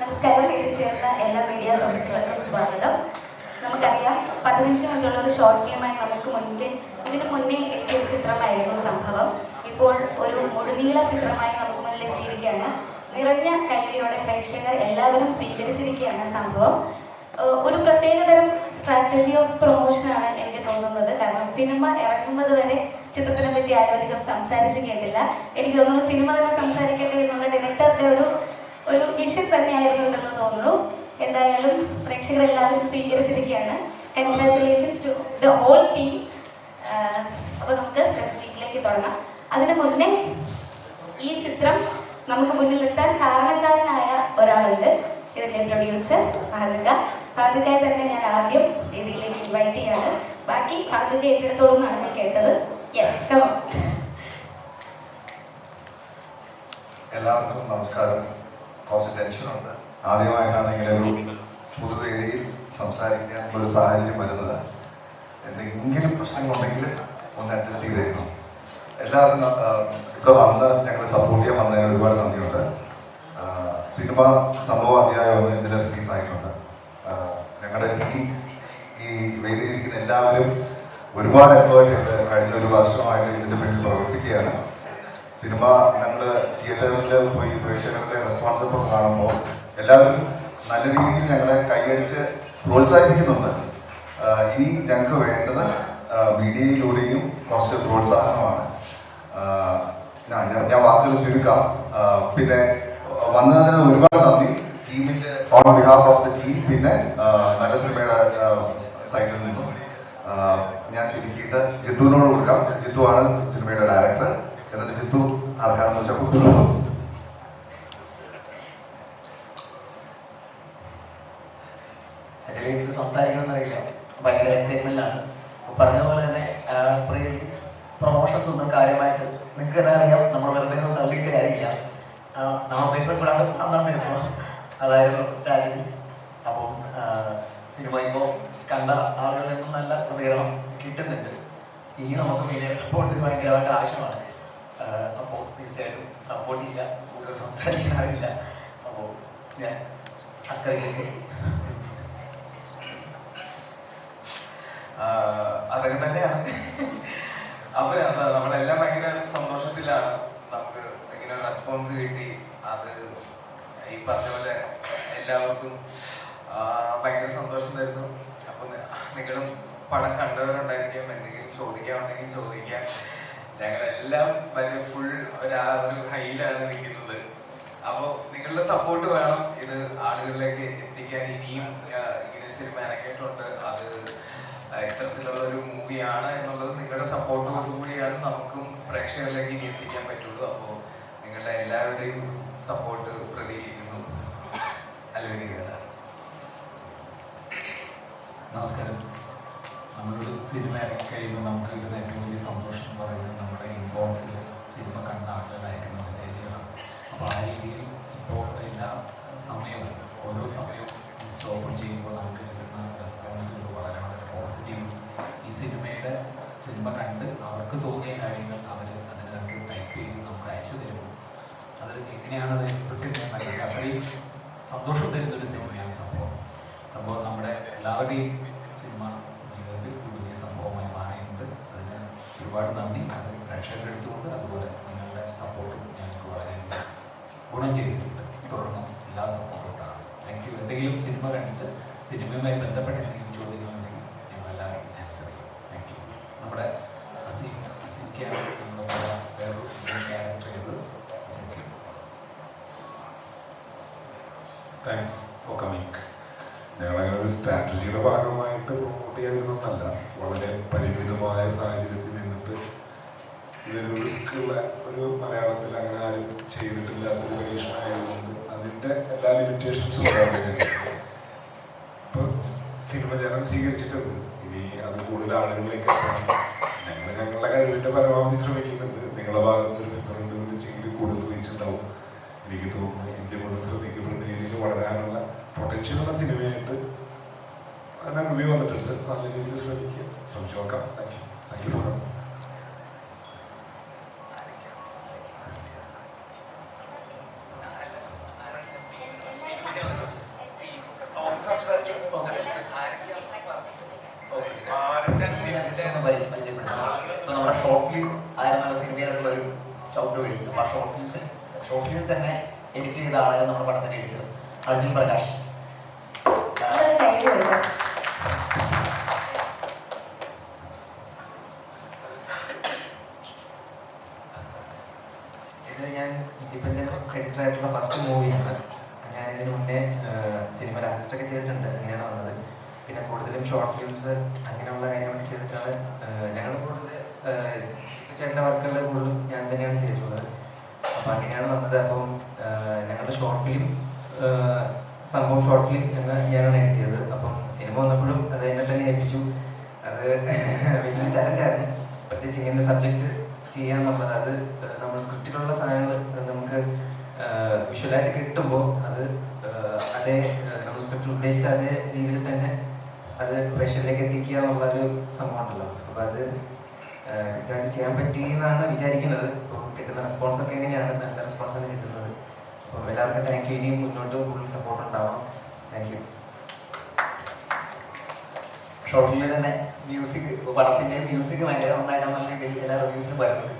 നമസ്കാരം. ഇത് ചേർന്ന എല്ലാ മീഡിയ സുഹൃത്തുക്കൾക്കും സ്വാഗതം. നമുക്കറിയാം 15 മിനിറ്റുള്ള ഒരു ഷോർട്ട് ഫിലിമായി ഇതിനു മുന്നേ എത്തിയ ഒരു ചിത്രമായിരുന്നു സംഭവം. ഇപ്പോൾ ഒരു മുഴുനീള ചിത്രമായി നമുക്ക് മുന്നിൽ എത്തിയിരിക്കുകയാണ്. നിറഞ്ഞ കയ്യടിയോടെ പ്രേക്ഷകർ എല്ലാവരും സ്വീകരിച്ചിരിക്കുകയാണ് സംഭവം. ഒരു പ്രത്യേകതരം സ്ട്രാറ്റജി ഓഫ് പ്രൊമോഷനാണ് എനിക്ക് തോന്നുന്നത്. കാരണം സിനിമ ഇറങ്ങുന്നത് വരെ ചിത്രത്തിനെ പറ്റി ആരും അധികം സംസാരിച്ച് കേട്ടില്ല. എനിക്ക് തോന്നുന്നു സിനിമ തന്നെ സംസാരിക്കട്ടെ എന്നുള്ള ഡയറക്ടറുടെ ഒരു വിഷൻ തന്നെയായിരുന്നു ഇതെന്ന് തോന്നുന്നു. എന്തായാലും പ്രേക്ഷകരെല്ലാവരും സ്വീകരിച്ചിരിക്കുകയാണ്. Congratulations to the whole team. അപ്പോൾ നമുക്ക് പ്രസ് മീറ്റിലേക്ക് തുടങ്ങാം. അതിനു മുന്നേ ഈ ചിത്രം നമുക്ക് മുന്നിലെത്താൻ കാരണക്കാരനായ ഒരാളുണ്ട്. ഇതിൻ്റെ പ്രൊഡ്യൂസർ ഫാദിഖയെ തന്നെ ഞാൻ ആദ്യം വേദിയിലേക്ക് ഇൻവൈറ്റ് ചെയ്യാണ്. ബാക്കി ഫാദിഖ ഏറ്റെടുത്തോളം എന്നാണ് ഞാൻ കേട്ടത്. Yes, come on. എല്ലാവർക്കും നമസ്കാരം. കുറച്ച് ടെൻഷനുണ്ട്. ആദ്യമായിട്ടാണ് ഇങ്ങനെ ഒരു പൊതുവേദിയിൽ സംസാരിക്കാനുള്ള ഒരു സാഹചര്യം വരുന്നത്. എന്തെങ്കിലും പ്രശ്നങ്ങളുണ്ടെങ്കിൽ ഒന്ന് അഡ്ജസ്റ്റ് ചെയ്തേക്കണം. എല്ലാവരും ഇവിടെ വന്ന് ഞങ്ങളെ സപ്പോർട്ട് ചെയ്യാൻ വന്നതിന് ഒരുപാട് നന്ദിയുണ്ട്. സിനിമ സംഭവം അധ്യായം ഇതിൽ റിലീസായിട്ടുണ്ട്. ഞങ്ങളുടെ ടീം ഈ വേദിയിലിരിക്കുന്ന എല്ലാവരും ഒരുപാട് എഫേർട്ട് ഉണ്ട്. കഴിഞ്ഞ ഒരു വർഷമായിട്ട് ഇതിൻ്റെ പിന്നിൽ പ്രവർത്തിക്കുകയാണ്. സിനിമ ഞങ്ങൾ തിയേറ്ററിൽ പോയി പ്രേക്ഷകരുടെ റെസ്പോൺസിബിൾ കാണുമ്പോൾ എല്ലാവരും നല്ല രീതിയിൽ ഞങ്ങളെ കൈയടിച്ച് പ്രോത്സാഹിപ്പിക്കുന്നുണ്ട്. ഇനി ഞങ്ങൾക്ക് വേണ്ടത് മീഡിയയിലൂടെയും കുറച്ച് പ്രോത്സാഹനമാണ്. ഞാൻ വാക്കുകൾ ചുരുക്കാം. പിന്നെ വന്നതിന് ഒരുപാട് നന്ദി ടീമിൻ്റെ on behalf of the team. പിന്നെ നല്ല സിനിമയുടെ സൈഡിൽ നിന്നും ഞാൻ ചുരുക്കിയിട്ട് ജിത്തുവിനോട് കൊടുക്കാം. ജിത്തു ആണ് സിനിമയുടെ ഡയറക്ടർ. എന്നിട്ട് ജിത്തു ആർക്കാണെന്ന് വെച്ചാൽ കൊടുത്തുള്ളൂ. ആക്ച്വലി ഇത് സംസാരിക്കണമെന്നറിയില്ല, ഭയങ്കര എക്സൈറ്റ്മെന്റിലാണ്. പറഞ്ഞ പോലെ തന്നെ പ്രീ റിലീസ് പ്രൊമോഷൻസ് ഒന്നും കാര്യമായിട്ട് നിങ്ങൾക്ക് തന്നെ അറിയാം. നമ്മൾ വെറുതെ ഒന്നും തള്ളിയിട്ട് കാര്യമില്ല. നമ്മൾ പൈസ കൂടാതെ അന്നാ പൈസ, അതായിരുന്നു സ്ട്രാറ്റജി. അപ്പം സിനിമ ഇപ്പോൾ കണ്ട ആളുകളിൽ നിന്നും നല്ല പ്രതികരണം കിട്ടുന്നുണ്ട്. ഇനി നമുക്ക് മീഡിയയുടെ സപ്പോർട്ട് ഭയങ്കരമായിട്ട് ആവശ്യമാണ്. അപ്പോൾ തീർച്ചയായിട്ടും സപ്പോർട്ട് ചെയ്യുക. കൂടുതൽ സംസാരിക്കാൻ അറിയില്ല. അപ്പോൾ ഞാൻ അക്കരയ്ക്ക് അതൊക്കെ തന്നെയാണ്. അപ്പൊ നമ്മളെല്ലാം ഭയങ്കര സന്തോഷത്തിലാണ്. നമുക്ക് ഇങ്ങനെ റെസ്പോൺസ് കിട്ടി. അത് ഈ പറഞ്ഞ പോലെ എല്ലാവർക്കും ഭയങ്കര സന്തോഷം തരുന്നു. അപ്പൊ നിങ്ങളും പടം കണ്ടവരുണ്ടായിരിക്കും. എന്തെങ്കിലും ചോദിക്കാനുണ്ടെങ്കിൽ ചോദിക്കാം. ഞങ്ങളെല്ലാം മറ്റേ ഫുൾ ഒരു ഹൈയിലാണ് നിൽക്കുന്നത്. അപ്പോൾ നിങ്ങളുടെ സപ്പോർട്ട് വേണം ഇത് ആളുകളിലേക്ക് എത്തിക്കാൻ. ഇനിയും ഇങ്ങനെ സിനിമ ഇറങ്ങിയിട്ടുണ്ട്. അത് ഇത്തരത്തിലുള്ള ഒരു മൂവിയാണ് എന്നുള്ളത് നിങ്ങളുടെ സപ്പോർട്ടോടു കൂടിയാണ് നമുക്കും പ്രേക്ഷകരിലേക്ക് ഇനി എത്തിക്കാൻ പറ്റുള്ളൂ. അപ്പോൾ നിങ്ങളുടെ എല്ലാവരുടെയും സപ്പോർട്ട് പ്രതീക്ഷിക്കുന്നു. അല്ലേടാ. നമസ്കാരം. നമ്മളൊരു സിനിമ ഇറക്കി കഴിയുമ്പോൾ നമുക്ക് കിട്ടുന്ന ഏറ്റവും വലിയ സന്തോഷം എന്ന് പറയുന്നത് നമ്മുടെ ഇൻബോക്സിൽ സിനിമ കണ്ട ആളുകൾ അയക്കുന്ന മെസ്സേജുകളാണ്. അപ്പോൾ ആ രീതിയിൽ ഇപ്പോൾ എല്ലാ സമയവും ഓരോ സമയവും ഓപ്പൺ ചെയ്യുമ്പോൾ നമുക്ക് കിട്ടുന്ന റെസ്പോൺസുകൾ വളരെ വളരെ പോസിറ്റീവ്. ഈ സിനിമ കണ്ട് അവർക്ക് തോന്നിയ കാര്യങ്ങൾ അവർ അതിനകത്ത് ടൈപ്പ് ചെയ്ത് നമുക്ക് അയച്ചു തരുമ്പോൾ അത് എങ്ങനെയാണ് അത് എക്സ്പ്രസ് ചെയ്യാൻ പറ്റുന്നത്. അത്രയും സന്തോഷം തരുന്നൊരു സിനിമയാണ് സംഭവം നമ്മുടെ എല്ലാവരുടെയും സിനിമ ജീവിതത്തിൽ ഒരു വലിയ സംഭവമായി മാറിയിട്ടുണ്ട്. അതിന് ഒരുപാട് നന്ദി. അത് പ്രേക്ഷകരുടെ അടുത്തുകൊണ്ട് അതുപോലെ നിങ്ങളുടെ സപ്പോർട്ടും ഞങ്ങൾക്ക് വളരെ ഗുണം ചെയ്തിട്ടുണ്ട്. തുടർന്ന് എല്ലാ സപ്പോർട്ടും ഉണ്ടാകും. Thank you. എന്തെങ്കിലും സിനിമ കണ്ടിട്ട് സിനിമയുമായി ബന്ധപ്പെട്ട എന്തെങ്കിലും ചോദ്യങ്ങളുണ്ടെങ്കിൽ ഞങ്ങളെല്ലാവരും ആൻസർ ചെയ്യും. Thank you. നമ്മുടെ അസിക്കാണ് നമ്മുടെ വേറൊരു ക്യാരക്ടർ ചെയ്തത്. അസിക്കും താങ്ക്സ് ഫോർ കമ്മിങ്. ഞങ്ങളങ്ങനെ ഒരു സ്ട്രാറ്റജിയുടെ ഭാഗമായിട്ട് പ്രൊമോട്ട് ചെയ്യാതിരുന്നതല്ല. വളരെ പരിമിതമായ സാഹചര്യത്തിൽ നിന്നിട്ട് ഇതൊരു റിസ്ക് ഉള്ള ഒരു മലയാളത്തിൽ അങ്ങനെ ആരും ചെയ്തിട്ടില്ലാത്തൊരു പരീക്ഷണമായതുകൊണ്ട് അതിൻ്റെ എല്ലാ ലിമിറ്റേഷൻസും ഇപ്പോൾ സിനിമ ജനം സ്വീകരിച്ചിട്ടുണ്ട്. ഇനി അത് കൂടുതൽ ആളുകളിലേക്ക് എത്തണം. ഞങ്ങളുടെ കഴിവിൻ്റെ പരമാവധി ശ്രമിക്കുന്നുണ്ട്. നിങ്ങളുടെ ഭാഗത്ത് ഒരു പിന്തുണ ഉണ്ടെന്ന് വെച്ചെങ്കിൽ കൂടുതൽ റീച്ച് ഉണ്ടാവും. എനിക്ക് തോന്നുന്നു ഇന്ത്യ മുഴുവൻ ശ്രദ്ധിക്കപ്പെടുന്ന രീതിയിൽ വളരാനുള്ള പൊട്ടൻഷ്യലുള്ള സിനിമയായിട്ട് അതിനെ റിവ്യൂ വന്നിട്ടുണ്ട്. നല്ല രീതിയിൽ ശ്രമിച്ചു നോക്കാം. താങ്ക് യു ഫോർ ഷോർട്ട് ഫിലിമിൽ തന്നെ എഡിറ്റ് ചെയ്ത ആളാണ് നമ്മുടെ പടത്തിന് എഡിറ്റർ അർജുൻ പ്രകാശ്. അതൊരു കയ്യിൽ കൊടുക്കാം. ഇത് ഞാൻ ഇൻഡിപെൻഡൻറ്റ് എഡിറ്റർ ആയിട്ടുള്ള ഫസ്റ്റ് മൂവിയാണ്. ഞാൻ ഇതിന് മുന്നേ സിനിമയിൽ അസിസ്റ്റൊക്കെ ചെയ്തിട്ടുണ്ട്, അങ്ങനെയാണ് വന്നത്. പിന്നെ കൂടുതലും ഷോർട്ട് ഫിലിംസ് അങ്ങനെയുള്ള കാര്യങ്ങളൊക്കെ ചെയ്തിട്ടാണ് ഞങ്ങൾ കൂടുതൽ ചേട്ടൻ്റെ വർക്കുകൾ കൂടുതലും ഞാൻ തന്നെയാണ് ചെയ്തിട്ടുള്ളത്. അപ്പം അങ്ങനെയാണ് വന്നത്. അപ്പം ഞങ്ങളുടെ ഷോർട്ട് ഫിലിം സംഭവം ഷോർട്ട് ഫിലിം ഞാനാണ് എഡിറ്റ് ചെയ്തത്. അപ്പം സിനിമ വന്നപ്പോഴും അത് എന്നെ തന്നെ ഏൽപ്പിച്ചു. അത് വലിയൊരു ചലഞ്ചായിരുന്നു, പ്രത്യേകിച്ച് ഇങ്ങനൊരു സബ്ജക്റ്റ് ചെയ്യാന്നുള്ളത്. അത് നമ്മൾ സ്ക്രിപ്റ്റിലുള്ള സാധനങ്ങൾ നമുക്ക് വിഷ്വലായിട്ട് കിട്ടുമ്പോൾ അത് അതേ നമ്മൾ സ്ക്രിപ്റ്റിൽ ഉദ്ദേശിച്ച അതേ രീതിയിൽ തന്നെ അത് പ്രേക്ഷകരിലേക്ക് എത്തിക്കുക എന്നുള്ളൊരു സംഭവം ഉണ്ടല്ലോ. അപ്പോൾ അത് കൃത്യമായിട്ട് ചെയ്യാൻ പറ്റിയെന്നാണ് വിചാരിക്കുന്നത്. ഇപ്പോൾ കിട്ടുന്ന റെസ്പോൺസൊക്കെ എങ്ങനെയാണ്, നല്ല റെസ്പോൺസാണ് കിട്ടുന്നത്. അപ്പോൾ എല്ലാവർക്കും താങ്ക് യു. ഇനിയും മുന്നോട്ട് കൂടുതൽ സപ്പോർട്ട് ഉണ്ടാവണം. Thank you. ഷോർട്ട് ഫിലിമിൽ തന്നെ മ്യൂസിക്, പടത്തിൻ്റെ മ്യൂസിക് ഭയങ്കര നന്നായിട്ടാണെന്നുള്ള രീതിയിൽ എല്ലാ റിവ്യൂസിനും പറയുന്നത്.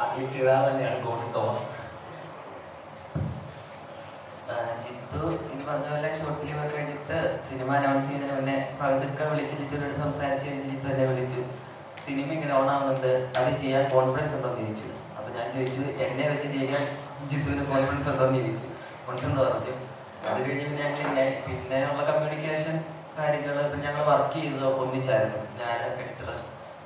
അതിൽ ചെയ്ത ആൾ തന്നെയാണ് ഗോവിൻ തോമസ്. ജിത്തു ഇത് പറഞ്ഞ പോലെ ഷോർട്ട് ഫിലിം ഒക്കെ കഴിഞ്ഞിട്ട് സിനിമ അനൗൺസ് ചെയ്യുന്നതിന് മുന്നേ ഭഗതൊക്കെ വിളിച്ച് ജിത്തുവിനോട് സംസാരിച്ച് ജിത്തു എന്നെ വിളിച്ചു, സിനിമ ഇങ്ങനെ ഓണാവുന്നുണ്ട്, അത് ചെയ്യാൻ കോൺഫിഡൻസ് ഉണ്ടോ എന്ന് ചോദിച്ചു. അപ്പോൾ ഞാൻ ചോദിച്ചു എന്നെ വെച്ച് ചെയ്യാൻ ജിത്തുവിന് കോൺഫിഡൻസ് ഉണ്ടോ എന്ന് ചോദിച്ചു. ഉണ്ടെന്ന് പറഞ്ഞു. അത് കഴിഞ്ഞ് പിന്നെ ഞങ്ങൾ പിന്നെ ഉള്ള കമ്മ്യൂണിക്കേഷൻ കാര്യങ്ങൾ ഞങ്ങൾ വർക്ക് ചെയ്തത് ഒന്നിച്ചായിരുന്നു. ഞാൻ എഡിറ്റർ,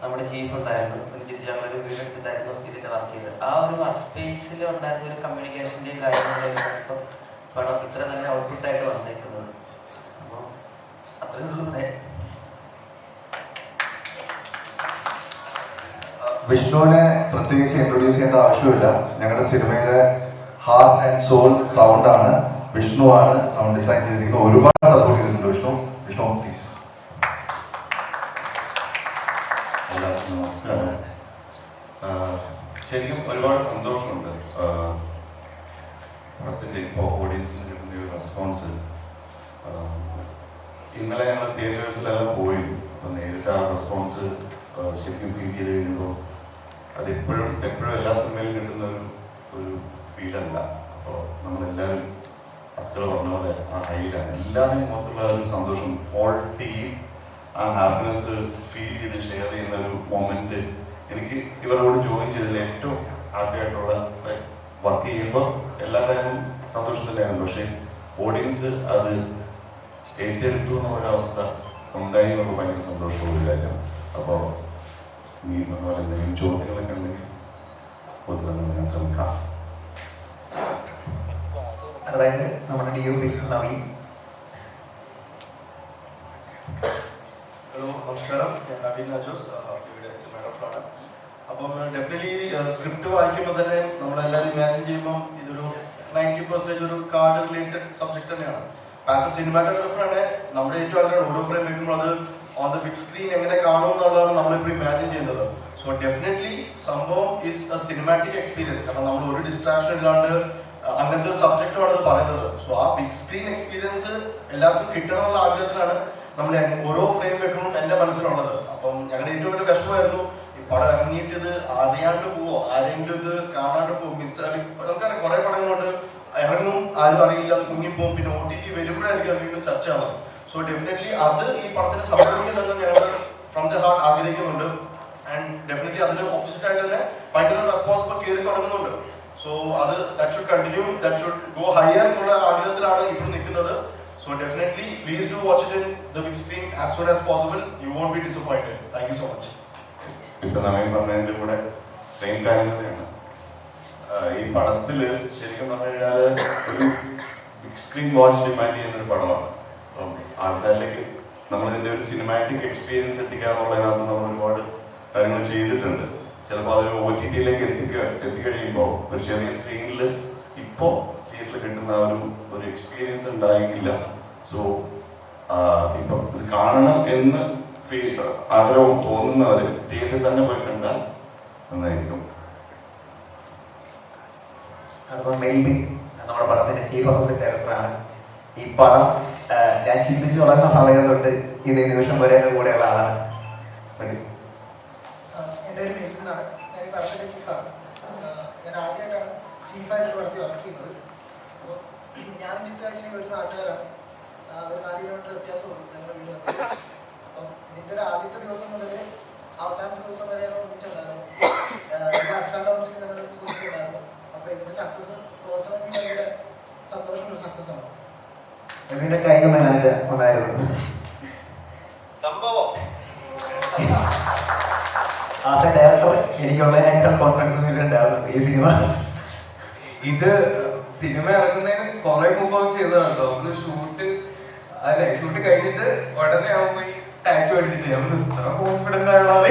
നമ്മുടെ ചീഫ് ഉണ്ടായിരുന്നു, പിന്നെ ജിത്തു ഞങ്ങളൊരു വീട് എടുത്തിട്ടായിരുന്നു ഇതിൻ്റെ വർക്ക് ചെയ്തത്. ആ ഒരു വർക്ക് സ്പേസിൽ ഉണ്ടായിരുന്ന ഒരു കമ്മ്യൂണിക്കേഷൻ്റെയും കാര്യങ്ങളൊക്കെ ഇപ്പോൾ പടം ഇത്ര തന്നെ ഔട്ട്പുട്ടായിട്ട് വന്നേക്കുന്നത്. അപ്പോൾ അത്രേ ഉള്ളൂ. വിഷ്ണുവിനെ പ്രത്യേകിച്ച് ഇൻട്രൊഡ്യൂസ് ചെയ്യേണ്ട ആവശ്യമില്ല. ഞങ്ങളുടെ സിനിമയുടെ ഹാർട്ട് ആൻഡ് സോൾ സൗണ്ടാണ്. വിഷ്ണുവാണ് സൗണ്ട് ഡിസൈൻ ചെയ്തിരിക്കുന്നത്. ഒരുപാട് സപ്പോർട്ട് ചെയ്തിട്ടുണ്ട് വിഷ്ണു. വിഷ്ണു പ്ലീസ്. എല്ലാവർക്കും നമസ്കാരം. ശരിക്കും ഒരുപാട് സന്തോഷമുണ്ട് പടത്തിൻ്റെ ഇപ്പോൾ ഓഡിയൻസിന് കിട്ടുന്ന ഒരു റെസ്പോൺസ്. ഇന്നലെ ഞങ്ങൾ തിയേറ്റേഴ്സിലെല്ലാം പോയി. അപ്പോൾ നേരിട്ട് ആ റെസ്പോൺസ് ശരിക്കും ഫീൽ ചെയ്ത് കഴിയുമ്പോൾ അത് എപ്പോഴും എല്ലാ സിനിമയിലും കിട്ടുന്ന ഒരു ഫീലല്ല. അപ്പോൾ നമ്മളെല്ലാവരും അസ്കർ പറഞ്ഞ പോലെ ആ ഹൈലാണ്. എല്ലാവരും മൊത്തമുള്ള ഒരു സന്തോഷം, ഹോൾ ടീം ആ ഹാപ്പിനെസ് ഫീൽ ചെയ്ത് ഷെയർ ചെയ്യുന്ന ഒരു മൊമെന്റ് എനിക്ക് ഇവരോട് ജോയിൻ ചെയ്തതിൽ ഏറ്റവും ഹാപ്പി ആയിട്ടുള്ള. വർക്ക് ചെയ്യുമ്പോൾ എല്ലാ കാര്യവും സന്തോഷം തന്നെയാണ്, പക്ഷേ ഓഡിയൻസ് അത് ഏറ്റെടുത്തു എന്നുള്ളൊരവസ്ഥ ഉണ്ടായി നമുക്ക് ഭയങ്കര സന്തോഷമുള്ള ഒരു കാര്യമാണ്. അപ്പോൾ നീ പറഞ്ഞ എന്തെങ്കിലും ചോദ്യങ്ങളൊക്കെ ഉണ്ടെങ്കിൽ ഉത്തരം ഞാൻ ശ്രമിക്കാം. അതായത് നമ്മുടെ DOP നവീൻ. ഹലോ, നമസ്കാരം. ഞാൻ നവീൻ നാജോസ്, ഇവിടെ സിനിമാറ്റോഗ്രാഫറാണ്. അപ്പം ഡെഫിനറ്റ്ലി സ്ക്രിപ്റ്റ് വായിക്കുമ്പോൾ തന്നെ നമ്മളെല്ലാവരും ഇമാജിൻ ചെയ്യുമ്പം ഇതൊരു 90% ഒരു കാർഡ് റിലേറ്റഡ് സബ്ജക്റ്റ് തന്നെയാണ്. ആസ് എ സിനിമാറ്റോഗ്രാഫറാണ് നമ്മുടെ ഏറ്റവും ആഗ്രഹം ഓരോ ഫ്രെയിം വെക്കുമ്പോൾ അത് ഓൺ ദ ബിഗ് സ്ക്രീൻ എങ്ങനെ കാണും എന്നുള്ളതാണ് നമ്മളിപ്പോൾ ഇമാജിൻ ചെയ്യുന്നത്. സോ ഡെഫിനറ്റ്ലി സംഭവം ഈസ് എ സിനിമാറ്റിക് എക്സ്പീരിയൻസ്. കാരണം നമ്മൾ ഒരു ഡിസ്ട്രാക്ഷൻ ഇല്ലാണ്ട് അങ്ങനത്തെ ഒരു സബ്ജക്റ്റുമാണ് അത് പറയുന്നത്. സോ ആ ബിഗ് സ്ക്രീൻ എക്സ്പീരിയൻസ് എല്ലാവർക്കും കിട്ടണം എന്നുള്ള ആഗ്രഹത്തിലാണ് നമ്മൾ ഓരോ ഫ്രെയിം വെക്കണം എൻ്റെ മനസ്സിലുള്ളത്. അപ്പം ഞങ്ങളുടെ ഏറ്റവും വലിയ വിഷമമായിരുന്നു ഈ പടം ഇറങ്ങിയിട്ട് ഇത് അറിയാണ്ട് പോവോ, ആരെങ്കിലും ഇത് കാണാണ്ട് പോകും, നമുക്കറിയാം കുറെ പടങ്ങളുണ്ട് ഇറങ്ങും ആരും അറിയില്ല, അത് കുഞ്ഞിപ്പോവും, പിന്നെ OTT വരുമ്പോഴായിരിക്കും അത് വീണ്ടും ചർച്ചയാണ്. സോ ഡെഫിനറ്റ്ലി അത് ഈ പടത്തിന് സംഭവിക്കുന്നുണ്ട് ഞങ്ങൾ ഫ്രം ദ ഹാർട്ട് ആഗ്രഹിക്കുന്നുണ്ട്. ആൻഡ് ഡെഫിനറ്റ്ലി അതിന് ഓപ്പോസിറ്റ് ആയിട്ട് തന്നെ ഭയങ്കര റെസ്പോൺസ് ഇപ്പോൾ കയറി തുടങ്ങുന്നുണ്ട്. സോ അത് that should continue, that should go higher എന്നുള്ള ആഗ്രഹത്തിലാണ് ഇപ്പോൾ നിൽക്കുന്നത്. So definitely, please do watch it in the big screen as soon as possible. You won't be disappointed. Thank you so much. ഇപ്പം നവീൻ പറഞ്ഞതിൻ്റെ കൂടെ സെയിം കാര്യം തന്നെയാണ്. ഈ പടത്തിൽ ശരിക്കും പറഞ്ഞു കഴിഞ്ഞാൽ ഒരു ബിഗ് സ്ക്രീൻ വാച്ച് ഡിമാൻഡ് ചെയ്യുന്ന ഒരു പടമാണ്. അപ്പം ആൾക്കാരിലേക്ക് നമ്മളിതിൻ്റെ ഒരു സിനിമാറ്റിക് എക്സ്പീരിയൻസ് എത്തിക്കുക എന്നുള്ളതിനകത്ത് നമ്മൾ ഒരുപാട് കാര്യങ്ങൾ ചെയ്തിട്ടുണ്ട്. ചിലപ്പോൾ അതൊരു OTT-യിലേക്ക് എത്തിക്കഴിയുമ്പോൾ ഒരു ചെറിയ സ്ക്രീനിൽ ഇപ്പോൾ തിയേറ്ററിൽ കിട്ടുന്ന ഒരു എക്സ്പീരിയൻസ് ഉണ്ടായിട്ടില്ല. സോ ഇപ്പം ഇത് കാണണം എന്ന് ആഗ്രഹം തോന്നുന്നവർ തിയേറ്ററിൽ തന്നെ പോയി കണ്ടാൽ നന്നായിരിക്കും. അതുപോലെ മെൽബിൻ നമ്മുടെ പടത്തിന്റെ ചീഫ് അസോസിയേറ്റ് ഡയറക്ടറാണ്. ഈ പടം ഞാൻ ചിന്തിച്ചു തുടങ്ങുന്ന സമയം തൊട്ട് ഇതേ നിമിഷം വരെ എൻ്റെ കൂടെയുള്ള ആളാണ്. എൻ്റെ പേര് മെൽബിൻ എന്നാണ്. ഞാൻ ഈ പടത്തിന്റെ ചീഫാണ്. ഞാൻ ആദ്യമായിട്ടാണ് ചീഫായിട്ട് നടത്തി വർക്ക് ചെയ്യുന്നത്. അപ്പോൾ ഞാനും ജിത്തു ആക്ച്വലി ഒരു നാട്ടുകാരാണ്. ഒരു 4 കിലോമീറ്റർ വ്യത്യാസമുള്ളൂ ഞങ്ങളുടെ വീട്. അപ്പം ഇതിൻ്റെ ഒരു ആദ്യത്തെ ദിവസം മുതൽ അവസാനത്തെ ദിവസം വരെ ഞങ്ങൾ ഒന്നിച്ചുണ്ടായിരുന്നു. എൻ്റെ അപ്സ് ആൻഡ് ഡൗൺസിൽ ഞങ്ങൾ ഒന്നിച്ചുണ്ടായിരുന്നു. അപ്പോൾ ഇതിൻ്റെ സക്സസ് പേഴ്സണലി ഭയങ്കര സന്തോഷമുള്ള സക്സസ് ആണ്. ഇതിന്റെ കൈ ഒന്ന് കാണിച്ച ഒന്നായിരുന്നു സംഭവം. ആസ് എ ഡയറക്ടർ എനിക്കുള്ളതിനേക്കാൾ കോൺഫിഡൻസ് ഉണ്ടായിരുന്നു ഈ സിനിമ. ഇത് സിനിമ ഇറങ്ങുന്നതിന് കുറെ മുമ്പ് ചെയ്തതാണ് കേട്ടോ. നമ്മള് ഷൂട്ട് കഴിഞ്ഞിട്ട് ഉടനെ ആവുമ്പോ ഈ ടാറ്റു അടിച്ചിട്ട് നമ്മൾ ഇത്ര കോൺഫിഡന്റ് ആയുള്ളത്.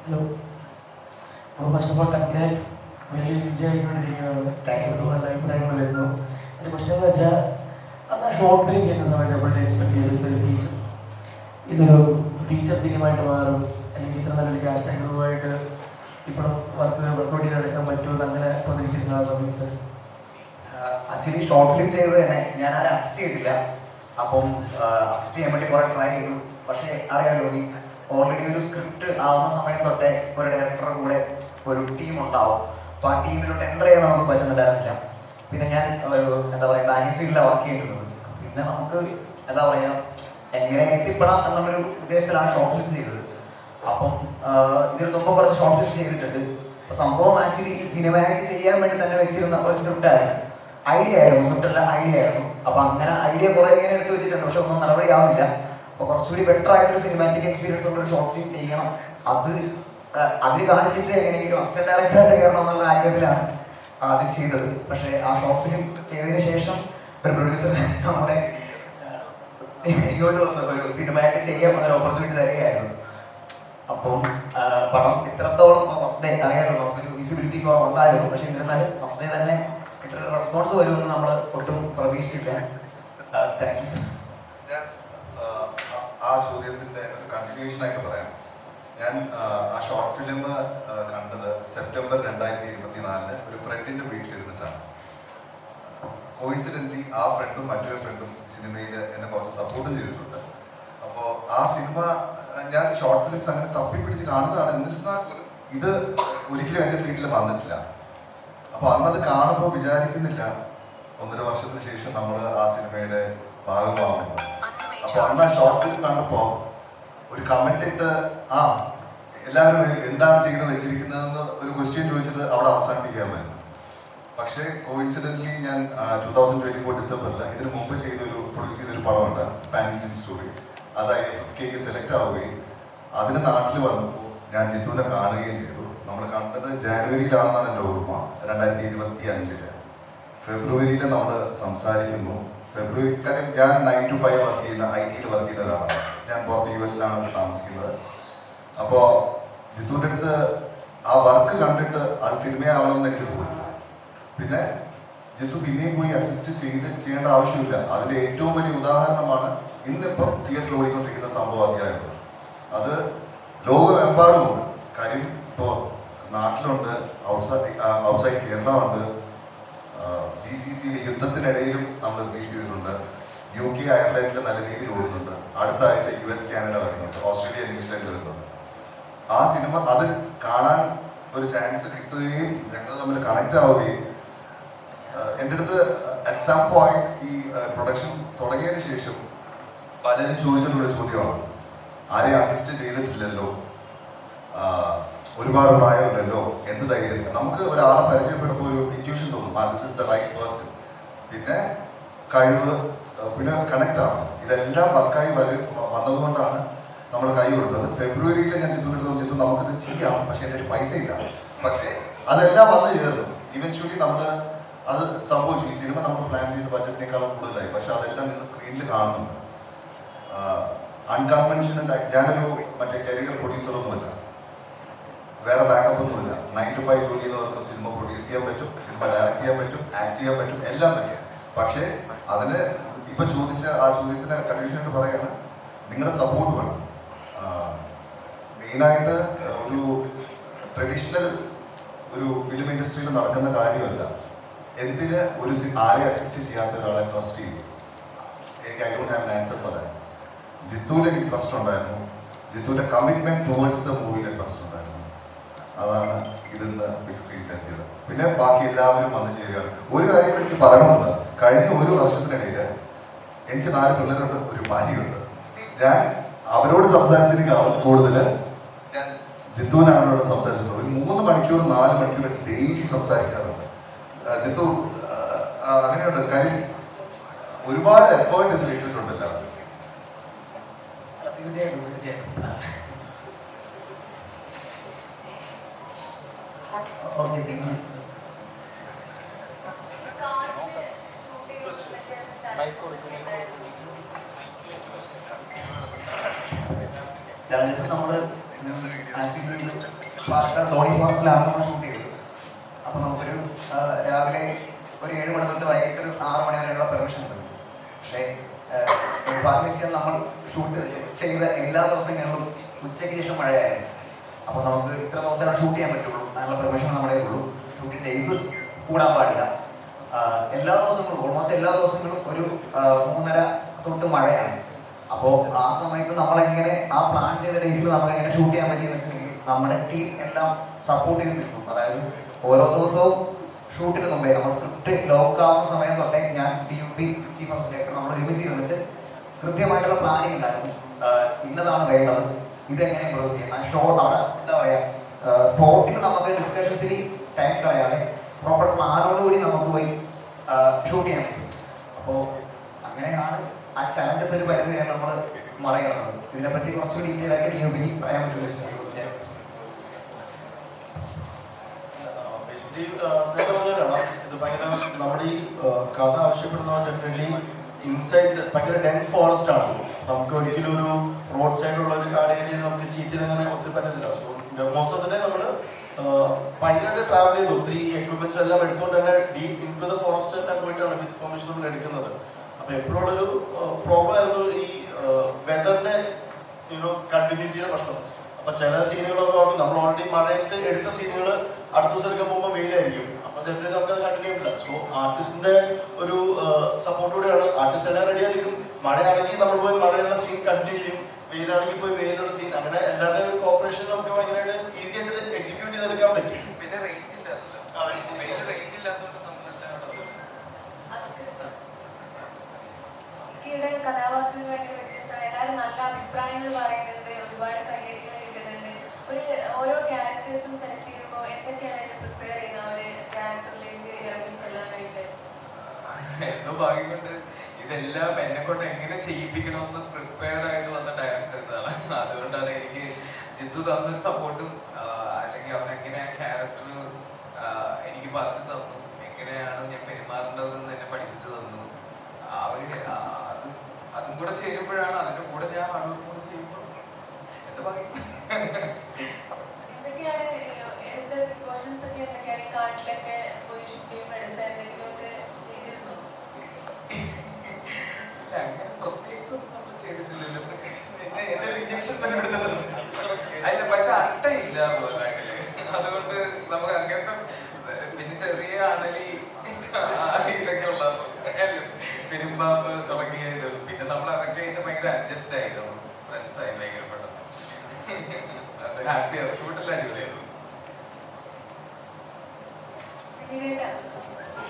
Hello, first of all congrats. വലിയ വിജയമായിക്കൊണ്ടിരിക്കുകയാണ്. നല്ല അഭിപ്രായങ്ങൾ വരുന്നു. എൻ്റെ ക്വസ്റ്റ്യൻ എന്ന് വെച്ചാൽ അന്ന് ഷോർട്ട് ഫിലിം ചെയ്യുന്ന സമയത്ത് എപ്പോഴും എക്സ്പെക്ട് ചെയ്തൊരു ഫീച്ചർ ഇതൊരു ഫീച്ചർ ഫിലിമായിട്ട് മാറും, അല്ലെങ്കിൽ ഇത്ര നല്ലൊരു കാസ്റ്റ് ആക്ടറുമായിട്ട് ഇപ്പോഴും വർക്കൗട്ട് ചെയ്ത് എടുക്കാൻ പറ്റുമെന്ന് അങ്ങനെ പ്രതീക്ഷിച്ചിരുന്ന ആ സമയത്ത്? ആക്ച്വലി ഷോർട്ട് ഫിലിം ചെയ്തത് തന്നെ ഞാൻ ആരും അസിസ്റ്റ് ചെയ്തിട്ടില്ല. അപ്പം അസിസ്റ്റ് ചെയ്യാൻ വേണ്ടി കുറെ ട്രൈ ചെയ്തു. പക്ഷേ അറിയാലോ, മീൻസ് ഓൾറെഡി ഒരു സ്ക്രിപ്റ്റ് ആവുന്ന സമയം തൊട്ടേ ഒരു ഡയറക്ടറുടെ കൂടെ ഒരു ടീം ഉണ്ടാവും. അപ്പോൾ ആ ടീമിലോട്ട് എൻ്റർ ചെയ്യാൻ നമുക്ക് പറ്റുന്നുണ്ടായിരുന്നില്ല. പിന്നെ ഞാൻ ഒരു എന്താ പറയുക ബാങ്കിങ് ഫീൽഡിലാണ് വർക്ക് ചെയ്തിരുന്നത്. പിന്നെ നമുക്ക് എന്താ പറയുക എങ്ങനെ എത്തിപ്പെടാം എന്നുള്ളൊരു ഉദ്ദേശത്തിലാണ് ഷോർട്ട് ഫിലിംസ് ചെയ്തത്. അപ്പം ഇതിന് മുമ്പ് കുറച്ച് ഷോർട്ട് ഫിലിംസ് ചെയ്തിട്ടുണ്ട്. അപ്പോൾ സംഭവം ആക്ച്വലി സിനിമയായിട്ട് ചെയ്യാൻ വേണ്ടി തന്നെ വെച്ചിരുന്ന ഒരു സ്ക്രിപ്റ്റായിരുന്നു, ഐഡിയ ആയിരുന്നു, സ്ക്രിപ്റ്റല്ല ഐഡിയ ആയിരുന്നു. അപ്പോൾ അങ്ങനെ ഐഡിയ കുറേ ഇങ്ങനെ എടുത്ത് വെച്ചിട്ടുണ്ട്, പക്ഷെ ഒന്നും നടപടിയാവുന്നില്ല. അപ്പോൾ കുറച്ചുകൂടി ബെറ്റർ ആയിട്ടൊരു സിനിമാറ്റിക് എക്സ്പീരിയൻസ് ഉള്ളൊരു ഷോർട്ട് ഫിലിം ചെയ്യണം. അതിന് കാണിച്ചിട്ട് എങ്ങനെയെങ്കിലും അസിസ്റ്റന്റ് ഡയറക്ടറായിട്ട് കയറണം എന്നുള്ള ആഗ്രഹത്തിലാണ് ആദ്യം ചെയ്തത്. പക്ഷേ ആ ഷോർട്ട് ഫിലിം ചെയ്തതിന് ശേഷം ഒരു പ്രൊഡ്യൂസർ നമ്മളെ ഇങ്ങോട്ട് വന്ന് ഒരു സിനിമയായിട്ട് ചെയ്യാൻ ഒരു ഓപ്പർച്യൂണിറ്റി തരികയായിരുന്നു. അപ്പം പടം ഇത്രത്തോളം ഫസ്റ്റ് ഡേ അറിയാമല്ലോ, നമുക്കൊരു വിസിബിലിറ്റി കുറവുണ്ടായിരുന്നു. പക്ഷെ എന്നിരുന്നാലും ഫസ്റ്റ് ഡേ തന്നെ ഇത്ര റെസ്പോൺസ് വരുമെന്ന് നമ്മൾ ഒട്ടും പ്രതീക്ഷിച്ചില്ല. Thank you. ആ ചോദ്യത്തിൻ്റെ ഒരു കണ്ടിന്യൂഷൻ ആയിട്ട് പറയാം. ഞാൻ ആ ഷോർട്ട് ഫിലിം കണ്ടത് സെപ്റ്റംബർ 2024 ഒരു ഫ്രണ്ടിൻ്റെ വീട്ടിലിരുന്നിട്ടാണ്. കോയിൻസിഡൻ്റ്ലി ആ ഫ്രണ്ടും മറ്റൊരു ഫ്രണ്ടും സിനിമയിൽ എന്നെ കുറച്ച് സപ്പോർട്ടും ചെയ്തിട്ടുണ്ട്. അപ്പോൾ ആ സിനിമ ഞാൻ ഷോർട്ട് ഫിലിംസ് അങ്ങനെ തപ്പിപ്പിടിച്ച് കാണുന്നതാണ്. എന്നിരുന്നാൽ പോലും ഇത് ഒരിക്കലും എൻ്റെ ഫീൽഡിൽ വന്നിട്ടില്ല. അപ്പോൾ അന്നത് കാണുമ്പോൾ വിചാരിക്കുന്നില്ല 1.5 വർഷത്തിന് ശേഷം നമ്മൾ ആ സിനിമയുടെ ഭാഗമാകുന്നത്. അപ്പോൾ അന്ന് ആ ഷോർട്ട് ഫിലിം കണ്ടപ്പോൾ ഒരു കമൻ്റ് ഇട്ട് എല്ലാവരും എന്താണ് ചെയ്ത് വെച്ചിരിക്കുന്നതെന്ന് ഒരു ക്വസ്റ്റ്യൻ ചോദിച്ചിട്ട് അവിടെ അവസാനിപ്പിക്കാമായിരുന്നു. പക്ഷേ കോയിൻസിഡൻ്റ്ലി ഞാൻ 2024 ഡിസംബറിൽ ഇതിന് മുമ്പ് പ്രൊഡ്യൂസ് ചെയ്തൊരു പടമുണ്ട്, പാൻ ഇന്ത്യൻ സ്റ്റോറി. അത് IFFKക്ക് സെലക്ട് ആവുകയും അതിന് നാട്ടിൽ വന്നപ്പോൾ ഞാൻ ജിത്തുവിനെ കാണുകയും ചെയ്തു. നമ്മൾ കണ്ടത് ജാനുവരിയിലാണെന്നാണ് എൻ്റെ ഓർമ്മ, 2025. ഫെബ്രുവരിയിൽ നമ്മൾ സംസാരിക്കുന്നു. ഫെബ്രുവരി, കാര്യം ഞാൻ 9 to 5 വർക്ക് ചെയ്യുന്ന IT വർക്ക് ചെയ്യുന്ന ഒരാളാണ്. ഞാൻ പുറത്ത് US-ലാണ് താമസിക്കുന്നത്. അപ്പോൾ ജിത്തുവിൻ്റെ അടുത്ത് ആ വർക്ക് കണ്ടിട്ട് അത് സിനിമയാവണമെന്ന് എനിക്ക് തോന്നി. പിന്നെ ജിത്തു പിന്നെയും പോയി അസിസ്റ്റ് ചെയ്യേണ്ട ആവശ്യമില്ല. അതിൻ്റെ ഏറ്റവും വലിയ ഉദാഹരണമാണ് ഇന്നിപ്പം തിയേറ്ററിൽ ഓടിക്കൊണ്ടിരിക്കുന്ന സംഭവാധ്യായങ്ങൾ. അത് ലോകമെമ്പാടുമുണ്ട്. കാര്യം ഇപ്പോൾ നാട്ടിലുണ്ട്, ഔട്ട്സൈഡ് കേരള ഉണ്ട്, GCCയിലെ യുദ്ധത്തിനിടയിലും നമ്മൾ റിലീസ് ചെയ്തിട്ടുണ്ട്. UK അയർലൻഡിൽ നല്ല രീതിയിൽ ഓടുന്നുണ്ട്. അടുത്ത ആഴ്ച US കാനഡ വരുന്നുണ്ട്, ഓസ്ട്രേലിയ ന്യൂസിലൻഡ് വരുന്നുണ്ട്. ആ സിനിമ അത് കാണാൻ ഒരു ചാൻസ് കിട്ടുകയും ഞങ്ങൾ തമ്മിൽ കണക്റ്റ് ആവുകയും എൻ്റെ അടുത്ത് അറ്റ് സം പോയിന്റ് ഈ പ്രൊഡക്ഷൻ തുടങ്ങിയതിന് ശേഷം പലരും ചോദിച്ചിട്ടുള്ള ചോദ്യമാണ്, ആരെയും അസിസ്റ്റ് ചെയ്തിട്ടില്ലല്ലോ, ഒരുപാട് പ്രായമില്ലല്ലോ, എന്ത് ധൈര്യം. നമുക്ക് ഒരാളെ പരിചയപ്പെടുമ്പോൾ ഒരു ഇൻറ്റ്യൂഷൻ തോന്നും, this is the right person. പിന്നെ കഴിവ്, പിന്നെ കണക്റ്റ് ആവണം. ഇതെല്ലാം വർക്കായി വന്നതുകൊണ്ടാണ് നമ്മൾ കൈ കൊടുത്തത്. ഫെബ്രുവരിയിൽ ഞാൻ ചിത്തു നമുക്കിത് ചെയ്യാം, പക്ഷെ എൻ്റെ ഒരു പൈസ ഇല്ല. പക്ഷേ അതെല്ലാം വന്നു ചേർന്നു. ഇവൻച്വലി നമ്മൾ അത് സംഭവിച്ചു. ഈ സിനിമ നമ്മൾ പ്ലാൻ ചെയ്ത ബഡ്ജറ്റിനേക്കാളും കൂടുതലായി. പക്ഷെ അതെല്ലാം നിങ്ങൾ സ്ക്രീനിൽ കാണുന്നുണ്ട്. അൺകൺവെൻഷനൽ ആയിട്ട് ഞാനൊരു മറ്റേ കരിയർ പ്രൊഡ്യൂസറൊന്നുമില്ല, വേറെ ബാക്കപ്പ് ഒന്നുമില്ല. 9 to 5 ജോലി ചെയ്യുന്നവർക്ക് സിനിമ പ്രൊഡ്യൂസ് ചെയ്യാൻ പറ്റും, സിനിമ ഡയറക്റ്റ് ചെയ്യാൻ പറ്റും, ആക്ട് ചെയ്യാൻ പറ്റും, എല്ലാം പറ്റും. പക്ഷേ അതിന് ഇപ്പം ചോദിച്ച ആ ചോദ്യത്തിന് കണ്ടീഷനായിട്ട് പറയുകയാണ്, നിങ്ങളുടെ സപ്പോർട്ട് വേണം. മെയിനായിട്ട് ഒരു ട്രഡീഷണൽ ഒരു ഫിലിം ഇൻഡസ്ട്രിയിൽ നടക്കുന്ന കാര്യമല്ല. എന്തിന് ആരെ അസിസ്റ്റ് ചെയ്യാത്ത ഒരാളെ ട്രസ്റ്റ് ചെയ്യും? എനിക്ക് I don't have an answer for that. ജിത്തുവിൽ എനിക്ക് ട്രസ്റ്റ് ഉണ്ടായിരുന്നു. ജിത്തുവിൻ്റെ കമ്മിറ്റ്മെൻറ്റ് ടുവേർഡ്സ് ദ മൂവിയിൽ ട്രസ്റ്റ് ഉണ്ടായിരുന്നു. അതാണ് ഇതിന്ന് ബിഗ് സ്ക്രീനിൽ എത്തിയത്. പിന്നെ ബാക്കി എല്ലാവരും വന്നു ചേരുകയാണ്. ഒരു കാര്യം എനിക്ക് പറയണമെന്നുണ്ട്. കഴിഞ്ഞ ഒരു വർഷത്തിനിടയിൽ എനിക്ക് 4 പിള്ളേരുണ്ട്, ഒരു ഭാര്യയുണ്ട്. ഞാൻ അവരോട് സംസാരിച്ചതിനേക്കാളും കൂടുതൽ ഞാൻ ജിത്തുവിനോട് സംസാരിച്ചിട്ടുണ്ട്. ഒരു 3 മണിക്കൂർ 4 മണിക്കൂർ ഡെയിലി സംസാരിക്കാറുണ്ട്. ജിത്തു അങ്ങനെയുണ്ട്. കാര്യം ഒരുപാട് എഫേർട്ട് ഇതിൽ ഇട്ടിട്ടുണ്ട് എല്ലാവരും. തീർച്ചയായിട്ടും തീർച്ചയായിട്ടും. ഓക്കെ, ചലഞ്ചസ് നമ്മൾ ആക്ച്വലി പാലക്കാട് ധോണി ഫോറസ്റ്റിലാണ് നമ്മൾ ഷൂട്ട് ചെയ്തത്. അപ്പോൾ നമുക്കൊരു രാവിലെ ഒരു 7 മണി തൊട്ട് വൈകിട്ട് ഒരു 6 മണി വരെയുള്ള പെർമിഷൻ ഉണ്ട്. പക്ഷേ ഭാഗ്യവശാൽ നമ്മൾ ഷൂട്ട് ചെയ്ത എല്ലാ ദിവസങ്ങളിലും ഉച്ചയ്ക്ക് ശേഷം മഴയായിരുന്നു. അപ്പോൾ നമുക്ക് ഇത്ര ദിവസമാണ് ഷൂട്ട് ചെയ്യാൻ പറ്റുള്ളൂ, അതിനുള്ള പെർമിഷൻ നമ്മുടെ ഉള്ളൂ. ഷൂട്ടിംഗ് ഡേയ്സ് കൂടാൻ പാടില്ല. എല്ലാ ദിവസങ്ങളും ഓൾമോസ്റ്റ് എല്ലാ ദിവസങ്ങളും ഒരു 3:30 തൊട്ട് മഴയാണ്. അപ്പോൾ ആ സമയത്ത് നമ്മളെങ്ങനെ ആ പ്ലാൻ ചെയ്ത ഡേയ്സിൽ നമുക്കെങ്ങനെ ഷൂട്ട് ചെയ്യാൻ പറ്റിയെന്ന് വെച്ചിട്ടുണ്ടെങ്കിൽ നമ്മുടെ ടീം എല്ലാം സപ്പോർട്ട് ചെയ്ത് നിൽക്കും. അതായത് ഓരോ ദിവസവും ഷൂട്ടിന് മുമ്പേ നമ്മൾ സ്ക്രിപ്റ്റ് ലോക്കാവുന്ന സമയം തൊട്ടേ ഞാൻ DOP ചീഫ് ഓഫ് ഡയറക്ടർ നമ്മൾ ഒരുമിച്ച് ഇരുന്നിട്ട് കൃത്യമായിട്ടുള്ള പ്ലാനിങ് ഉണ്ടായിരുന്നു. ഇന്നതാണ് വേണ്ടത്, ഇതെങ്ങനെ ഇമ്പ്രൂവ് ചെയ്യാം. ആ ഷോട്ട് അവിടെ എന്താ പറയുക, സ്പോട്ടിൽ നമുക്ക് ഡിസ്കഷൻസിൽ ടൈം കളയാതെ പ്രോപ്പർ പ്ലാനോടുകൂടി നമുക്ക് പോയി ഷൂട്ട് ചെയ്യാൻ പറ്റും. അപ്പോൾ അങ്ങനെയാണ് ആ ചലഞ്ചസ് ഒരു പരിധി വരെ നമ്മൾ മറികടന്നത്. ഇതിനെപ്പറ്റി കുറച്ചുകൂടി ഡീറ്റെയിൽ ആയിട്ട് DOP പറയാൻ പറ്റും. ഇത് ഭയങ്കര നമ്മുടെ ഈ കഥ ആവശ്യപ്പെടുന്ന ഡെഫിനറ്റ്ലി ഇൻസൈഡ് ഭയങ്കര ഡെൻസ് ഫോറസ്റ്റ് ആണ്. നമുക്ക് ഒരിക്കലും ഒരു റോഡ് സൈഡിലുള്ള ഒരു കാട് ഏരിയയിൽ നമുക്ക് ചീറ്റ് ചെയ്ത് അങ്ങനെ ഒത്തിരി പറ്റത്തില്ല. So most of the time നമ്മൾ ഭയങ്കരമായിട്ട് ട്രാവൽ ചെയ്തു. ഒത്തിരി എക്വിപ്മെന്റ്സ് എല്ലാം എടുത്തുകൊണ്ട് തന്നെ deep into the forest തന്നെ പോയിട്ടാണ് വിത്ത് പെർമിഷൻ നമ്മൾ എടുക്കുന്നത്. അപ്പോൾ എപ്പോഴുള്ളൊരു പ്രോബ്ലം ആയിരുന്നു ഈ വെതറിന്റെ കണ്ടിന്യൂറ്റിയുടെ പ്രശ്നം. അപ്പോൾ ചില സീനുകളൊക്കെ നമ്മൾ ഓൾറെഡി മഴയത്ത് എടുത്ത സീനുകൾ അടുത്ത ദിവസം എടുക്കാൻ പോകുമ്പോൾ വെയിലായിരിക്കും. അപ്പോൾ ഡെഫിനറ്റ്ലി നമുക്ക് അത് കണ്ടിന്യൂ ചെയ്യില്ല. സോ ആർട്ടിസ്റ്റിന്റെ ഒരു സപ്പോർട്ടോടെയാണ്. ആർട്ടിസ്റ്റ് എല്ലാം റെഡി ആയിരിക്കും. മഴയാണെങ്കിൽ നമ്മൾ പോയി മഴയുള്ള സീൻ കണ്ടിന്യൂ ചെയ്യും, വെയിലാണെങ്കിൽ പോയി വെയിലുള്ള സീൻ. അങ്ങനെ എല്ലാവരുടെയും ഒരു കോപ്പറേഷൻ നമുക്ക് ഭയങ്കരമായിട്ട് ഈസി ആയിട്ട് എക്സിക്യൂട്ട് ചെയ്തെടുക്കാൻ പറ്റും. പിന്നെ റേഞ്ച് ഇല്ലാത്തല്ലോ, റേഞ്ച് ഇല്ലാത്തതുകൊണ്ട് കഥാപാത്രങ്ങൾ ഭയങ്കര വ്യത്യസ്തമാണ്. എല്ലാവരും നല്ല അഭിപ്രായങ്ങൾ പറയുന്നുണ്ട്, ഒരുപാട് കയ്യടികൾ കിട്ടുന്നുണ്ട്. ഓരോ ക്യാരക്ടേഴ്സും സെലക്ട് ചെയ്യുമ്പോൾ എന്തൊക്കെയാണ് പ്രിപ്പയർ ചെയ്യുന്നത് ഒരു ക്യാരക്ടറിലേക്ക് ഇറങ്ങി ചെല്ലാനായിട്ട്? എന്തോ ഭാഗ്യം കൊണ്ട് ഇതെല്ലാം എന്നെ കൊണ്ട് എങ്ങനെ ചെയ്യിപ്പിക്കണമെന്ന് പ്രിപ്പയർഡ് ആയിട്ട് വന്ന ഡയറക്ടേഴ്സാണ്. അതുകൊണ്ടാണ് എനിക്ക് ജിത്തു തന്നൊരു സപ്പോർട്ടും അല്ലെങ്കിൽ അവനെങ്ങനെ ആ ക്യാരക്ടർ എനിക്ക് പറഞ്ഞു തന്നു, എങ്ങനെയാണ് ഞാൻ പെരുമാറേണ്ടതെന്ന് എന്നെ പഠിപ്പിച്ചു തന്നു. അതും കൂടെ ചേരുമ്പോഴാണ്, അതിന്റെ കൂടെ ഞാൻ ഹാർഡ് കൂടെ ചെയ്യുമ്പോൾ എന്താ ഭാഗ്യം. എന്തൊക്കെയാണ് എടുത്ത പ്രിക്കോഷൻസ് ഒക്കെ? എന്തൊക്കെയാണ് കാട്ടിലൊക്കെ പോയി ഷൂട്ട് ചെയ്യുമ്പോൾ എടുത്ത എന്തെങ്കിലുമൊക്കെ ചെയ്തിരുന്നോ? അങ്ങനെ പ്രത്യേകിച്ചൊന്നും നമ്മൾ ചെയ്തിട്ടില്ലല്ലോ. ഇഞ്ചക്ഷൻ അല്ല, പക്ഷെ അട്ടയില്ല കാട്ടില്, അതുകൊണ്ട് നമുക്ക് അങ്ങനത്തെ പിന്നെ ചെറിയ അണലി ഇതൊക്കെ ഉള്ള പെരുമ്പാമ്പ് തുടങ്ങിയത്. പിന്നെ നമ്മൾ അതൊക്കെ ആയിട്ട് ഭയങ്കര അഡ്ജസ്റ്റ് ആയി, നമ്മൾ ഫ്രണ്ട്സ് ആയി ഭയങ്കര പെട്ടെന്ന് ഹാപ്പിയാണ്. ഷൂട്ടെല്ലാം അടിപൊളിയായിരുന്നു.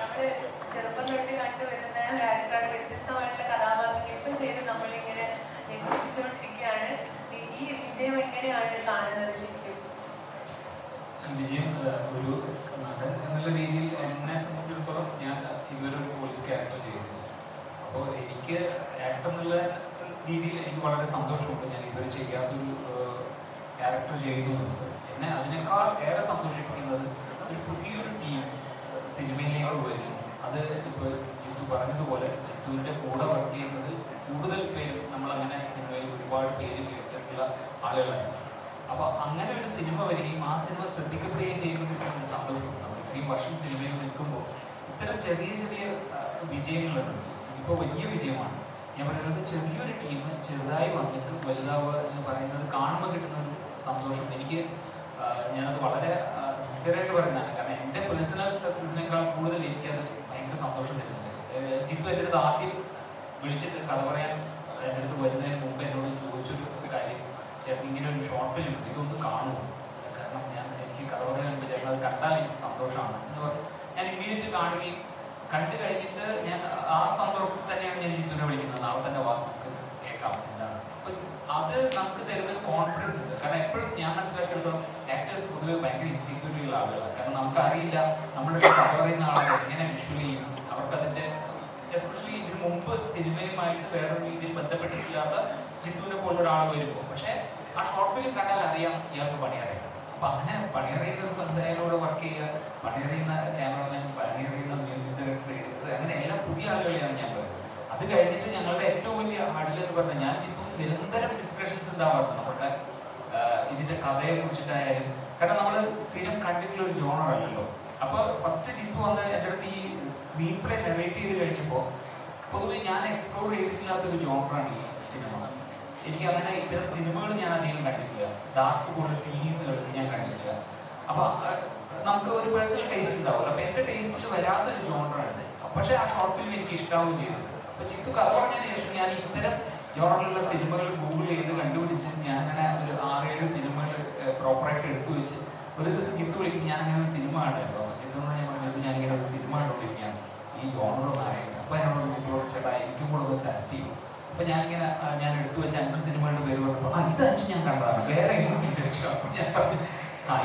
നമ്മള് ചെറുപ്പം തൊട്ട് കണ്ടുവരുന്ന ക്യാരക്ടറാണ്, വ്യത്യസ്തമായിട്ടുള്ള കഥാപാത്രങ്ങൾ ഇപ്പം ചെയ്ത് നമ്മളിങ്ങനെ ലഭിച്ചുകൊണ്ടിരിക്കുകയാണ്. ഈ വിജയം എങ്ങനെയാണ് കാണുന്നത് ശരിക്കും? വിജയം ഒരു നടൻ എന്നുള്ള രീതിയിൽ എന്നെ സംബന്ധിച്ചിടത്തോളം ഞാൻ ഇതൊരു പോലീസ് ക്യാരക്ടർ ചെയ്തിട്ടില്ല. അപ്പോൾ എനിക്ക് ആക്ടർ എന്നുള്ള രീതിയിൽ എനിക്ക് വളരെ സന്തോഷമുണ്ട്. ഞാൻ ഇതുവരെ ചെയ്യാത്തൊരു ക്യാരക്ടർ ചെയ്യുന്നുണ്ട്. എന്നെ അതിനേക്കാൾ ഏറെ സന്തോഷിപ്പിക്കുന്നത് ഒരു പുതിയൊരു ടീം സിനിമയിലേക്ക് വരുന്നു. അത് ഇപ്പോൾ ജിത്തു പറഞ്ഞതുപോലെ ജിത്തുവിൻ്റെ കൂടെ വർക്ക് ചെയ്യുന്നതിൽ കൂടുതൽ പേരും നമ്മളങ്ങനെ സിനിമയിൽ ഒരുപാട് പേര് കേട്ടിട്ടുള്ള ആളുകളാണ്. അപ്പോൾ അങ്ങനെ ഒരു സിനിമ വരികയും ആ സിനിമ ശ്രദ്ധിക്കപ്പെടുകയും ചെയ്യുമ്പോൾ സന്തോഷമുണ്ട്. നമ്മൾ ഇത്രയും വർഷം സിനിമയിൽ നിൽക്കുമ്പോൾ ഇത്തരം ചെറിയ ചെറിയ വിജയങ്ങളുണ്ട്. ഇതിപ്പോൾ വലിയ വിജയമാണ്. ഞാൻ പറയുന്നത് ചെറിയൊരു ടീം ചെറുതായി വന്നിട്ട് വലുതാവുക എന്ന് പറയുന്നത് കാണുമ്പോൾ കിട്ടുന്ന ഒരു സന്തോഷം എനിക്ക് ഞാനത് വളരെ സിൻസിയറായിട്ട് പറയുന്നതാണ്. കാരണം എൻ്റെ പേഴ്സണൽ സക്സസിനേക്കാൾ കൂടുതൽ എനിക്കത് ഭയങ്കര സന്തോഷം തരുന്നുണ്ട്. ജിത്തു എൻ്റെ അടുത്ത് ആദ്യം വിളിച്ചിട്ട് കഥ പറയാൻ എൻ്റെ അടുത്ത് വരുന്നതിന് മുമ്പ് എന്നോട് ചോദിച്ചൊരു കാര്യം, ചേട്ടൻ ഇങ്ങനെ ഒരു ഷോർട്ട് ഫിലിം ഉണ്ട്, ഇതൊന്ന് കാണുമോ? കാരണം എനിക്ക് കഥ പറയാനുണ്ട്, ചേട്ടൻ അത് കണ്ടാൽ എനിക്ക് സന്തോഷമാണ് എന്ന് പറഞ്ഞു. ഞാൻ ഇമ്മീഡിയറ്റ് കാണുകയും കണ്ടു കഴിഞ്ഞിട്ട് ഞാൻ ആ സന്തോഷത്തിൽ തന്നെയാണ് ഞാൻ ജിത്തുവിനെ വിളിക്കുന്നത്. നാളെ തന്നെ നമുക്ക് കേൾക്കാം എന്താണ്. അപ്പം അത് നമുക്ക് തരുന്നൊരു കോൺഫിഡൻസ് ഉണ്ട്. കാരണം എപ്പോഴും ഞാൻ മനസ്സിലാക്കിയെടുത്തോളം ആക്ടേഴ്സ് പൊതുവെ ഭയങ്കര ഇൻസെക്യൂരിറ്റിയുള്ള ആളുകളാണ്. കാരണം നമുക്കറിയില്ല നമ്മളുടെ കഥ പറയുന്ന ആളെ എങ്ങനെ വിഷ്വലി ചെയ്യും. അവർക്കതിൻ്റെ എസ്പെഷ്യലി ഇതിനു മുമ്പ് സിനിമയുമായിട്ട് വേറൊരു രീതിയിൽ ബന്ധപ്പെട്ടിട്ടില്ലാത്ത ജിത്തുവിനെ പോലുള്ള ഒരാൾ വരുമ്പോൾ പക്ഷേ ആ ഷോർട്ട് ഫിലിം കണ്ടാൽ അറിയാം ഇയാൾക്ക് പണിയറിയാം. അപ്പം അങ്ങനെ പണിയറിയുന്ന ഒരു സമുദായത്തോടെ വർക്ക് ചെയ്യുക, പണിയറിയുന്ന ക്യാമറമാൻ, പണിയറിയുന്ന മ്യൂസിക് ഡയറക്ടർ, എഡിറ്റർ, അങ്ങനെ എല്ലാം പുതിയ ആളുകളെയാണ് ഞാൻ പറയുന്നത്. അത് കഴിഞ്ഞിട്ട് ഞങ്ങളുടെ ഏറ്റവും വലിയ ഹഡിൽ എന്ന് പറഞ്ഞാൽ ഞാൻ ജിത്തും നിരന്തരം ഡിസ്കഷൻസ് ഉണ്ടാവാറുണ്ട് നമ്മുടെ ഇതിൻ്റെ കഥയെ കുറിച്ചിട്ടായാലും. കാരണം നമ്മൾ സ്ഥിരം കണ്ടിട്ടുള്ള ഒരു ജോണർ അല്ലല്ലോ. അപ്പോൾ ഫസ്റ്റ് ജിത്തു വന്ന് എൻ്റെ അടുത്ത് ഈ സ്ക്രീൻ പ്ലേ നെറേറ്റ് ചെയ്ത് കഴിഞ്ഞപ്പോൾ പൊതുവെ ഞാൻ എക്സ്പ്ലോർ ചെയ്തിട്ടില്ലാത്തൊരു ജോണറാണ് ഈ സിനിമ. എനിക്ക് അങ്ങനെ ഇത്തരം സിനിമകൾ ഞാൻ അധികം കണ്ടിട്ടില്ല, ഡാർക്ക് പോലുള്ള സീരീസുകൾ ഞാൻ കണ്ടിട്ടില്ല. അപ്പോൾ നമുക്ക് ഒരു പേഴ്സണൽ ടേസ്റ്റ് ഉണ്ടാവുമല്ലോ. അപ്പോൾ എൻ്റെ ടേസ്റ്റിൽ വരാത്തൊരു ജോണറാണ്. പക്ഷേ ആ ഷോർട്ട് ഫിലിം എനിക്ക് ഇഷ്ടാവുകയും ചെയ്തു. അപ്പോൾ ജിത്തു കഥ പറഞ്ഞതിന് ശേഷം ഞാൻ ഇത്തരം ജോണറിലുള്ള സിനിമകൾ ഗൂഗിൾ ചെയ്ത് കണ്ടുപിടിച്ച് ഞാൻ അങ്ങനെ ഒരു 6-7 സിനിമകൾ പ്രോപ്പറായിട്ട് എടുത്തു വെച്ച് ഒരു ദിവസം ജിത്തു വിളിക്കും, ഞാൻ അങ്ങനെ ഒരു സിനിമ കണ്ടല്ലോ. ജിത്തുവിനോട് ഞാൻ പറഞ്ഞത് ഞാനിങ്ങനെ ഒരു സിനിമ കണ്ടുകൊണ്ടിരിക്കുകയാണ്, ഈ ജോണറൊന്നും അറിയില്ല. അപ്പോൾ എന്നോട് ജിത്തുവോട് ചേട്ടാ എനിക്കും കൂടെ ഒന്ന് സജസ്റ്റ് ചെയ്യും. അപ്പോൾ ഞാനിങ്ങനെ ഞാൻ എടുത്തു വെച്ച 5 സിനിമകളുടെ പേര് പറഞ്ഞപ്പോൾ ഇത് 5 ഞാൻ കണ്ടതാണ്, വേറെ എങ്ങും ചോദിച്ചു. അപ്പോൾ ഞാൻ പറഞ്ഞു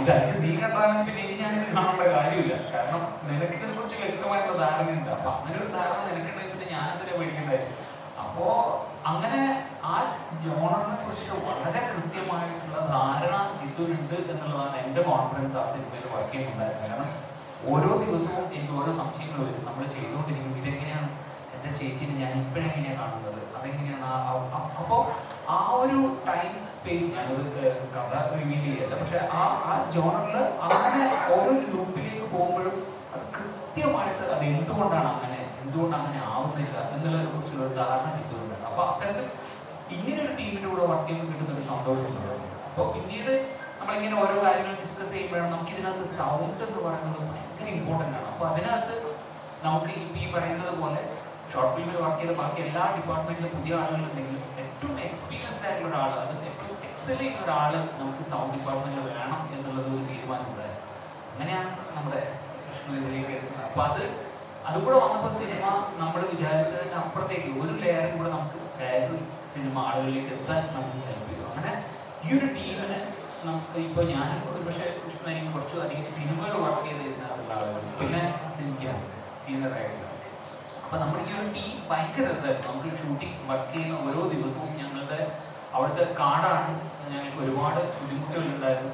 ഇത് 5 നീ കണ്ടതാണെങ്കിൽ പിന്നെ ഇനി ഞാനിത് കാണേണ്ട കാര്യമില്ല, കാരണം നിനക്ക് ഇതിനെ കുറിച്ച് വ്യക്തമായിട്ടുള്ള ധാരണയുണ്ട്. അപ്പോൾ അങ്ങനെ ഒരു ധാരണ നിനക്കുണ്ടെങ്കിൽ പിന്നെ ഞാനതിനെ മേടിക്കേണ്ടായിരുന്നു. അപ്പോൾ അങ്ങനെ ആ ജോണറിനെ കുറിച്ചിട്ട് വളരെ കൃത്യമായിട്ടുള്ള ധാരണ ജിത്തുവിനുണ്ട് എന്നുള്ളതാണ് എൻ്റെ കോൺഫിഡൻസ് ആ സിനിമയിൽ വർക്ക് ചെയ്യുന്നുണ്ടായിരുന്നത്. കാരണം ഓരോ ദിവസവും എനിക്ക് ഓരോ സംശയങ്ങൾ വരും. നമ്മൾ ചെയ്തുകൊണ്ടിരിക്കും ഇതെങ്ങനെയാണ് എൻ്റെ ചേച്ചീനെ ഞാൻ ഇപ്പോഴെങ്ങനെയാണ് കാണുന്നത്, അതെങ്ങനെയാണ് അപ്പോൾ ആ ഒരു ടൈം സ്പേസ്, ഞാനത് കഥ റിവീൽ ചെയ്യല്ല, പക്ഷെ ആ ജോണറിൽ അങ്ങനെ ഓരോ ലൂപ്പിലേക്ക് പോകുമ്പോഴും അത് കൃത്യമായിട്ട് അത് എന്തുകൊണ്ടാണ് അങ്ങനെ ആവുന്നില്ല എന്നുള്ളതിനെ കുറിച്ചുള്ള ഒരു ധാരണ ജിത്തുണ്ട്. അപ്പോൾ അത്തരത്തിൽ ഇങ്ങനൊരു ടീമിൻ്റെ കൂടെ വർക്ക് ചെയ്യുമ്പോൾ കിട്ടുന്ന ഒരു സന്തോഷമുണ്ട്. അപ്പോൾ പിന്നീട് നമ്മളിങ്ങനെ ഓരോ കാര്യങ്ങൾ ഡിസ്കസ് ചെയ്യുമ്പോഴാണ് നമുക്ക് ഇതിനകത്ത് സൗണ്ട് എന്ന് പറയുന്നത് ഭയങ്കര ഇമ്പോർട്ടൻ്റ് ആണ്. അപ്പോൾ അതിനകത്ത് നമുക്ക് ഇപ്പോൾ ഈ പറയുന്നത് പോലെ ഷോർട്ട് ഫിലിമിൽ വർക്ക് ചെയ്ത ബാക്കി എല്ലാ ഡിപ്പാർട്ട്മെൻറ്റിലും പുതിയ ആളുകളുണ്ടെങ്കിലും ഏറ്റവും എക്സ്പീരിയൻസ്ഡ് ആയിട്ടുള്ള ഒരാൾ, അത് ഏറ്റവും എക്സൽ ചെയ്യുന്ന ഒരാൾ നമുക്ക് സൗണ്ട് ഡിപ്പാർട്ട്മെൻറ്റിൽ വേണം എന്നുള്ളത് ഒരു തീരുമാനമുണ്ടായിരുന്നു. അങ്ങനെയാണ് നമ്മുടെ ഇതിലേക്ക് എത്തുന്നത്. അപ്പോൾ അതുകൂടെ വന്നപ്പോൾ സിനിമ നമ്മൾ വിചാരിച്ചതിന് അപ്പുറത്തേക്ക് ഒരു ലെയറും കൂടെ നമുക്ക് കയറി സിനിമ ആളുകളിലേക്ക് എത്താൻ നമുക്ക് ഹെൽപ്പ് ചെയ്തു. അങ്ങനെ ഈ ഒരു ടീമിന് നമുക്ക് ഇപ്പോൾ ഞാനും പക്ഷേ കൃഷ്ണനും കുറച്ച് അധികം സിനിമകൾ വർക്ക് ചെയ്തിരുന്നുള്ള ആളുകൾ, പിന്നെ സിനിമയ്ക്കാണ് സീനിയറായിട്ടുള്ളത്. അപ്പോൾ നമ്മുടെ ഈ ഒരു ടീം ഭയങ്കര രസമായിരുന്നു. നമുക്ക് ഷൂട്ടിംഗ് വർക്ക് ചെയ്യുന്ന ഓരോ ദിവസവും ഞങ്ങളുടെ അവിടുത്തെ കാടാണ്, ഞങ്ങൾക്ക് ഒരുപാട് ബുദ്ധിമുട്ടുകളുണ്ടായിരുന്നു.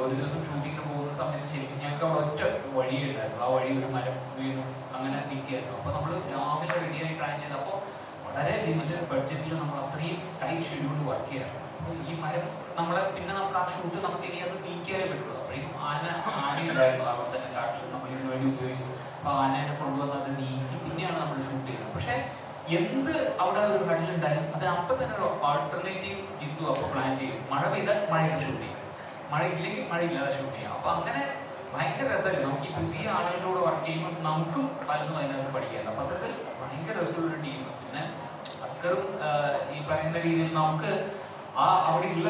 ഒരു ദിവസം ഷൂട്ടിങ്ങിന് പോകുന്ന സമയത്ത് ശരിക്കും ഞങ്ങൾക്ക് അവിടെ ഒറ്റ വഴിയുണ്ടായിരുന്നു. ആ വഴി ഒരു മരം വീണു അങ്ങനെ നിൽക്കുകയായിരുന്നു. അപ്പോൾ നമ്മൾ രാവിലെ റെഡിയായി ട്രൈ ചെയ്ത്, അപ്പോൾ വളരെ ലിമിറ്റഡ് ബഡ്ജറ്റിൽ നമ്മൾ അത്രയും ടൈറ്റ് ഷെഡ്യൂളിൽ വർക്ക് ചെയ്യാറ്. അപ്പോൾ ഈ മരം പിന്നെ നമുക്ക് ആ ഷൂട്ട് നമുക്ക് ഇനി അത് നീക്കിയാലേ പറ്റുള്ളൂ. അപ്പോഴേക്കും ആനയുണ്ടായിരുന്നു അവിടെ തന്നെ കാട്ടിൽ നമ്മൾ ഇതിനു വേണ്ടി ഉപയോഗിക്കും. അപ്പോൾ ആനേനെ കൊണ്ടുവന്ന് അത് നീക്കി പിന്നെയാണ് നമ്മൾ ഷൂട്ട് ചെയ്യുന്നത്. പക്ഷേ എന്ത് അവിടെ ഒരു ഹഡിലുണ്ടായാലും അതിനപ്പം തന്നെ ഒരു ആൾട്ടർനേറ്റീവ് ജിത്തു അപ്പോൾ പ്ലാൻ ചെയ്യും. മഴ പെയ്താൽ മഴയിൽ ഷൂട്ട് ചെയ്യും, മഴ ഇല്ലെങ്കിൽ മഴയില്ലാതെ ഷൂട്ട് ചെയ്യാം. അപ്പോൾ അങ്ങനെ ഭയങ്കര രസമല്ലേ നമുക്ക് ഈ പുതിയ ആളുകളോട് വർക്ക് ചെയ്യുമ്പോൾ നമുക്കും പലതും അതിനകത്ത് പഠിക്കാറുണ്ട്. അപ്പോൾ അത്തരത്തിൽ ഭയങ്കര രസമുള്ളൊരു ടീം. പിന്നെ അസ്കറും ഈ പറയുന്ന രീതിയിൽ നമുക്ക് അവിടെയുള്ള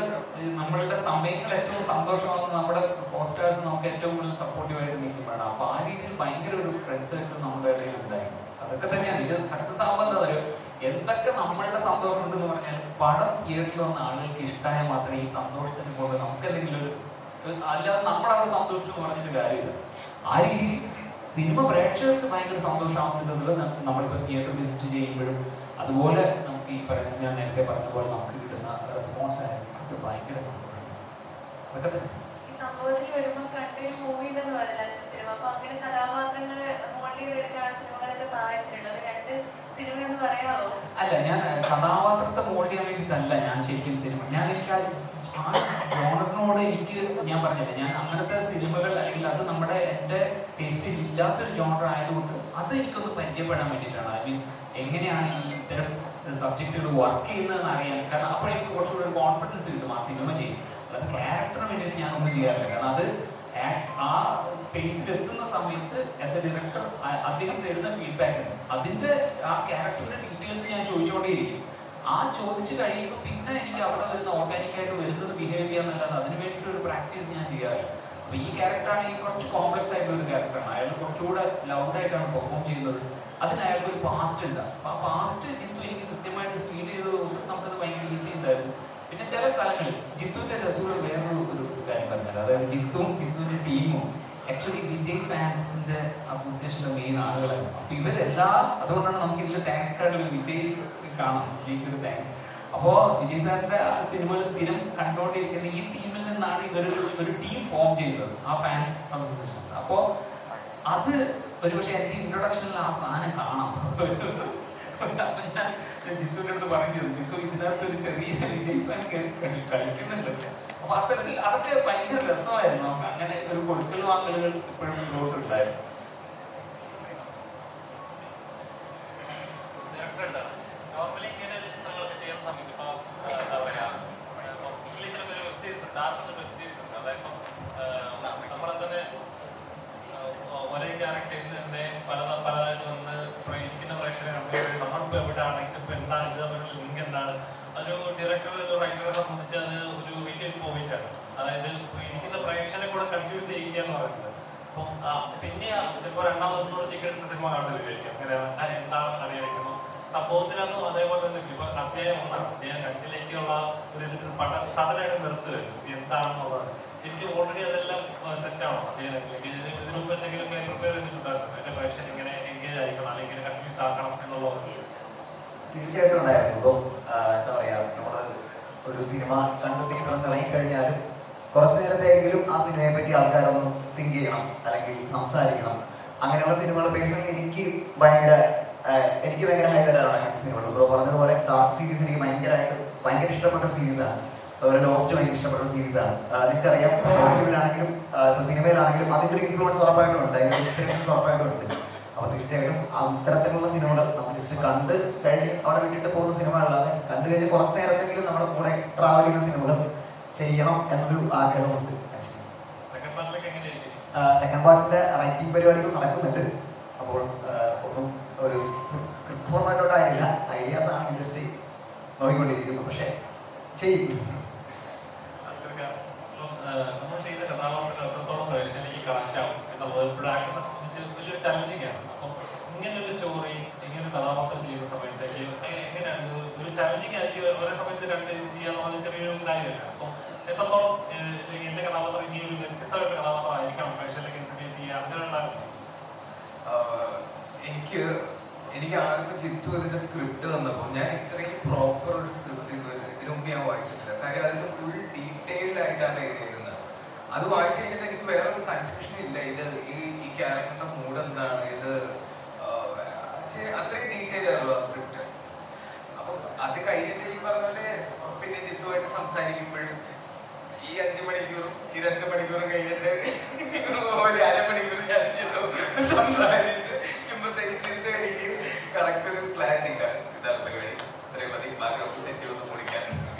നമ്മളുടെ സമയങ്ങൾ ഏറ്റവും സന്തോഷമാകുന്ന നമ്മുടെ പോസ്റ്റേഴ്സ് നമുക്ക് ഏറ്റവും കൂടുതൽ സപ്പോർട്ടീവായിട്ട് നിൽക്കുമ്പോഴാണ്. അപ്പോൾ ആ രീതിയിൽ ഭയങ്കര ഒരു ഫ്രണ്ട് സർക്കിൾ നമ്മുടെ ഇടയിൽ ഉണ്ടായിരുന്നു. അതൊക്കെ തന്നെയാണ് ഇത് സക്സസ് ആവുന്നത്. എന്തൊക്കെ നമ്മളുടെ സന്തോഷം ഉണ്ടെന്ന് പറഞ്ഞാൽ പടം തിയേറ്ററിൽ വന്ന ആളുകൾക്ക് ഇഷ്ടമായ മാത്രമേ ഈ സന്തോഷത്തിന് പോലെ നമുക്ക് എന്തെങ്കിലും അല്ലാതെ നമ്മളവിടെ സന്തോഷിച്ചു പറഞ്ഞിട്ട് കാര്യമില്ല. ആ രീതിയിൽ സിനിമ പ്രേക്ഷകർക്ക് ഭയങ്കര സന്തോഷമാവുന്നുണ്ടെന്നുള്ളത് നമ്മളിപ്പോൾ തിയേറ്റർ വിസിറ്റ് ചെയ്യുമ്പോഴും അതുപോലെ നമുക്ക് ഈ പറയുന്ന ഞാൻ നേരത്തെ പറഞ്ഞ പോലെ നമുക്ക് കിട്ടുന്ന റെസ്പോൺസ് ആയിരുന്നു അത് ഭയങ്കര സന്തോഷമാണ്. അതൊക്കെ തന്നെ ഈ സംഭവത്തിൽ വരുമ്പോൾ കണ്ടൊരു മൂവി ഉണ്ടെന്ന് പറഞ്ഞാൽ അടുത്ത സിനിമ, അപ്പൊ അങ്ങനെ കഥാപാത്രങ്ങൾ മോൾഡ് ചെയ്തെടുക്കാൻ സിനിമകളൊക്കെ സഹായിച്ചിട്ടുണ്ട്. അത് 2 സിനിമ എന്ന് പറയാമോ? അല്ല, ഞാൻ കഥാപാത്രത്തെ മോൾഡ് ചെയ്യാൻ വേണ്ടിയിട്ടല്ല ഞാൻ ശരിക്കും സിനിമ. എനിക്ക് ആ ജോണറിനോട് എനിക്ക് ഞാൻ പറഞ്ഞില്ല, ഞാൻ അങ്ങനത്തെ സിനിമകൾ അല്ലെങ്കിൽ അത് എൻ്റെ ടേസ്റ്റിൽ ഇല്ലാത്തൊരു ജോണർ ആയതുകൊണ്ട് അത് എനിക്കൊന്ന് പരിചയപ്പെടാൻ വേണ്ടിയിട്ടാണ്. ഐ മീൻ എങ്ങനെയാണ് ഈ ഇത്തരം സബ്ജക്റ്റുകൾ വർക്ക് ചെയ്യുന്നതെന്ന് അറിയാൻ. കാരണം അപ്പോൾ എനിക്ക് കുറച്ചുകൂടി ഒരു കോൺഫിഡൻസ് കിട്ടും ആ സിനിമ ചെയ്യും. അല്ലാതെ ക്യാരക്ടറിന് വേണ്ടിയിട്ട് ഞാനൊന്നും ചെയ്യാറില്ല. കാരണം അത് ആ സ്പേസിൽ എത്തുന്ന സമയത്ത് ആസ് എ ഡയറക്ടർ അദ്ദേഹം തരുന്ന ഫീഡ്ബാക്ക് ഉണ്ട്, അതിൻ്റെ ആ ക്യാരക്ടറിൻ്റെ ഡീറ്റെയിൽസ് ഞാൻ ചോദിച്ചുകൊണ്ടേയിരിക്കും. ആ ചോദിച്ചു കഴിയുമ്പോൾ പിന്നെ എനിക്ക് അവിടെ വരുന്ന ഓർഗാനിക്കായിട്ട് വരുന്നത് ബിഹേവ് ചെയ്യാന്നല്ലാതെ അതിന് വേണ്ടിയിട്ട് ഒരു പ്രാക്ടീസ് ഞാൻ ചെയ്യാറില്ല. അപ്പോൾ ഈ ക്യാരക്ടറാണെങ്കിൽ കുറച്ച് കോംപ്ലക്സ് ആയിട്ടുള്ള ഒരു ക്യാരക്ടറാണ്. അയാൾ കുറച്ചുകൂടെ ലൗഡായിട്ടാണ് പെർഫോം ചെയ്യുന്നത്. അതിന് അയാൾക്ക് ഒരു പാസ്റ്റ് ഉണ്ട്. അപ്പോൾ ആ പാസ്റ്റ് ജിത്തു എനിക്ക് കൃത്യമായിട്ട് ഫീൽ ചെയ്തതുകൊണ്ട് നമുക്കത് ഭയങ്കര ഈസി ഉണ്ടായിരുന്നു. പിന്നെ ചില സ്ഥലങ്ങളിൽ ജിത്തുവിൻ്റെ രസമുള്ള വേറൊരു കാര്യം പറഞ്ഞാൽ, അതായത് ജിത്തുവിൻ്റെ ടീമും ആക്ച്വലി വിജയ് ഫാൻസിൻ്റെ അസോസിയേഷൻ്റെ മെയിൻ ആളുകളാണ്. അപ്പോൾ ഇവരെല്ലാം, അതുകൊണ്ടാണ് നമുക്ക് ഇതിൽ താങ്ക്സ് കാർഡിൽ വിജയ് കാണാം, വിജയ്ക്കൊരു താങ്ക്സ്. അപ്പോൾ വിജയ് സാറിൻ്റെ സിനിമകൾ സ്ഥിരം കണ്ടുകൊണ്ടിരിക്കുന്ന ഈ ടീമിൽ നിന്നാണ് ഒരു ടീം ഫോം ചെയ്യുന്നത്, ആ ഫാൻസ് അസോസിയേഷൻ. അപ്പോൾ അത് ഒരുപക്ഷെ എൻ്റെ ഇൻട്രൊഡക്ഷനിൽ ആ സാധനം കാണാം. അപ്പം ഞാൻ ജിത്തുവിൻ്റെ അടുത്ത് പറഞ്ഞു, ജിത്തു ഇതിനകത്ത് ഒരു ചെറിയ വിജയ് ഫാൻ കളിക്കുന്നുണ്ട്. അപ്പോൾ അത്തരത്തിൽ അതൊക്കെ ഭയങ്കര രസമായിരുന്നു. നമുക്ക് അങ്ങനെ ഒരു കൊടുക്കൽ വാങ്ങലുകൾ ഇപ്പോഴും മുന്നോട്ടുണ്ടായിരുന്നു. നോർമലി ഇങ്ങനെ ചിത്രങ്ങളൊക്കെ ചെയ്യുന്ന സമയത്ത് ഇപ്പോൾ എന്താ പറയുക, ഇംഗ്ലീഷിലൊക്കെ ഒരു വെബ് സീരീസ് ഉണ്ട്, ഡാർക്ക് വെബ് സീരീസ് ഉണ്ട്. അതായത് നമ്മളെ തന്നെ ഒരേ ക്യാരക്ടേഴ്സ് തന്നെ പലതായിട്ട് വന്ന് ഇരിക്കുന്ന പ്രേക്ഷകരെ നമ്മളിപ്പോൾ എവിടെയാണ്, ഇതിപ്പോൾ എന്താണ്, ഇത് തമ്മിലുള്ള ലിങ്ക് എന്താണ്, അതൊരു ഡയറക്ടർ ഒരു റൈറ്ററെ സംബന്ധിച്ച് അത് ഒരു വലിയൊരു പോയിന്റാണ്. അതായത് ഇരിക്കുന്ന പ്രേക്ഷകനെ കൂടെ കൺഫ്യൂസ് ചെയ്യുക എന്ന് പറയുന്നത്. അപ്പം പിന്നെ ചിലപ്പോൾ രണ്ടാമതൊന്നുകൂടെ ടിക്കറ്റ് സിനിമ കണ്ടു വരുമായിരിക്കും, അങ്ങനെ എന്താണ് അറിയായിരിക്കുന്നു സംഭവത്തിനൊന്നും. അതേപോലെ തന്നെ ഇപ്പൊ അധ്യായം 1 അധ്യായം 2 ഒരു ഇതിന്റെ സഡനായിട്ട് നിർത്തുമായിരുന്നു എന്താണെന്നുള്ളത്. എനിക്ക് ഓൾറെഡി അതെല്ലാം സെറ്റാണോ അധ്യായം 2 ഇതിനു മുമ്പ് എന്തെങ്കിലും പ്രിപ്പയർ ചെയ്തിട്ടുണ്ടായിരുന്നു, എന്റെ പ്രേക്ഷകൻ ഇങ്ങനെ എൻഗേജ് ആയിക്കണം അല്ലെങ്കിൽ ഇങ്ങനെ കൺഫ്യൂസ് ആക്കണം എന്നുള്ളത്? തീർച്ചയായിട്ടും ഉണ്ടായിരുന്നു. ഇപ്പം എന്താ പറയുക, നമ്മൾ ഒരു സിനിമ കണ്ടു തിയേറ്ററിൽ ഇറങ്ങിക്കഴിഞ്ഞാലും കുറച്ച് നേരത്തെയെങ്കിലും ആ സിനിമയെ പറ്റി ആൾക്കാരൊന്ന് തിങ്ക് ചെയ്യണം അല്ലെങ്കിൽ സംസാരിക്കണം. അങ്ങനെയുള്ള സിനിമകൾ പേഴ്സണലി എനിക്ക് ഭയങ്കര ഹൈലൈറ്റ് ആണ് അങ്ങനത്തെ സിനിമകൾ. ഇപ്പോൾ പറഞ്ഞതുപോലെ ഡാർക്ക് സീരീസ് എനിക്ക് ഭയങ്കര ഇഷ്ടപ്പെട്ട സീരീസാണ്. അതുപോലെ ലോസ്റ്റ് ഭയങ്കര ഇഷ്ടപ്പെട്ട സീരീസാണ്. നിങ്ങൾക്കറിയാം, ഫിലിമിലാണെങ്കിലും ഇപ്പോൾ സിനിമയിലാണെങ്കിലും അതിൻ്റെ ഒരു ഇൻഫ്ലുവൻസ് ഉറപ്പായിട്ടും ഉണ്ട്, അതിൻ്റെ ഇൻസ്പിറേഷൻസ് ഉറപ്പായിട്ടും ഉണ്ട്. അപ്പോൾ തീർച്ചയായിട്ടും അത്തരത്തിലുള്ള സിനിമകൾ നമ്മൾ ജസ്റ്റ് കണ്ട് കഴിഞ്ഞ് അവിടെ വിട്ടിട്ട് പോകുന്ന സിനിമ അല്ലാതെ കണ്ടു കഴിഞ്ഞ് കുറച്ച് നേരത്തെങ്കിലും നമ്മുടെ കൂടെ ട്രാവൽ ചെയ്യുന്ന സിനിമകൾ ചെയ്യണം എന്നൊരു ആഗ്രഹമുണ്ട്. സെക്കൻഡ് പാർട്ടിന്റെ റൈറ്റിംഗ് പരിപാടികൾ നടക്കുന്നുണ്ട്. അപ്പോൾ ഒന്നും ഒരു സ്ക്രിപ്റ്റ് ഫോർമാറ്റോട്ട് ആയിട്ടില്ല, ഐഡിയാസ് ആണ് ഇൻഡസ്ട്രി നോക്കിക്കൊണ്ടിരിക്കുന്നു, പക്ഷേ ചെയ്യും. നമ്മൾ ചെയ്യുന്ന കഥാപാത്രങ്ങൾ എത്രത്തോളം പ്രേക്ഷകനിലേക്ക് കണക്ട് ആവും എന്നുള്ളത് ഒരു ആക്ടറിനെ സംബന്ധിച്ച് വലിയൊരു ചലഞ്ചിങ് ആണ്. അപ്പം ഇങ്ങനൊരു സ്റ്റോറി ഇങ്ങനെ ഒരു കഥാപാത്രം ചെയ്യുന്ന സമയത്തേക്ക് എങ്ങനെയാണ് ഒരു ചലഞ്ചിങ് ആയിരിക്കും. ഒരേ സമയത്ത് രണ്ട് ഇത് ചെയ്യാന്നുള്ളത് ചെറിയൊരു കാര്യമല്ല. അപ്പം എത്രത്തോളം എൻ്റെ കഥാപാത്രം ഇനി ഒരു വ്യത്യസ്തമായിട്ട് കഥാപാത്രം ആയിരിക്കണം പ്രേക്ഷകരിലേക്ക് ഇൻട്രൊഡ്യൂസ് ചെയ്യുക, അങ്ങനെയുള്ള എനിക്ക് ആദ്യം ജിത്തു ഇതിന്റെ സ്ക്രിപ്റ്റ് തന്നപ്പോൾ ഞാൻ ഇത്രയും പ്രോപ്പർ ഒരു സ്ക്രിപ്റ്റ് ഇതിനു മുമ്പ് ഞാൻ വായിച്ചിട്ടില്ല. കാര്യം അതിന്റെ ഫുൾ ഡീറ്റെയിൽഡ് ആയിട്ടാണ് എഴുതിയിരുന്നത്. അത് വായിച്ചു കഴിഞ്ഞിട്ട് എനിക്ക് വേറൊരു കൺഫ്യൂഷൻ ഇല്ല, ഇത് ഈ ക്യാരക്ടറിന്റെ മൂഡ് എന്താണ്, ഇത് അത്രയും ഡീറ്റെയിൽ ആണല്ലോ ആ സ്ക്രിപ്റ്റ്. അപ്പം അത് കഴിഞ്ഞിട്ട് ഈ പറഞ്ഞ പോലെ പിന്നെ ജിത്തുവായിട്ട് സംസാരിക്കുമ്പോഴും ഈ 5 മണിക്കൂറും ഈ 2 മണിക്കൂറും കഴിഞ്ഞിട്ട് ഒരു അരമണിക്കൂർ ഞാൻ സംസാരിച്ച് ജിത്തു എനിക്ക് കറക്റ്റ് ഒരു ക്ലാരിറ്റി ഇല്ല, ഇതാണ് പരിപാടി, ഇത്രയും മതി, ബാക്കി സെറ്റ് ചെയ്ത് പൊളിക്കാൻ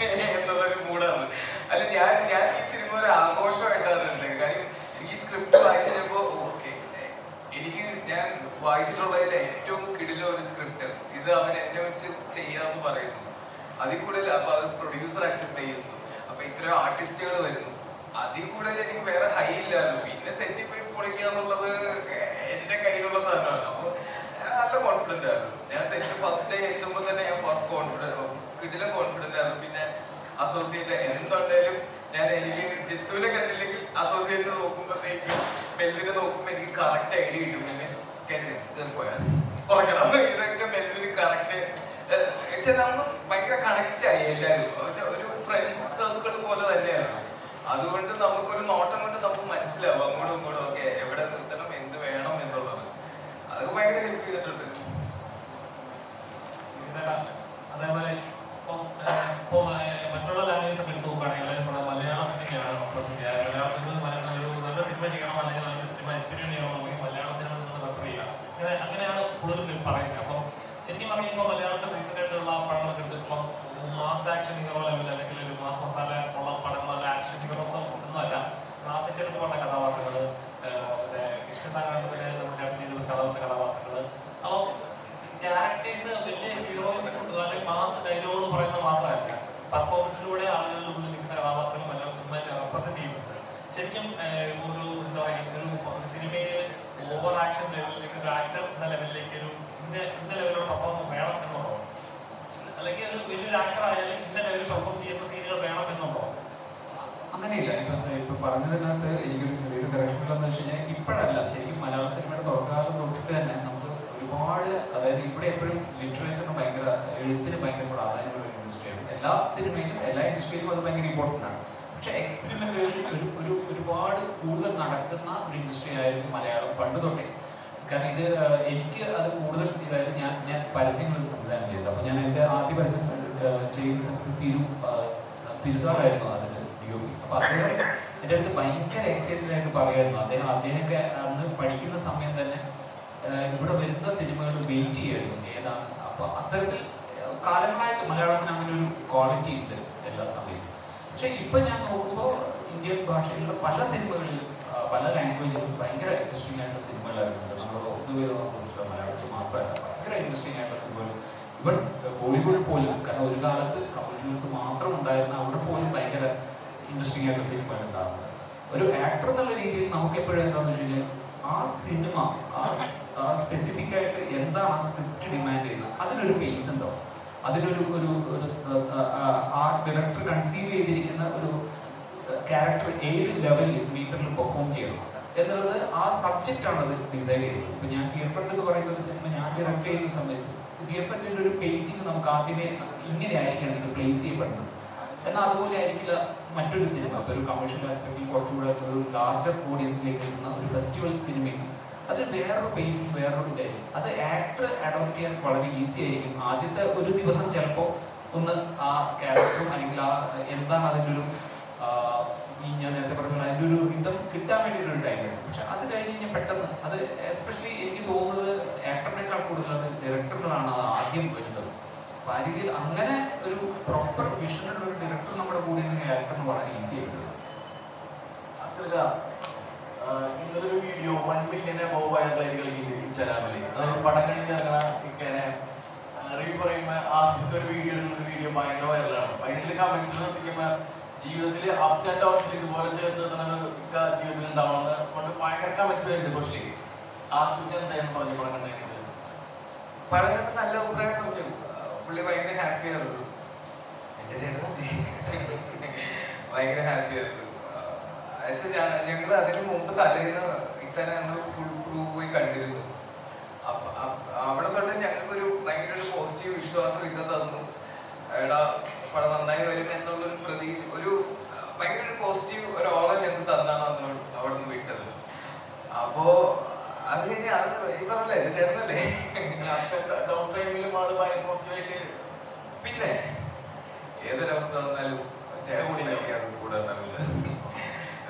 എന്നുള്ളൊരു മൂടാണ്. അല്ല ഞാൻ ഈ സിനിമ ഒരു ആഘോഷമായിട്ടാണ് ഉള്ളത്. കാര്യം ഈ സ്ക്രിപ്റ്റ് വായിച്ചു കഴിഞ്ഞപ്പോൾ ഓക്കെ, എനിക്ക് ഞാൻ വായിച്ചിട്ടുള്ളതിൽ ഏറ്റവും കിടില ഒരു സ്ക്രിപ്റ്റ് ഇത് അവൻ എന്നെ വെച്ച് ചെയ്യാന്ന് പറയുന്നു. അതിൽ കൂടുതൽ അപ്പൊ അത് പ്രൊഡ്യൂസർ അക്സെപ്റ്റ് ചെയ്യുന്നു. അപ്പൊ ഇത്രയും ആർട്ടിസ്റ്റുകൾ വരുന്നു, അതിൽ കൂടുതൽ എനിക്ക് വേറെ ഹൈ ഇല്ലായിരുന്നു. പിന്നെ സെറ്റിൽ പോയി പൊളിക്കുക എന്നുള്ളത് എന്റെ കയ്യിലുള്ള സാധനമാണ്. അപ്പൊ നല്ല കോൺഫിഡന്റ് ആയിരുന്നു. ഞാൻ സെറ്റ് ഫസ്റ്റ് ഡേ എത്തുമ്പോൾ തന്നെ ഞാൻ കിടില കോൺഫിഡന്റ് ആയിരുന്നു. പിന്നെ അസോസിയേറ്റ് എന്തുണ്ടെങ്കിലും എനിക്ക് ജിത്തുവിനെ കണ്ടില്ലെങ്കിൽ അസോസിയേറ്റ് നോക്കുമ്പോഴത്തേക്കും മെൽവിനെ നോക്കുമ്പോൾ എനിക്ക് കറക്റ്റ് ഐഡിയ കിട്ടും. പിന്നെ കേട്ട് പോയാൽ കുറയ്ക്കണം, ഇതൊക്കെ മെൽവിന് കറക്റ്റ് നമ്മൾ ഭയങ്കര കണക്റ്റ് ആയി എല്ലാവരും. ഒരു ഫ്രണ്ട്സ് സർക്കിൾ പോലെ തന്നെയാണ്. അതുകൊണ്ട് നമുക്കൊരു നോട്ടം കൊണ്ട് നമുക്ക് മനസ്സിലാവും അങ്ങോട്ടും ഇങ്ങോട്ടും ഒക്കെ എവിടെ നിർത്തണം, എന്ത് വേണം എന്നുള്ളത്. അതൊക്കെ ഭയങ്കര ഹെൽപ്പ് ചെയ്തിട്ടുണ്ട്. അതേപോലെ ഇപ്പോൾ മറ്റുള്ള ലാംഗ്വേജ് ഒക്കെ എടുത്ത് നോക്കുകയാണെങ്കിൽ മലയാള സിനിമയാണ് മലയാളത്തിൽ ഒരു നല്ല സിനിമ ചെയ്യണം അല്ലെങ്കിൽ നല്ലൊരു സിനിമ എക്സ്പീരിയൻസ് ചെയ്യണമെങ്കിൽ മലയാള സിനിമ നിങ്ങൾ റെഫർ ചെയ്യുക, അങ്ങനെയാണ് കൂടുതലും പറയുന്നത്. അപ്പം ശരിക്കും പറയുമ്പോൾ മലയാളത്തിൽ റീസെൻ്റ് ആയിട്ടുള്ള പടങ്ങളൊക്കെ ഉണ്ട്. ഇപ്പം മാസ് ആക്ഷൻ ഹീറോ ലെവൽ അല്ലെങ്കിൽ ഒരു മാസ് മസാല ഉള്ള പടങ്ങൾ, ആക്ഷൻ വത്തിച്ചെടുത്ത് പറഞ്ഞ കഥാപാത്രങ്ങൾ, കൃഷ്ണനാരായണത്തിന് നമ്മൾ ചേട്ടൻ ചെയ്ത കഥാപാത്രങ്ങൾ. അപ്പോൾ ക്യാരക്ടേഴ്സ് വലിയ ഹീറോയിസ് അല്ലെങ്കിൽ മാസ് ഡയലോഗ് പറയുന്നത് മാത്രമല്ല, പെർഫോമൻസിലൂടെ ആളുകളുടെ ഉള്ളിൽ നിൽക്കുന്ന കഥാപാത്രങ്ങൾ മലയാള സിനിമയിൽ റെപ്രസെന്റ് ചെയ്യുന്നുണ്ട്. ശരിക്കും ഒരു എന്താ പറയുക, ഒരു സിനിമയിൽ ഓവർ ആക്ഷൻ ലെവലിലേക്ക് ഒരു ആക്ടർ എന്ന ലെവലിലേക്ക് ഒരു ഇന്ന ലെവലിലുള്ള പെർഫോമൻസ് വേണം എന്നുള്ളതോ, അല്ലെങ്കിൽ ഒരു വലിയൊരു ആക്ടർ ആയാലും ഇന്ന ലെവലിൽ പെർഫോം ചെയ്യുന്ന സീനുകൾ വേണം എന്നുള്ളതോ? അങ്ങനെയില്ല. ഇപ്പം പറഞ്ഞതിനകത്ത് എനിക്കൊരു ചെറിയൊരു കറക്ഷൻ ഉള്ളതെന്ന് വെച്ച് കഴിഞ്ഞാൽ, ഇപ്പോഴല്ല, ശരിക്കും മലയാള സിനിമയുടെ തുടക്കകാലം തൊട്ടിട്ട് തന്നെ നമുക്ക് ഒരുപാട്, അതായത് ഇവിടെ എപ്പോഴും ലിറ്ററേച്ചറിന് ഭയങ്കര, എഴുത്തിന് ഭയങ്കര പ്രാധാന്യമുള്ള ഒരു ഇൻഡസ്ട്രിയാണ്. എല്ലാ സിനിമയിലും എല്ലാ ഇൻഡസ്ട്രിയിലും അത് ഭയങ്കര ഇമ്പോർട്ടൻ്റ് ആണ്. പക്ഷേ എക്സ്പെരിമെൻ്റ് ഒരുപാട് കൂടുതൽ നടക്കുന്ന ഒരു ഇൻഡസ്ട്രി ആയിരുന്നു മലയാളം പണ്ട് തൊട്ടേ. കാരണം ഇത് എനിക്ക് അത് കൂടുതൽ ഇതായത് ഞാൻ പരസ്യങ്ങളിൽ സംവിധാനം ചെയ്തത്. അപ്പോൾ ഞാൻ എൻ്റെ ആദ്യ പരസ്യം ചെയ്യുന്ന സമയത്ത് തിരുസാറായിരുന്നു അതിൻ്റെ DOP. അപ്പോൾ അദ്ദേഹം എൻ്റെ അടുത്ത് ഭയങ്കര എക്സൈറ്റഡ് ആയിട്ട് പറയുമായിരുന്നു. അദ്ദേഹമൊക്കെ അന്ന് പഠിക്കുന്ന സമയം തന്നെ ഇവിടെ വരുന്ന സിനിമകൾ വെയിറ്റ് ചെയ്യുമായിരുന്നു ഏതാണ്. അപ്പോൾ അത്തരത്തിൽ കാലങ്ങളായിട്ട് മലയാളത്തിന് അങ്ങനെ ഒരു ക്വാളിറ്റി ഉണ്ട് എല്ലാ സമയത്തും. പക്ഷേ ഇപ്പം ഞാൻ നോക്കുമ്പോൾ ഇന്ത്യൻ ഭാഷയിലുള്ള പല സിനിമകളിലും പല ലാംഗ്വേജിലും ഭയങ്കര ഇൻട്രസ്റ്റിംഗ് ആയിട്ടുള്ള സിനിമകളായിരുന്നു. നമ്മൾ ഒബ്സർവ് ചെയ്ത മലയാളത്തിൽ മാത്രമല്ല, ഭയങ്കര ഇൻട്രസ്റ്റിംഗ് ആയിട്ടുള്ള സിനിമകൾ. ഇവൻ ബോളിവുഡ് പോലും, കാരണം ഒരു കാലത്ത് കമേഴ്ഷ്യൽസ് മാത്രം ഉണ്ടായിരുന്ന അവിടെ പോലും ഭയങ്കര ഇൻട്രസ്റ്റിംഗ് ആയിട്ടുള്ള സിനിമകൾ ഉണ്ടാകുന്നത്. ഒരു ആക്ടർ എന്നുള്ള രീതിയിൽ നമുക്ക് എപ്പോഴും എന്താണെന്ന് വെച്ച് കഴിഞ്ഞാൽ, ആ സിനിമ ആ സ്പെസിഫിക് ആയിട്ട് എന്താണ് ആ സ്ക്രിപ്റ്റ് ഡിമാൻഡ് ചെയ്യുന്നത്, അതിനൊരു പേസ് ഉണ്ടാവും. അതിനൊരു ആ ഡയറക്ടർ കൺസീവ് ചെയ്തിരിക്കുന്ന ഒരു ക്യാരക്ടർ ഏത് ലെവലിൽ മീറ്ററിൽ പെർഫോം ചെയ്യണം എന്നുള്ളത് ആ സബ്ജക്റ്റാണ് അത് ഡിസൈഡ് ചെയ്യുന്നത്. ഇപ്പം ഞാൻ ഡിയർ ഫ്രണ്ട് എന്ന് പറയുന്ന ഒരു സിനിമ ഞാൻ ഡയറക്റ്റ് ചെയ്യുന്ന സമയത്ത് ഡിയർ ഫ്രണ്ടിൻ്റെ ഒരു പേസിങ് നമുക്ക് ആദ്യമേ ഇങ്ങനെ ആയിരിക്കണം ഇത് പ്ലേസ് ചെയ്യപ്പെടുന്നത്. എന്നാൽ അതുപോലെ ആയിരിക്കില്ല മറ്റൊരു സിനിമ. ഇപ്പോൾ ഒരു കമേഴ്ഷ്യൽ ആസ്പെക്റ്റിൽ കുറച്ചുകൂടെ ഒരു ലാർജർ ഓഡിയൻസിലേക്ക് എത്തുന്ന ഒരു ഫെസ്റ്റിവൽ സിനിമയ്ക്ക് അതിൽ വേറൊരു പേസിങ്, വേറൊരു ഇതായിരിക്കും. അത് ആക്ടർ അഡോപ്റ്റ് ചെയ്യാൻ വളരെ ഈസി ആയിരിക്കും. ആദ്യത്തെ ഒരു ദിവസം ചിലപ്പോൾ ഒന്ന് ആ ക്യാരക്ടറും അല്ലെങ്കിൽ ആ എന്താണ് അതിൻ്റെ ഒരു ഞാൻ നേരത്തെ പറഞ്ഞ അതിൻ്റെ ഒരു ഇതം കിട്ടാൻ വേണ്ടിയിട്ടൊരു ടൈം വേണം. പക്ഷെ അത് കഴിഞ്ഞ് കഴിഞ്ഞാൽ പെട്ടെന്ന് അത് എസ്പെഷ്യലി എനിക്ക് തോന്നുന്നത് ആക്ടറിനേക്കാൾ കൂടുതൽ അത് ഡയറക്ടറുകളാണ് അത് ആദ്യം വരുന്നത്. അപ്പോൾ ആ രീതിയിൽ അങ്ങനെ ഒരു പ്രോപ്പർ വിഷനുള്ള ഒരു ഡയറക്ടർ നമ്മുടെ കൂടെ ഉണ്ടെങ്കിൽ ആക്ടറിന് വളരെ ഈസി ആയിട്ട്. ഇന്നൊരു വീഡിയോ 1 മില്യൺ അബോവ് വൈറലായിട്ട് കളിക്കുന്നത് ഇൻസ്റ്റാഗ്രാമിൽ. അതായത് പടം കഴിഞ്ഞ് ഇങ്ങനെ റിവ്യൂ പറയുമ്പോൾ ആസ്മിക്ക് ഒരു വീഡിയോ ഭയങ്കര വൈറലാണ്. അതിൻ്റെ കമന്റ്സിൽ നോക്കിക്കുമ്പോൾ ജീവിതത്തിൽ അപ്സ് ആൻഡ് ഡൗൺസിൽ ഇതുപോലെ ചേർത്ത് ജീവിതത്തിൽ ഉണ്ടാവുന്നത് കൊണ്ട് ഭയങ്കര കമന്റ്സ് വരുന്നുണ്ട് സോഷ്യലി. ആസ്മിക്ക് എന്തായാലും പറഞ്ഞു പടം കണ്ടെങ്കിൽ പടം കണ്ട് നല്ല അഭിപ്രായം പറഞ്ഞു. പുള്ളി ഭയങ്കര ഹാപ്പി ആയിരുന്നു. എൻ്റെ ചേട്ടൻ ഭയങ്കര ഹാപ്പി ആയിരുന്നു. ഞങ്ങൾ അതിന് മുമ്പ് തലേന്ന് ഇത്തരം ഞങ്ങൾ ഫുൾ ക്രൂ പോയി കണ്ടിരുന്നു. അവിടെ തൊട്ട് ഞങ്ങൾക്കൊരു ഭയങ്കര ഒരു പോസിറ്റീവ് വിശ്വാസം ഇത് തന്നു. എടാ പടം നന്നായി വരും എന്നുള്ളൊരു പ്രതീക്ഷ, ഒരു ഭയങ്കര ഒരു പോസിറ്റീവ് ഒരു ഓറ ഞങ്ങൾക്ക് തന്നാണ് അന്ന് അവിടെ നിന്ന് വിട്ടത്. അപ്പോ അത് കഴിഞ്ഞ് അത് ഈ പറഞ്ഞല്ലേ എൻ്റെ ചേട്ടനല്ലേ ഡൗൺ ടൈമിലും ആള് ഭയങ്കര പോസിറ്റീവായിട്ട്. പിന്നെ ഏതൊരവസ്ഥ വന്നാലും ചേട്ടൻ കൂടെ ഉണ്ടാവില്ല.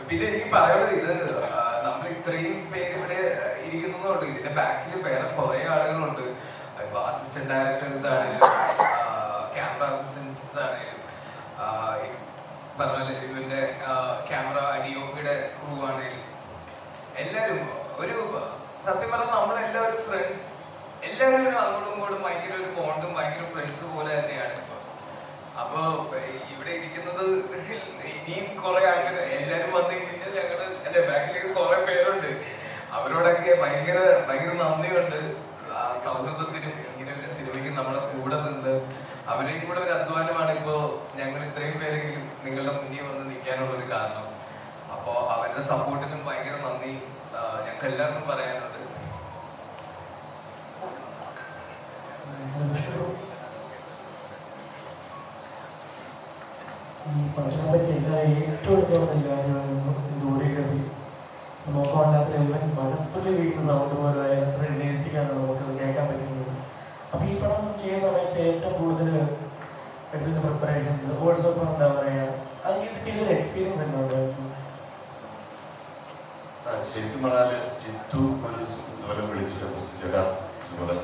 പിന്നെ എനിക്ക് പറയുന്നത് ഇത് നമ്മൾ ഇത്രയും പേര് ഇവിടെ ഇരിക്കുന്നതുകൊണ്ട് ഇതിന്റെ ബാക്കിൽ വേറെ കുറെ ആളുകളുണ്ട്. അസിസ്റ്റന്റ് ഡയറക്ടേഴ്സ് ആണെങ്കിലും ക്യാമറ അസിസ്റ്റൻസ് ആണെങ്കിലും പറഞ്ഞ ഇവന്റെ ക്യാമറ DOPയുടെ ക്രൂ ആണെങ്കിലും എല്ലാവരും ഒരു സത്യം പറഞ്ഞാൽ നമ്മളെല്ലാവരും ഫ്രണ്ട്സ്, എല്ലാവരും അങ്ങോട്ടും ഇങ്ങോട്ടും ഭയങ്കര ഒരു ബോണ്ടും ഭയങ്കര ഫ്രണ്ട്സ് പോലെ തന്നെയാണ് ഇപ്പൊ. അപ്പൊ ഇവിടെ ഇരിക്കുന്നത് ഇനിയും കുറെ ആൾക്കാർ എല്ലാരും വന്നു കഴിഞ്ഞാൽ ഞങ്ങള് അല്ലെ ബാക്കിലേക്ക് കുറെ പേരുണ്ട്. അവരോടൊക്കെ ഭയങ്കര നന്ദിയുണ്ട്. ആ സൗഹൃദത്തിനും ഇങ്ങനെ ഒരു സിനിമയ്ക്കും നമ്മളെ കൂടെ നിന്ന് അവരെയും കൂടെ ഒരു അധ്വാനമാണ് ഇപ്പോ ഞങ്ങൾ ഇത്രയും പേരെങ്കിലും നിങ്ങളുടെ മുന്നിൽ വന്ന് നിൽക്കാനുള്ള ഒരു കാരണം. അപ്പോ അവരുടെ സപ്പോർട്ടിനും ഭയങ്കര നന്ദി ഞങ്ങൾക്ക് എല്ലാവർക്കും പറയാനുണ്ട്. ഈ ഫംഗ്ഷനെ പറ്റി എല്ലാവരും ഏറ്റവും എടുക്കുന്ന കാര്യമായിരുന്നു ഈ കോറിയോഗ്രാഫി. നോക്കാത്ത ഇവൻ മഴത്തുള്ളി വീഴുന്ന സൗണ്ട് പോലെ എത്ര റിയലിസ്റ്റിക്കാണ് നമുക്കത് കേൾക്കാൻ പറ്റുന്നത്. അപ്പോൾ ഈ പടം ചെയ്യുന്ന സമയത്ത് ഏറ്റവും കൂടുതൽ എടുത്തുന്ന പ്രിപ്പറേഷൻസ് ഓൾസോ ഇപ്പം എന്താ പറയുക, അത് ഇത് ചെയ്തൊരു എക്സ്പീരിയൻസ് തന്നെ ഉണ്ടായിരുന്നു. ശരിക്കും പറഞ്ഞാൽ ചിത്തു ഒരു ഇതുപോലെ വിളിച്ചിട്ട് ഫസ്റ്റ് ചേട്ടാ ഇതുപോലെ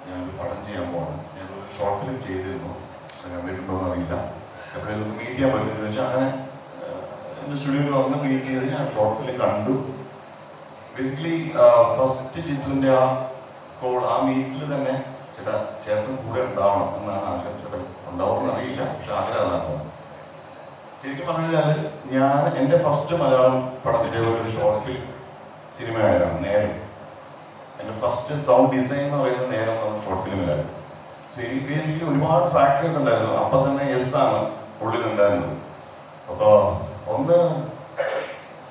ഞാനൊരു പടം ചെയ്യാൻ പോകണം, ഞാനൊരു ഷോർട്ട് ഫിലിം ചെയ്തിരുന്നു, കണ്ടിട്ടുണ്ടോ എന്ന് അറിയില്ല, എപ്പോഴെങ്കിലും മീറ്റ് ചെയ്യാൻ പറ്റുമെന്ന് വെച്ചാൽ അങ്ങനെ എൻ്റെ സ്റ്റുഡിയോയിൽ വന്ന് മീറ്റ് ചെയ്ത് ഞാൻ ഷോർട്ട് ഫിലിം കണ്ടു. ബേസിക്കലി ഫസ്റ്റ് ജിത്തുവിൻ്റെ ആ കോൾ, ആ മീറ്റിൽ തന്നെ ചേട്ടൻ കൂടെ ഉണ്ടാവണം എന്നാണ് ആഗ്രഹം. ചേട്ടൻ ഉണ്ടാവുമെന്ന് അറിയില്ല, പക്ഷെ ആഗ്രഹം അതാണ്. ശരിക്കും പറഞ്ഞു കഴിഞ്ഞാൽ ഞാൻ എൻ്റെ ഫസ്റ്റ് മലയാളം പടത്തിൻ്റെ ഒരു ഷോർട്ട് ഫിലിം സിനിമയായിരുന്നു നേരം. എൻ്റെ ഫസ്റ്റ് സൗണ്ട് ഡിസൈൻ എന്ന് പറയുന്നത് നേരം എന്നുള്ള ഷോർട്ട് ഫിലിമിലായിരുന്നു. സോ ഈ ബേസിക്കലി ഒരുപാട് ഫാക്ടേഴ്സ് ഉണ്ടായിരുന്നു. അപ്പം തന്നെ യെസ് ആണ് ഉള്ളിലുണ്ടായിരുന്നത്. അപ്പോൾ ഒന്ന്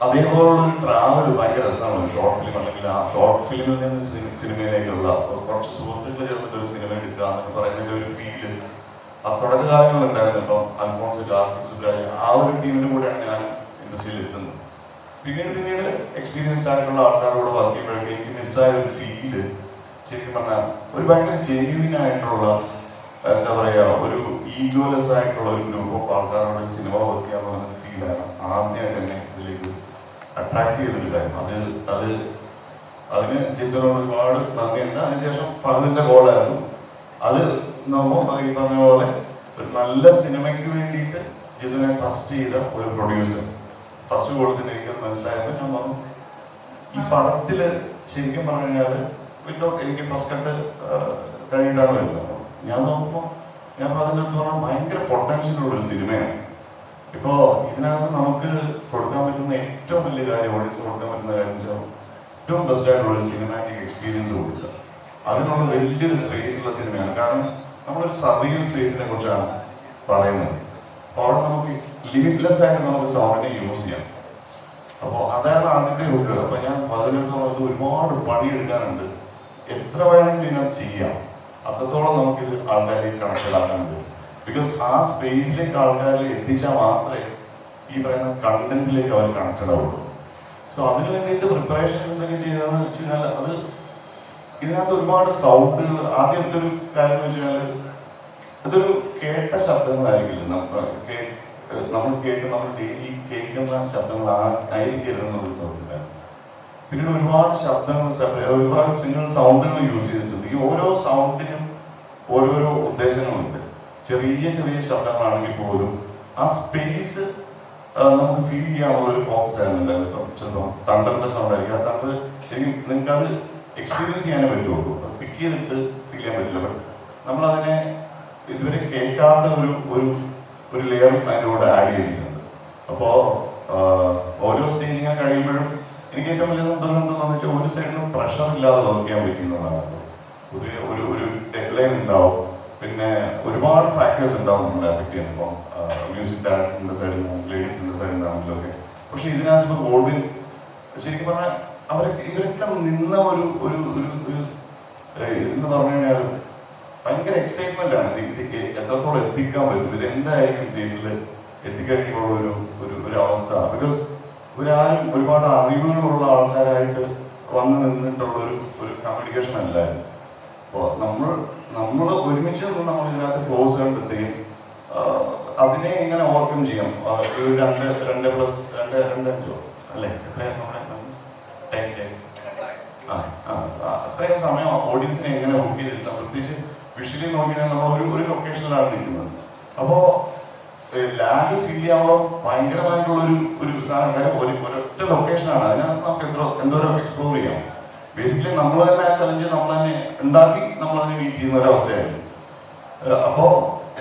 അതേപോലുള്ളൊരു ട്രാവൽ ഭയങ്കര രസമാണ് ഒരു ഷോർട്ട് ഫിലിം, അല്ലെങ്കിൽ ആ ഷോർട്ട് ഫിലിമിൽ നിന്ന് സിനിമയിലേക്കുള്ള കുറച്ച് സുഹൃത്തുക്കൾ ചേർന്നിട്ട് ഒരു സിനിമ എടുക്കുക എന്നൊക്കെ പറയുന്നതിൻ്റെ ഒരു ഫീല് ആ തുടക്കകാലങ്ങളിലുണ്ടായിരുന്നു. ഇപ്പം അൽഫോൺസ്, കാർത്തിക് സുബ്രാജ്, ആ ഒരു ടീമിൻ്റെ കൂടെയാണ് ഞാൻ ഇൻഡസ്ട്രിയിൽ എത്തുന്നത്. പിന്നീട് എക്സ്പീരിയൻസ്ഡ് ആയിട്ടുള്ള ആൾക്കാരോട് വർക്ക് ചെയ്യുമ്പോഴേക്കും എനിക്ക് മിസ്സായ ഒരു ഫീല് ശരിക്കും പറഞ്ഞാൽ ഒരു ഭയങ്കര ജെന്യുവിൻ ആയിട്ടുള്ള, എന്താ പറയുക, ഒരു ഈഗോലെസ് ആയിട്ടുള്ള ഒരു ഗ്രൂപ്പ് ഓഫ് ആൾക്കാരോട് സിനിമ വർക്ക് ചെയ്യാൻ പറയുന്ന ഫീലാണ് ആദ്യമായിട്ട് എന്നെ ഇതിലേക്ക് അട്രാക്ട് ചെയ്തൊരു കാര്യം. അതിന് ജിത്തുവിനോട് ഒരുപാട് നന്ദിയുണ്ട്. അതിനുശേഷം ഫഹദിന്റെ കോളായിരുന്നു. അത് നോക്കുമ്പോൾ ഈ പറഞ്ഞ പോലെ ഒരു നല്ല സിനിമയ്ക്ക് വേണ്ടിയിട്ട് ജിത്തുവിനെ ട്രസ്റ്റ് ചെയ്ത ഒരു പ്രൊഡ്യൂസർ. ഫസ്റ്റ് കോളത്തിന് എനിക്കത് മനസ്സിലായപ്പോൾ ഞാൻ പറഞ്ഞു, ഈ പടത്തിൽ ശരിക്കും പറഞ്ഞു കഴിഞ്ഞാൽ വിത്തൗട്ട് എനിക്ക് ഫസ്റ്റ് കട്ട് കഴിഞ്ഞിട്ടാണ് വരുന്നത്. ഞാൻ നോക്കുമ്പോൾ ഞാൻ അതിൻ്റെ അടുത്ത് പറഞ്ഞാൽ ഭയങ്കര പൊട്ടൻഷ്യലുള്ള ഒരു സിനിമയാണ്. ഇപ്പോൾ ഇതിനകത്ത് നമുക്ക് കൊടുക്കാൻ പറ്റുന്ന ഏറ്റവും വലിയ കാര്യം, ഓഡിയൻസ് കൊടുക്കാൻ പറ്റുന്ന കാര്യം വെച്ചാൽ ഏറ്റവും ബെസ്റ്റ് ആയിട്ടുള്ള ഒരു സിനിമാറ്റിക് എക്സ്പീരിയൻസ് കൊടുക്കുക. അതിനുള്ള വലിയൊരു സ്പേസുള്ള സിനിമയാണ്. കാരണം നമ്മളൊരു സർറിയൽ സ്പേസിനെ കുറിച്ചാണ് പറയുന്നത്. അപ്പോൾ അവിടെ നമുക്ക് ലിമിറ്റ്ലെസ് ആയിട്ട് നമുക്ക് സൗണ്ടിനെ യൂസ് ചെയ്യാം. അപ്പോൾ അതാണ് ആദ്യത്തെ ഹുക്ക്. അപ്പോൾ ഞാൻ അതിനടുത്ത് ഒരുപാട് പണിയെടുക്കാനുണ്ട്. എത്ര വേണമെങ്കിലും ഇതിനകത്ത് ചെയ്യാം. അത്രത്തോളം നമുക്കിത് ആൾക്കാരിലേക്ക് കണക്റ്റഡ് ആക്കാനുണ്ട്. ബിക്കോസ് ആ സ്പേസിലേക്ക് ആൾക്കാരിൽ എത്തിച്ചാൽ മാത്രമേ ഈ പറയുന്ന കണ്ടന്റിലേക്ക് അവർ കണക്റ്റഡ് ആവുള്ളൂ. സോ അതിന് വേണ്ടിയിട്ട് പ്രിപ്പറേഷൻ എന്തൊക്കെ ചെയ്തതെന്ന് വെച്ച് കഴിഞ്ഞാൽ അത് ഇതിനകത്ത് ഒരുപാട് സൗണ്ടുകൾ. ആദ്യം എടുത്തൊരു കാര്യം എന്ന് വെച്ച് കഴിഞ്ഞാൽ ഇതൊരു കേട്ട ശബ്ദങ്ങളായിരിക്കില്ല. നമ്മൾ ഡെയിലി കേൾക്കുന്ന ശബ്ദങ്ങൾ ആയിരിക്കരുതെന്നുള്ള തോന്നുന്നില്ല. പിന്നീട് ഒരുപാട് ശബ്ദങ്ങൾ ഒരുപാട് സിംഗിൾ സൗണ്ടുകൾ യൂസ് ചെയ്തിട്ടുണ്ട്. ഈ ഓരോ സൗണ്ടിനും ഓരോരോ ഉദ്ദേശങ്ങളുണ്ട്. ചെറിയ ചെറിയ ശബ്ദങ്ങളാണെങ്കിൽ പോലും ആ സ്പേസ് നമുക്ക് ഫീൽ ചെയ്യാനുള്ളൊരു ഫോക്കസ് ആയിരുന്നുണ്ടായിരുന്നു. ഇപ്പം ചിലപ്പോൾ തണ്ടറിൻ്റെ സൗണ്ട് ആയിരിക്കും. ആ തണ്ടർ ശരിക്കും നിങ്ങൾക്ക് അത് എക്സ്പീരിയൻസ് ചെയ്യാനേ പറ്റുള്ളൂ. അത് പിക്ക് ചെയ്തിട്ട് ഫീൽ ചെയ്യാൻ പറ്റില്ല. ബട്ട് നമ്മളതിനെ ഇതുവരെ കേൾക്കാത്ത ഒരു ലെയറും അതിൻ്റെ കൂടെ ആഡ് ചെയ്തിട്ടുണ്ട്. അപ്പോൾ ഓരോ സ്റ്റേജിങ് കഴിയുമ്പോഴും എനിക്ക് ഏറ്റവും വലിയ സന്തോഷം എന്താണെന്ന് വെച്ചാൽ ഒരു സൈഡിലും പ്രഷർ ഇല്ലാതെ വർക്ക് ചെയ്യാൻ പറ്റുന്നതാണ്. ഒരു ഡെഡ്ലൈൻ ഉണ്ടാവും. പിന്നെ ഒരുപാട് ഫാക്ടേഴ്സ് ഉണ്ടാവും നമ്മളെ എഫക്ട് ചെയ്യുമ്പോൾ മ്യൂസിക് ഡയറക്ടറിൻ്റെ സൈഡിൽ നിന്നും എഡിറ്ററിൻ്റെ സൈഡിൽ നിന്നാണെങ്കിലൊക്കെ. പക്ഷെ ഇതിനകത്ത് ഇപ്പോൾ ഓഡിയൻ ശരിക്കും പറഞ്ഞാൽ ഇവരൊക്കെ നിന്ന ഒരു എന്ന് പറഞ്ഞു കഴിഞ്ഞാൽ ഭയങ്കര എക്സൈറ്റ്മെന്റ് ആണ്. ഇത് എത്രത്തോളം എത്തിക്കാൻ പറ്റും, ഇത് എന്തായിരിക്കും തിയേറ്ററിൽ എത്തിക്കഴിയുമ്പോൾ ഒരു അവസ്ഥ. ബിക്കോസ് ഇവരാരും ഒരുപാട് അറിവുകളുള്ള ആൾക്കാരായിട്ട് വന്ന് നിന്നിട്ടുള്ള ഒരു കമ്മ്യൂണിക്കേഷൻ അല്ലായിരുന്നു. അപ്പോൾ നമ്മൾ ഒരുമിച്ച് നിന്ന് നമ്മൾ ഇതിനകത്ത് ഫ്ലോസ് കണ്ടെത്തുകയും അതിനെ എങ്ങനെ ഓവർകം ചെയ്യാം. ഒരു 2+2 അല്ലേ എത്രയാണ് നമ്മുടെ അത്രയും സമയം ഓഡിയൻസിനെ എങ്ങനെ ബുക്ക് ചെയ്തിരുത്താം. പ്രത്യേകിച്ച് വിഷ്വലി നോക്കിയാൽ നമ്മൾ ഒരു ലൊക്കേഷനിലാണ് നിൽക്കുന്നത്. അപ്പോൾ ലാഗ് ഫീൽ ചെയ്യാനുള്ള ഭയങ്കരമായിട്ടുള്ള ഒരു സാധനം. കാര്യം ഒരൊറ്റ ലൊക്കേഷനാണ്. അതിനകത്ത് നമുക്ക് എന്തോരം എക്സ്പ്ലോർ ചെയ്യാം. ബേസിക്കലി നമ്മൾ തന്നെ ആ ചലഞ്ച് നമ്മൾ തന്നെ ഉണ്ടാക്കി നമ്മളതിനെ മീറ്റ് ചെയ്യുന്ന ഒരവസ്ഥയായിരുന്നു. അപ്പോൾ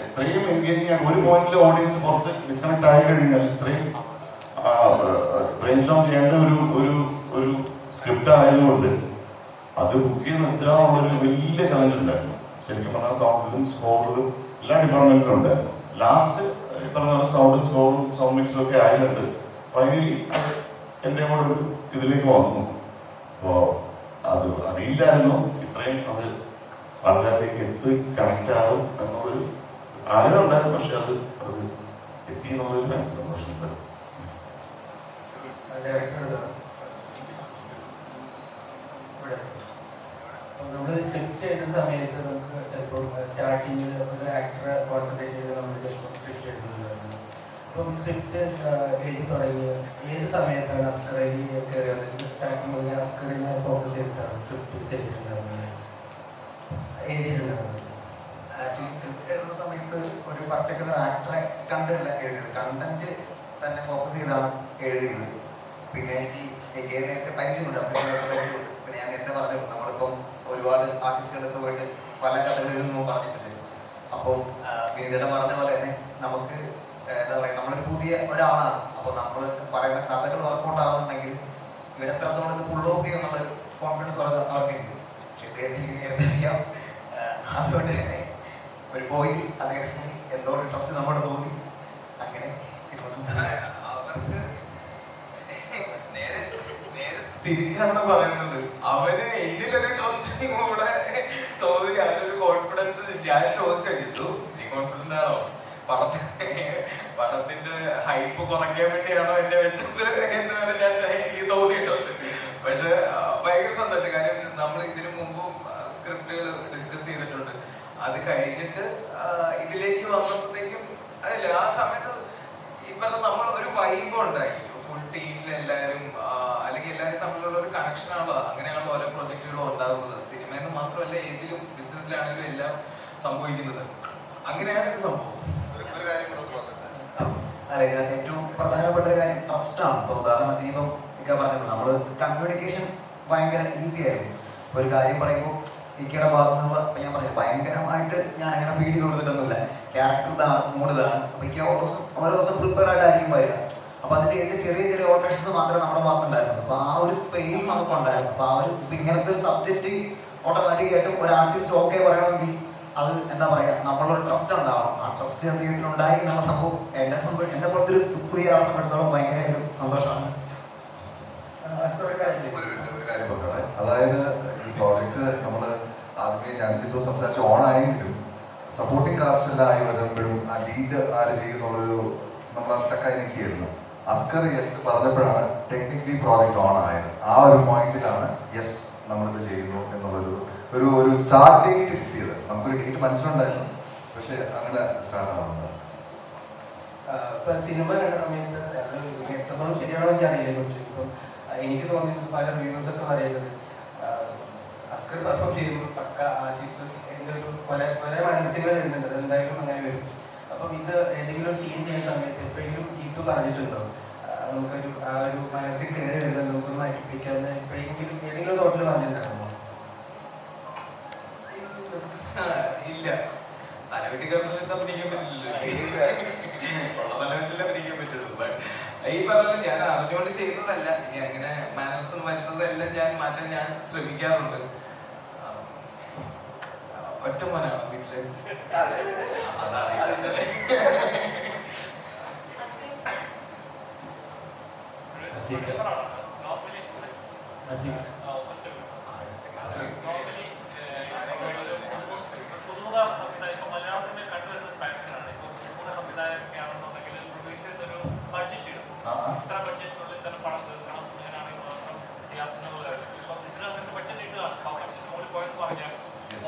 എത്രയും എൻഗേജിങ് ആയിട്ട് ഒരു പോയിന്റിൽ ഓഡിയൻസ് പുറത്ത് ഡിസ്കണക്ട് ആയി കഴിഞ്ഞാൽ ഇത്രയും ബ്രെയിൻ സ്റ്റോം ചെയ്യേണ്ട ഒരു സ്ക്രിപ്റ്റ് ആയതുകൊണ്ട് അത് ബുക്ക് ചെയ്ത് നിർത്തുക എന്നുള്ളൊരു വലിയ ചലഞ്ച് ഉണ്ടായിരുന്നു. ശരിക്കും പറഞ്ഞാൽ സൗണ്ടിലും സ്കോറിലും എല്ലാ ഡിപ്പാർട്ട്മെന്റിലും ഉണ്ടായിരുന്നു. ലാസ്റ്റ് പറഞ്ഞ സൗണ്ടും സ്കോറും സൗണ്ട് മിക്സും ഒക്കെ ആയതുകൊണ്ട് ഫൈനലി എൻ്റെ കൂടെ ഇതിലേക്ക് വന്നു. അപ്പോൾ അത് അറിയില്ലായിരുന്നു ഇത്രയും അത് ആൾക്കാരിലേക്ക് എത്തി കണക്റ്റ് ആകും എന്നുള്ളൊരു ആഗ്രഹം ഉണ്ടായിരുന്നു. പക്ഷെ അത് എത്തി എന്നുള്ളൊരു ഭയങ്കര സന്തോഷമുണ്ട്. നമ്മൾ സ്ക്രിപ്റ്റ് ചെയ്ത സമയത്ത് നമുക്ക് ചിലപ്പോൾ സ്റ്റാർട്ടിങ്ങിൽ ഒരു ആക്ടറെ കോൺസെൻട്രേറ്റ് ചെയ്ത് നമ്മൾ ചിലപ്പോൾ സ്ക്രിപ്റ്റ് എഴുതുന്നുണ്ടായിരുന്നു. അപ്പം സ്ക്രിപ്റ്റ് എഴുതി തുടങ്ങി ഏത് സമയത്താണ് അസ്കറിൽ കയറിയത്? സ്റ്റാർട്ടിങ് മുതൽ അസ്കറിനെ ഫോക്കസ് ചെയ്തിട്ടാണ് സ്ക്രിപ്റ്റ് ചെയ്തിട്ടുണ്ടായിരുന്നത്, എഴുതിയിട്ടുണ്ടായിരുന്നത്. ആക്ച്വലി സ്ക്രിപ്റ്റ് എഴുതുന്ന സമയത്ത് ഒരു പർട്ടിക്കുലർ ആക്ടറെ കണ്ടുള്ള എഴുതിയത്. കണ്ടന്റ് തന്നെ ഫോക്കസ് ചെയ്താണ് എഴുതിയത്. പിന്നെ എനിക്ക് നേരത്തെ പരിചയമുണ്ട്, പരിചയമുണ്ട്. പിന്നെ ഞാൻ നേരത്തെ പറഞ്ഞു നമ്മളിപ്പം ഒരുപാട് ആർട്ടിസ്റ്റുകളൊക്കെ പോയിട്ട് പല കഥകളിലും പറഞ്ഞിട്ടുണ്ട്. അപ്പോൾ വിനീതയുടെ പറഞ്ഞ പോലെ തന്നെ നമുക്ക് എന്താ പറയുക, നമ്മളൊരു പുതിയ ഒരാളാണ്. അപ്പോൾ നമ്മൾ പറയുന്ന കഥകൾ വർക്കൗട്ട് ആവുന്നുണ്ടെങ്കിൽ ഇവരെത്രത്തോളം ഇത് പുൾ ഓഫ് ചെയ്യും എന്നുള്ളൊരു കോൺഫിഡൻസ് അവർക്കുണ്ട്. പക്ഷെ ഇദ്ദേഹത്തിന് എനിക്ക് നേരത്തെ അറിയാം. അതുകൊണ്ട് തന്നെ ഒരു പോയിന്റ് അദ്ദേഹത്തിന് എന്തോ ഒരു ട്രസ്റ്റ് നമ്മോട് തോന്നി. അങ്ങനെ അവർക്ക് നേരെ തിരിച്ചാണ് പറയുന്നത്. അവന് എന്നിലൊരു ട്രസ്റ്റ് കൂടെ തോന്നി, അവനൊരു കോൺഫിഡൻസ്. ഞാൻ ചോദിച്ചു, നീ കോൺഫിഡന്റ് ആണോ? പടത്തിന്റെ ഹൈപ്പ് കുറയ്ക്കാൻ വേണ്ടിയാണോ എന്നെ വെച്ചത് എന്ന് വരെ എനിക്ക് തോന്നിയിട്ടുണ്ട്. പക്ഷെ ഭയങ്കര സന്തോഷം. കാര്യം നമ്മൾ ഇതിനു മുമ്പും സ്ക്രിപ്റ്റുകൾ ഡിസ്കസ് ചെയ്തിട്ടുണ്ട്. അത് കഴിഞ്ഞിട്ട് ഇതിലേക്ക് വന്നപ്പോഴത്തേക്കും അതല്ല, ആ സമയത്ത് ഈ പറഞ്ഞ നമ്മൾ ഒരു വൈബ് ഉണ്ടായി. ഫുൾ ടീമിലെല്ലാവരും അല്ലെങ്കിൽ എല്ലാവരും തമ്മിലുള്ള ഒരു കണക്ഷനാണല്ലോ. അങ്ങനെയാണല്ലോ ഓരോ പ്രൊജക്റ്റുകളും ഉണ്ടാകുന്നത്. സിനിമയെന്ന് മാത്രമല്ല, ഏതിലും ബിസിനസ്സിലാണെങ്കിലും എല്ലാം സംഭവിക്കുന്നത്. അങ്ങനെയാണ് ഇത് സംഭവം. ഒരു കാര്യം കൂടെ അതെ, ഇതിനകത്ത് ഏറ്റവും പ്രധാനപ്പെട്ട ഒരു കാര്യം ട്രസ്റ്റാണ്. ഇപ്പോൾ ഉദാഹരണത്തിന് ഇപ്പം ഒക്കെ പറഞ്ഞത് നമ്മൾ കമ്മ്യൂണിക്കേഷൻ ഭയങ്കര ഈസി ആയിരുന്നു. ഇപ്പോൾ ഒരു കാര്യം പറയുമ്പോൾ ഇക്കയുടെ ഭാഗത്ത് നിന്നുള്ള ഇപ്പം ഞാൻ പറഞ്ഞത് ഭയങ്കരമായിട്ട് ഞാൻ അങ്ങനെ ഫീഡ് ചെയ്ത് കൊടുത്തിട്ടൊന്നുമില്ല. ക്യാരക്ടർ ഇതാണ്, മൂഡ് ഇതാണ്. അപ്പോൾ എനിക്ക് ഓരോ ദിവസം പ്രിപ്പയർ ആയിട്ടായിരിക്കും വരിക. അപ്പോൾ അത് ചെയ്തിട്ട് ചെറിയ ചെറിയ ഓൾട്ടറേഷൻസ് മാത്രമേ നമ്മുടെ ഭാഗത്തുണ്ടായിരുന്നു. അപ്പോൾ ആ ഒരു സ്പേസ് നമുക്കുണ്ടായിരുന്നു. അപ്പോൾ ആ ഒരു ഇങ്ങനത്തെ ഒരു സബ്ജക്റ്റ് ഓട്ടോമാറ്റിക്കായിട്ടും ഒരു ആർട്ടിസ്റ്റ് ഓക്കെ പറയണമെങ്കിൽ അത് എന്താ പറയുക, നമ്മളൊരു ട്രസ്റ്റ് ഉണ്ടാവണം. ആ ട്രസ്റ്റ് അദ്ദേഹത്തിന് ഉണ്ടായി എന്നുള്ള സംഭവം എന്നെ പോലത്തെ ഒരു പുതിയ ഒരാളെ സംബന്ധിച്ചിടത്തോളം ഭയങ്കര ഒരു സന്തോഷമാണ്. ഒരു കാര്യം പറഞ്ഞോളെ, അതായത് ഈ പ്രോജക്റ്റ് നമ്മൾ ആദ്യമേ ഞാൻ ചിത്തു സംസാരിച്ച് ഓണായെങ്കിലും സപ്പോർട്ടിങ് കാസ്റ്റ് എല്ലാം ആയി വരുമ്പോഴും ആ ലീഡ് ആര് ചെയ്യുന്നുള്ളൊരു നമ്മൾ ആ സ്റ്റക്കായി നിൽക്കുകയായിരുന്നു. അസ്കർ യെസ് പറഞ്ഞപ്പോഴാണ് ടെക്നിക്കലി പ്രോജക്റ്റ് ഓൺ ആയത്. ആ ഒരു പോയിന്റിലാണ് യെസ് നമ്മളിത് ചെയ്യുന്നു എന്നുള്ളൊരു ഒരു സ്റ്റാർട്ട് ഡേറ്റ് കിട്ടിയത്. നമുക്കൊരു ഡേറ്റ് മനസ്സിലുണ്ടായിരുന്നു, പക്ഷെ അങ്ങനെ സ്റ്റാർട്ട് ആവുന്നത്. ഇപ്പം സിനിമ കണ്ട സമയത്ത് അത് എത്രത്തോളം ശരിയാണോ എനിക്കറിയില്ല. ഇപ്പം എനിക്ക് തോന്നിയത് പല റിവ്യൂസൊക്കെ പറയുന്നത് അസ്കർ പെർഫോം ചെയ്യുമ്പോൾ പക്ക ആസിഫ് എൻ്റെ ഒരു പല മനസ്സിൽ വരുന്നുണ്ട്. അതെന്തായാലും അങ്ങനെ വരും. അപ്പം ഇത് ഏതെങ്കിലും ഒരു സീൻ ചെയ്യുന്ന സമയത്ത് എപ്പോഴെങ്കിലും ജീത്തു പറഞ്ഞിട്ടുണ്ടോ നമുക്കൊരു ആ ഒരു മനസ്സിൽ കയറി വരുന്നത് നമുക്കൊന്ന് മാറ്റിപ്പിക്കാമെന്ന് എപ്പോഴെങ്കിലും ഏതെങ്കിലും തോട്ടിൽ പറഞ്ഞിട്ടുണ്ടായിരുന്നോ? ഇല്ല, തലവെട്ടിക്കാരനിൽ അഭിനയിക്കാൻ പറ്റില്ലല്ലോ. ഉള്ള തല വെച്ചല്ലേ അഭിനയിക്കാൻ പറ്റുള്ളൂ. ബട്ട് ഈ പറഞ്ഞ ഞാൻ അറിഞ്ഞുകൊണ്ട് ചെയ്യുന്നതല്ല. ഇനി അങ്ങനെ മാനേഴ്സും വരുന്നതെല്ലാം ഞാൻ മാറ്റാൻ ഞാൻ ശ്രമിക്കാറുണ്ട്. ഒറ്റ മോനാണോ വീട്ടില്? അതാണ് മലയാള സിനിമയിൽ കണ്ടുവരുന്ന പാറ്റേണാണ്. ഇപ്പോൾ പുതിയ സംവിധായകരൊക്കെ ആണെന്നുണ്ടെങ്കിൽ പ്രൊഡ്യൂസേഴ്സ് ഒരു ബഡ്ജറ്റ് ഇടും. ഇത്ര ബഡ്ജറ്റിനുള്ളിൽ തന്നെ പണം തീർക്കണം, അങ്ങനെയാണെങ്കിൽ മാത്രം ചെയ്യാവുന്ന പോലെ. ഇപ്പം ഇതിന് അങ്ങനത്തെ ബഡ്ജറ്റ് ഇടുകയാണ്. അപ്പോൾ ബഡ്ജറ്റ് മുകളിൽ പോയെന്ന് പറഞ്ഞാൽ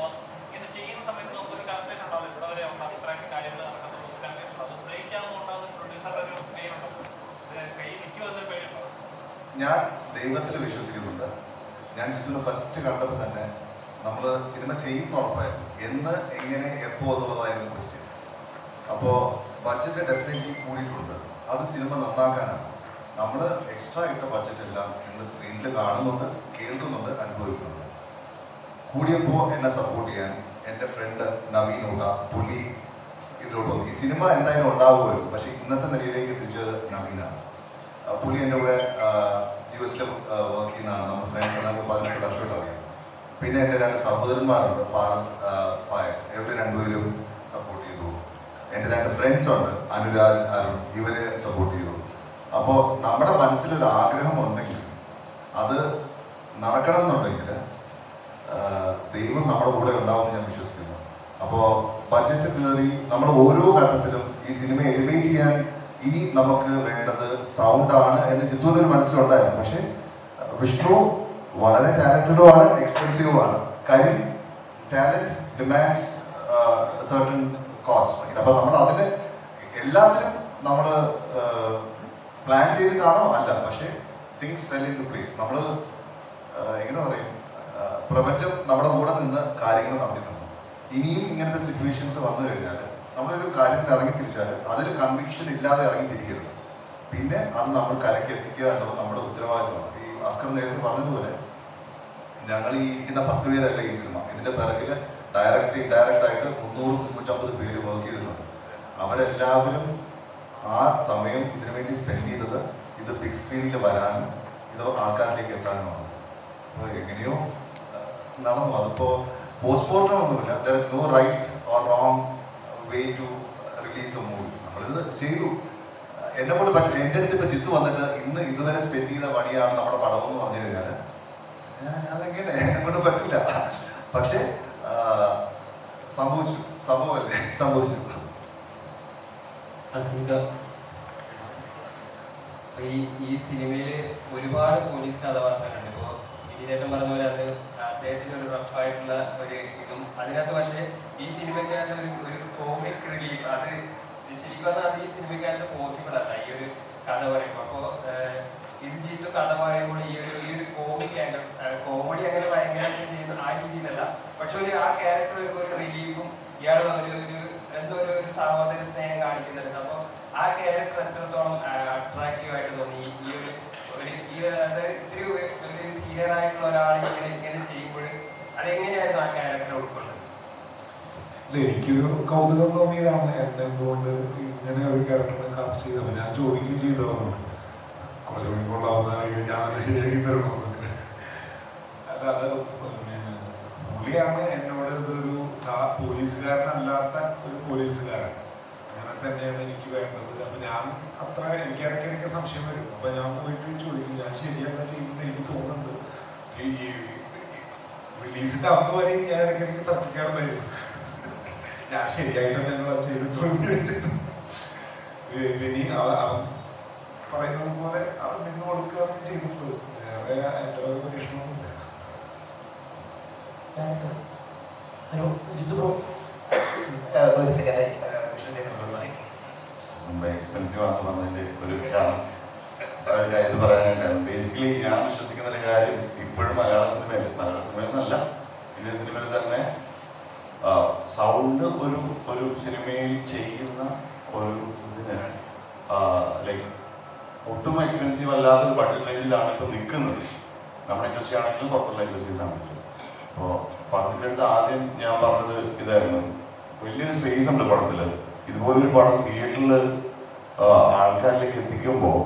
ഇത് ചെയ്യുന്ന സമയത്ത് നമുക്കൊരു കാൽക്കുലേഷൻ ഉണ്ടാവും. ഇവിടെ വരെ ഇത്രയൊക്കെ കാര്യങ്ങൾ നടക്കുന്നുള്ളൂ. കാൽക്കുലേഷൻ ഉണ്ടാവും. അത് ബ്രേക്ക് ആകുമ്പോൾ ഉണ്ടാകുന്ന പ്രൊഡ്യൂസറുടെ ഒരു പെയിൻ ഉണ്ടാവും. കൈ നിൽക്കുമെന്നൊരു പേരുണ്ടാവും. ഞാൻ ദൈവത്തിൽ വിശ്വസിക്കുന്നുണ്ട്. ഞാൻ ജിത്തുവിനെ ഫസ്റ്റ് കണ്ടപ്പോൾ തന്നെ നമ്മൾ സിനിമ ചെയ്യുന്ന ഉറപ്പായിരുന്നു. എന്ന്, എങ്ങനെ, എപ്പോൾ എന്നുള്ളതായിരുന്നു ക്വസ്റ്റ്യൻ. അപ്പോൾ ബഡ്ജറ്റ് ഡെഫിനറ്റ്ലി കൂടിയിട്ടുണ്ട്. അത് സിനിമ നന്നാക്കാനാണ്. നമ്മൾ എക്സ്ട്രാ ഇട്ട ബഡ്ജറ്റ് എല്ലാം നിങ്ങൾ സ്ക്രീനിൽ കാണുന്നുണ്ട്, കേൾക്കുന്നുണ്ട്, അനുഭവിക്കുന്നുണ്ട്. കൂടിയപ്പോൾ എന്നെ സപ്പോർട്ട് ചെയ്യാൻ എൻ്റെ ഫ്രണ്ട് നവീൻ ഉണ്ട, പുള്ളി ഇതിലോട്ട് വന്നു. ഈ സിനിമ എന്തായാലും ഉണ്ടാവുമായിരുന്നു, പക്ഷേ ഇന്നത്തെ നിലയിലേക്ക് എത്തിച്ചത് നവീനാണ്. പുള്ളി എൻ്റെ കൂടെ US വർക്ക് ചെയ്യുന്നതാണ്. നമ്മുടെ ഫ്രണ്ട്സ് എന്നൊക്കെ 18 വർഷമായിട്ട് അറിയാം. പിന്നെ എൻ്റെ 2 സഹോദരന്മാരുണ്ട്, ഫാറസ്, ഫയസ്. ഇവർ രണ്ടുപേരും സപ്പോർട്ട് ചെയ്തു. എൻ്റെ 2 ഫ്രണ്ട്സ് ഉണ്ട്, അനുരാജ്, അരുൺ. ഇവര് സപ്പോർട്ട് ചെയ്തു. അപ്പോൾ നമ്മുടെ മനസ്സിലൊരു ആഗ്രഹം ഉണ്ടെങ്കിൽ അത് നടക്കണം എന്നുണ്ടെങ്കിൽ ദൈവം നമ്മുടെ കൂടെ ഉണ്ടാവുമെന്ന് ഞാൻ വിശ്വസിക്കുന്നു. അപ്പോൾ ബഡ്ജറ്റ് കയറി നമ്മൾ ഓരോ ഘട്ടത്തിലും ഈ സിനിമ എലിവേറ്റ് ചെയ്യാൻ ഇനി നമുക്ക് വേണ്ടത് സൗണ്ടാണ് എന്ന് ജിത്തുവിനൊരു മനസ്സിലുണ്ടായിരുന്നു. പക്ഷേ വിഷ്ണു വളരെ ടാലൻറ്റഡും ആണ്, എക്സ്പെൻസീവും ആണ്. കാര്യം ടാലൻറ്റ് ഡിമാൻഡ്സ് സർട്ടൻ കോസ്റ്റ്. അപ്പോൾ നമ്മൾ അതിന് എല്ലാത്തിനും നമ്മൾ പ്ലാൻ ചെയ്തിട്ടാണോ അല്ല, പക്ഷേ things fell into place. നമ്മൾ എങ്ങനെ പറയും, പ്രപഞ്ചം നമ്മുടെ കൂടെ നിന്ന് കാര്യങ്ങൾ നടത്തി തന്നു. ഇനിയും ഇങ്ങനത്തെ സിറ്റുവേഷൻസ് വന്നു കഴിഞ്ഞാൽ നമ്മളൊരു കാര്യത്തിൽ ഇറങ്ങി തിരിച്ചാൽ അതിൽ കൺവിക്ഷൻ ഇല്ലാതെ ഇറങ്ങി തിരിക്കരുത്. പിന്നെ അത് നമ്മൾ കരയ്ക്ക് എത്തിക്കുക എന്നുള്ളത് നമ്മുടെ ഉത്തരവാദിത്തമാണ്. ഈ അസ്കർ നേരത്തെ പറഞ്ഞതുപോലെ ഞങ്ങൾ ഈ ഇരിക്കുന്ന 10 പേരല്ല ഈ സിനിമ, ഇതിൻ്റെ പിറകിൽ ഡയറക്റ്റ് ഇൻഡയറക്റ്റ് ആയിട്ട് 300-350 പേര് വർക്ക് ചെയ്തിട്ടുണ്ട്. അവരെല്ലാവരും ആ സമയം ഇതിനു വേണ്ടി സ്പെൻഡ് ചെയ്തത് ഇത് ബിഗ് സ്ക്രീനിൽ വരാനും ഇത് ആൾക്കാരിലേക്ക് എത്താനുമാണ്. അപ്പോൾ എങ്ങനെയോ നടന്നു. അതിപ്പോൾ പോസ്റ്റ്മോർട്ടം ഒന്നുമില്ല. There is no right or wrong way to release a movie. നമ്മളിത് ചെയ്തു. എന്നെ കൊണ്ട് പറ്റില്ല. എൻ്റെ അടുത്ത് ഇപ്പോൾ ജിത്തു വന്നിട്ട് ഇന്ന് ഇതുവരെ സ്പെൻഡ് ചെയ്ത പണിയാണ് നമ്മുടെ പടം എന്ന് പറഞ്ഞു കഴിഞ്ഞാൽ അതെങ്ങനെ എന്നെ കൊണ്ട് പറ്റില്ല. പക്ഷേ സംഭവിച്ചു. സംഭവമല്ലേ സംഭവിച്ചു. ഈ സിനിമയിൽ ഒരുപാട് പോലീസ് കഥാപാത്രങ്ങളുണ്ട്. ഇപ്പോൾ ഇതിനേറ്റം പറഞ്ഞ പോലെ അത് അദ്ദേഹത്തിന് ഒരു റഫായിട്ടുള്ള ഒരു ഇതും അതിനകത്ത്, പക്ഷേ ഈ സിനിമയ്ക്കകത്ത് ഒരു കോമിക് റിലീഫ് അത് ശരിക്കും പറഞ്ഞാൽ അത് ഈ സിനിമയ്ക്കകത്ത് പോസിബിൾ അല്ല. ഈ ഒരു കഥ പറയുമ്പോൾ അപ്പോൾ ഇത് ജിത്തു കഥ പറയുമ്പോൾ ഈ ഒരു കോമിക് ആംഗിൾ കോമഡി അങ്ങനെ ഭയങ്കരമായിട്ട് ചെയ്യുന്ന ആ രീതിയിലല്ല, പക്ഷെ ആ ക്യാരക്ടർ ഒരു റിലീഫും ഇയാൾ എന്തോ ഒരു സഹോദര സ്നേഹം കാണിക്കുന്നുണ്ട്. അപ്പോൾ ആ ക്യാരക്ടർ എത്രത്തോളം അട്രാക്റ്റീവ് ആയിട്ട് തോന്നി അത് ഇത്തിരി ഒരു സീനിയർ ആയിട്ടുള്ള ഒരാൾ ഇങ്ങനെ ചെയ്യുമ്പോൾ അതെങ്ങനെയായിരുന്നു ആ ക്യാരക്ടർ ഉൾക്കൊള്ളുന്നത്? എനിക്കൊരു കൗതുകം തോന്നിയതാണ് എന്നെ എന്തുകൊണ്ട് ഇങ്ങനെ ഒരു ക്യാരക്ടറിനെ കാസ്റ്റ് ചെയ്തപ്പോൾ. ഞാൻ ചോദിക്കുകയും ചെയ്തു അവരോട് കുറച്ച് മണി കൊള്ളാവുന്നതാണെങ്കിൽ ഞാൻ തന്നെ ശരിയാക്കി തരണമെന്നൊക്കെ. അല്ല, അത് പുള്ളിയാണ് എന്നോട് ഇതൊരു പോലീസുകാരനല്ലാത്ത ഒരു പോലീസുകാരൻ, അങ്ങനെ തന്നെയാണ് എനിക്ക് വേണ്ടത്. അപ്പം ഞാൻ അത്ര എനിക്ക് ഇടയ്ക്കിടയ്ക്ക് സംശയം വരും. അപ്പം ഞാൻ പോയിട്ട് ചോദിക്കും, ഞാൻ ശരിയല്ല ചെയ്യുന്നത് എനിക്ക് തോന്നുന്നുണ്ട്. ഈ റിലീസിൻ്റെ അന്ന് വരെയും ഞാൻ ഇടയ്ക്കിടയ്ക്ക് തർക്കിക്കാറുണ്ടായിരുന്നു, ഞാൻ ശരിയായിട്ടല്ല ചെയ്തിട്ടുണ്ടെന്ന് വെച്ചിട്ട്. പിന്നെ അവൻ പറയുന്നത് പോലെ അവൻ നിന്ന് കൊടുക്കുകയാണ് ഞാൻ ചെയ്തിട്ടുള്ളത്. വേറെ എൻ്റെ ഒരു പരീക്ഷണമൊന്നുമില്ല. ഒരു സെക്കൻഡ് എക്സ്പെൻസീവ് ആണെന്ന് പറഞ്ഞതിൻ്റെ ഒരു കാരണം ഇത് പറയാനായിട്ടാണ്. ബേസിക്കലി ഞാൻ വിശ്വസിക്കുന്ന ഒരു കാര്യം, ഇപ്പോഴും മലയാള സിനിമയെന്നല്ല ഇന്ത്യൻ സിനിമയിൽ തന്നെ സൗണ്ട് ഒരു സിനിമയിൽ ചെയ്യുന്ന ഒരു ഇതിന് ലൈക്ക് ഒട്ടും എക്സ്പെൻസീവ് അല്ലാത്ത ബഡ്ജറ്റ് റേഞ്ചിലാണ് ഇപ്പോൾ നിൽക്കുന്നത്. നമ്മുടെ ഇൻഡസ്ട്രി ആണെങ്കിലും പുറത്തുള്ള ഇൻഡസ്ട്രീസ് ആണെങ്കിലും. അപ്പോൾ ഫഹദിൻ്റെ അടുത്ത് ആദ്യം ഞാൻ പറഞ്ഞത് ഇതായിരുന്നു, വലിയൊരു സ്പേസ് ഉണ്ട് പടത്തിൽ. ഇതുപോലൊരു പടം തിയേറ്ററിൽ ആൾക്കാരിലേക്ക് എത്തിക്കുമ്പോൾ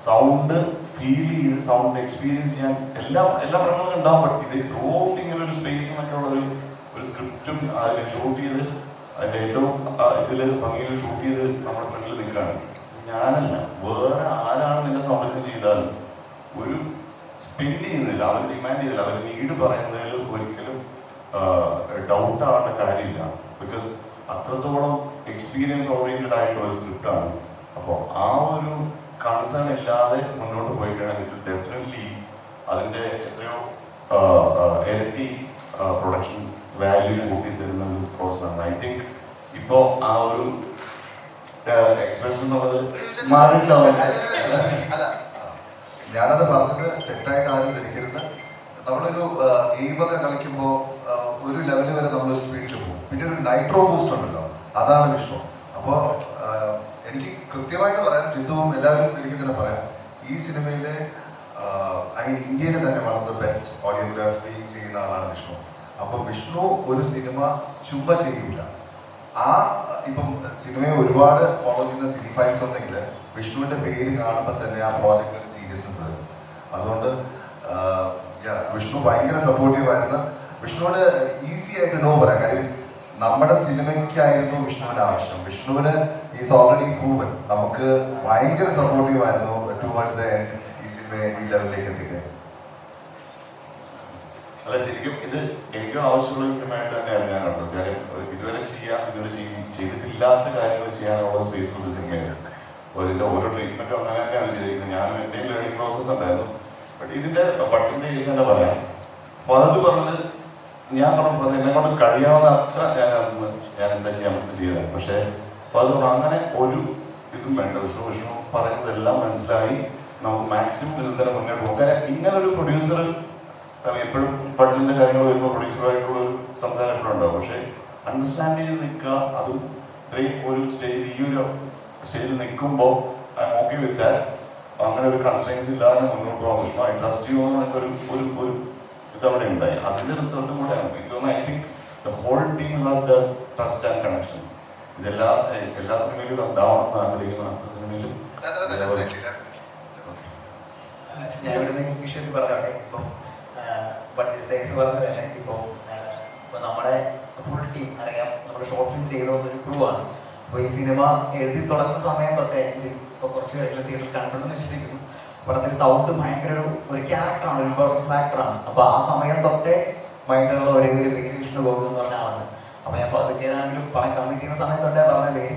സൗണ്ട് ഫീൽ ചെയ്ത് സൗണ്ട് എക്സ്പീരിയൻസ് ചെയ്യാൻ എല്ലാ പടങ്ങളും ഉണ്ടാവും. ബട്ട് ഇത് ത്രൂ ഔട്ട് ഇങ്ങനെ ഒരു സ്പേസ് എന്നൊക്കെ ഉള്ള ഒരു സ്ക്രിപ്റ്റും അതിൽ ഷൂട്ട് ചെയ്ത് അതിൻ്റെ ഏറ്റവും ഇതിൽ ഭംഗിയിൽ ഷൂട്ട് ചെയ്ത് നമ്മുടെ ഫ്രണ്ടിൽ നിൽക്കുകയാണ്. ഞാനല്ല, വേറെ ആരാണ് നിന്റെ സൗണ്ട് ഡിസൈൻ ചെയ്താലും ഒരു സ്പെൻഡ് ചെയ്യുന്നില്ല, അവർ ഡിമാൻഡ് ചെയ്തില്ല, അവർ നീഡ് പറയുന്നതിൽ ഒരിക്കലും ഡൗട്ട് ആവേണ്ട കാര്യമില്ല. ബിക്കോസ് അത്രത്തോളം എക്സ്പീരിയൻസ് ഓറിയൻറ്റഡ് ആയിട്ടുള്ള ഒരു സ്ക്രിപ്റ്റാണ്. അപ്പോൾ ആ ഒരു കൺസേൺ ഇല്ലാതെ മുന്നോട്ട് പോയി കഴിഞ്ഞാൽ ഡെഫിനറ്റ്ലി അതിൻ്റെ എത്രയോ ഇരട്ടി പ്രൊഡക്ഷൻ വാല്യൂ കൂട്ടി തരുന്ന ഒരു പ്രോസസ്സാണ്. ഐ തിങ്ക് ഇപ്പോൾ ആ ഒരു എക്സ്പെൻസ് എന്നുള്ളത് മാറിയിട്ടുണ്ടാവും. ഞാനത് പറഞ്ഞത് തെറ്റായിട്ട് ആരും ധരിക്കരുത്. നമ്മളൊരു ഗെയിമൊക്കെ കളിക്കുമ്പോൾ ഒരു ലെവൽ വരെ നമ്മളൊരു സ്പീഡിൽ പോകും. പിന്നെ ഒരു നൈട്രോ ബൂസ്റ്റ് ഉണ്ടല്ലോ, അതാണ് വിഷ്ണു. അപ്പോൾ എനിക്ക് കൃത്യമായിട്ട് പറയാം, ജിത്തുവും എല്ലാവരും എനിക്ക് തന്നെ പറയാം, ഈ സിനിമയിലെ ഇന്ത്യയിൽ തന്നെ one of the best audiography ചെയ്യുന്ന ആളാണ് വിഷ്ണു. അപ്പോൾ വിഷ്ണു ഒരു സിനിമ ചുമ്മാ ചെയ്യില്ല. ഇപ്പം സിനിമയെ ഒരുപാട് ഫോളോ ചെയ്യുന്ന സിനിഫൈൽസ് ഉണ്ടെങ്കിൽ വിഷ്ണുവിൻ്റെ പേര് കാണുമ്പോൾ തന്നെ ആ പ്രോജക്റ്റിന് സീരിയസ്നെസ് വരും. അതുകൊണ്ട് വിഷ്ണു ഭയങ്കര സപ്പോർട്ടീവ് ആയിരുന്നു. വിഷ്ണുവിന് ഈസി ആയിട്ട് നോ പറയാം. കാര്യം നമ്മുടെ സിനിമയ്ക്കായിരുന്നു വിഷ്ണുവിൻ്റെ ആവശ്യം. വിഷ്ണുവിന് ഈസ് ഓൾറെഡി പ്രൂവൻ. നമുക്ക് ഭയങ്കര സപ്പോർട്ടീവ് ആയിരുന്നു ടുവേർഡ്സ് ദ എൻഡ് ഈ സിനിമയെ ഈ ലെവലിലേക്ക് എത്തിക്കാൻ. അല്ല, ശരിക്കും ഇത് എനിക്കും ആവശ്യമുള്ള ഒരു സിനിമയായിട്ട് തന്നെയാണ് ഞാൻ കണ്ടത്. കാര്യം ഇതുവരെ ചെയ്തിട്ടില്ലാത്ത കാര്യങ്ങൾ ചെയ്യാനുള്ള സ്പേസ് ഉള്ള സിനിമയാണ്. അപ്പോൾ ഇതിൻ്റെ ഓരോ ട്രീറ്റ്മെൻറ്റും അങ്ങനെ തന്നെയാണ് ചെയ്തിരിക്കുന്നത്. ഞാനും എൻ്റെയും ലേണിംഗ് പ്രോസസ്സ് ഉണ്ടായിരുന്നു. ബട്ട് ഇതിൻ്റെ ബഡ്ജറ്റിൻ്റെ കേസ് തന്നെ പറയാം. ഫഹദ് പറഞ്ഞത് ഞാൻ പറഞ്ഞത് എന്നെ കൊണ്ട് കഴിയാവുന്ന അത്ര ഞാൻ എന്താ ചെയ്യാൻ ചെയ്തത്. പക്ഷേ ഫഹദ് പറഞ്ഞു അങ്ങനെ ഒരു ഇതും വേണ്ട, വിഷ്ണു പറയുന്നതെല്ലാം മനസ്സിലായി, നമുക്ക് മാക്സിമം ഇതിൽ തന്നെ മുന്നോട്ട് പോകും. കാര്യം ഇങ്ങനൊരു പ്രൊഡ്യൂസർ എപ്പോഴും ബഡ്ജറ്റിൻ്റെ കാര്യങ്ങൾ വരുമ്പോൾ പ്രൊഡ്യൂസറായിട്ടുള്ള ഒരു സംസാരം എപ്പോഴും ഉണ്ടാവും. പക്ഷേ അണ്ടർസ്റ്റാൻഡ് ചെയ്ത് നിൽക്കുക, അതും ഇത്രയും ഒരു സ്റ്റേജിൽ ഈ ഒരു സ്റ്റേജിൽ നിൽക്കുമ്പോൾ I M okay with that. അങ്ങനെ ഒരു കൺസ്ട്രെയിൻസ് ഇല്ലാതെ മുന്നോട്ട് പോകാൻ വിഷ്ണു ഐ ട്രസ്റ്റ് യു എന്നൊരു ഒരു ഒരു ഇതവിടെ ഉണ്ടായി. അതിന്റെ റിസൾട്ടും കൂടെ ആണ്. I think the whole team has the trust and connection. ഇതെല്ലാ സിനിമയിലും ഉണ്ടാവണം ആഗ്രഹിക്കുന്ന അടുത്ത സിനിമയിലും. ഞാൻ ഇവിടുന്ന് വിഷയത്തിൽ പറഞ്ഞോട്ടെ. ഇപ്പം ബഡ്ജറ്റ് ഡേയ്സ് പറഞ്ഞത് തന്നെ ഇപ്പോൾ നമ്മുടെ ഫുൾ ടീം അറിയാം, നമ്മുടെ ഷോർട്ട് ഫിലിം ചെയ്ത ഒരു ക്രൂ ആണ്. അപ്പോൾ ഈ സിനിമ എഴുതി തുടങ്ങുന്ന സമയം തൊട്ടേ ഇതിൽ ഇപ്പോൾ കുറച്ച് കഴിഞ്ഞ തിയേറ്ററിൽ കണ്ടിട്ടുണ്ടെന്ന് വിശ്വസിക്കുന്നു. പടത്തിൽ സൗണ്ട് ഭയങ്കര ഒരു ക്യാരക്ടറാണ്, ഒരു ഇമ്പോർട്ടൻറ്റ് ഫാക്ടറാണ്. അപ്പോൾ ആ സമയം തൊട്ടേ മൈൻഡിലുള്ള ഒരേ ഒരു പേര് വിഷ്ണു ഗോപി എന്ന് പറഞ്ഞ ആളാണ്. അപ്പോൾ ഞാൻ ഫാദുക്കേനാണെങ്കിലും പടം കമ്മിറ്റ് ചെയ്യുന്ന സമയം തൊട്ടേ പറഞ്ഞ പേര്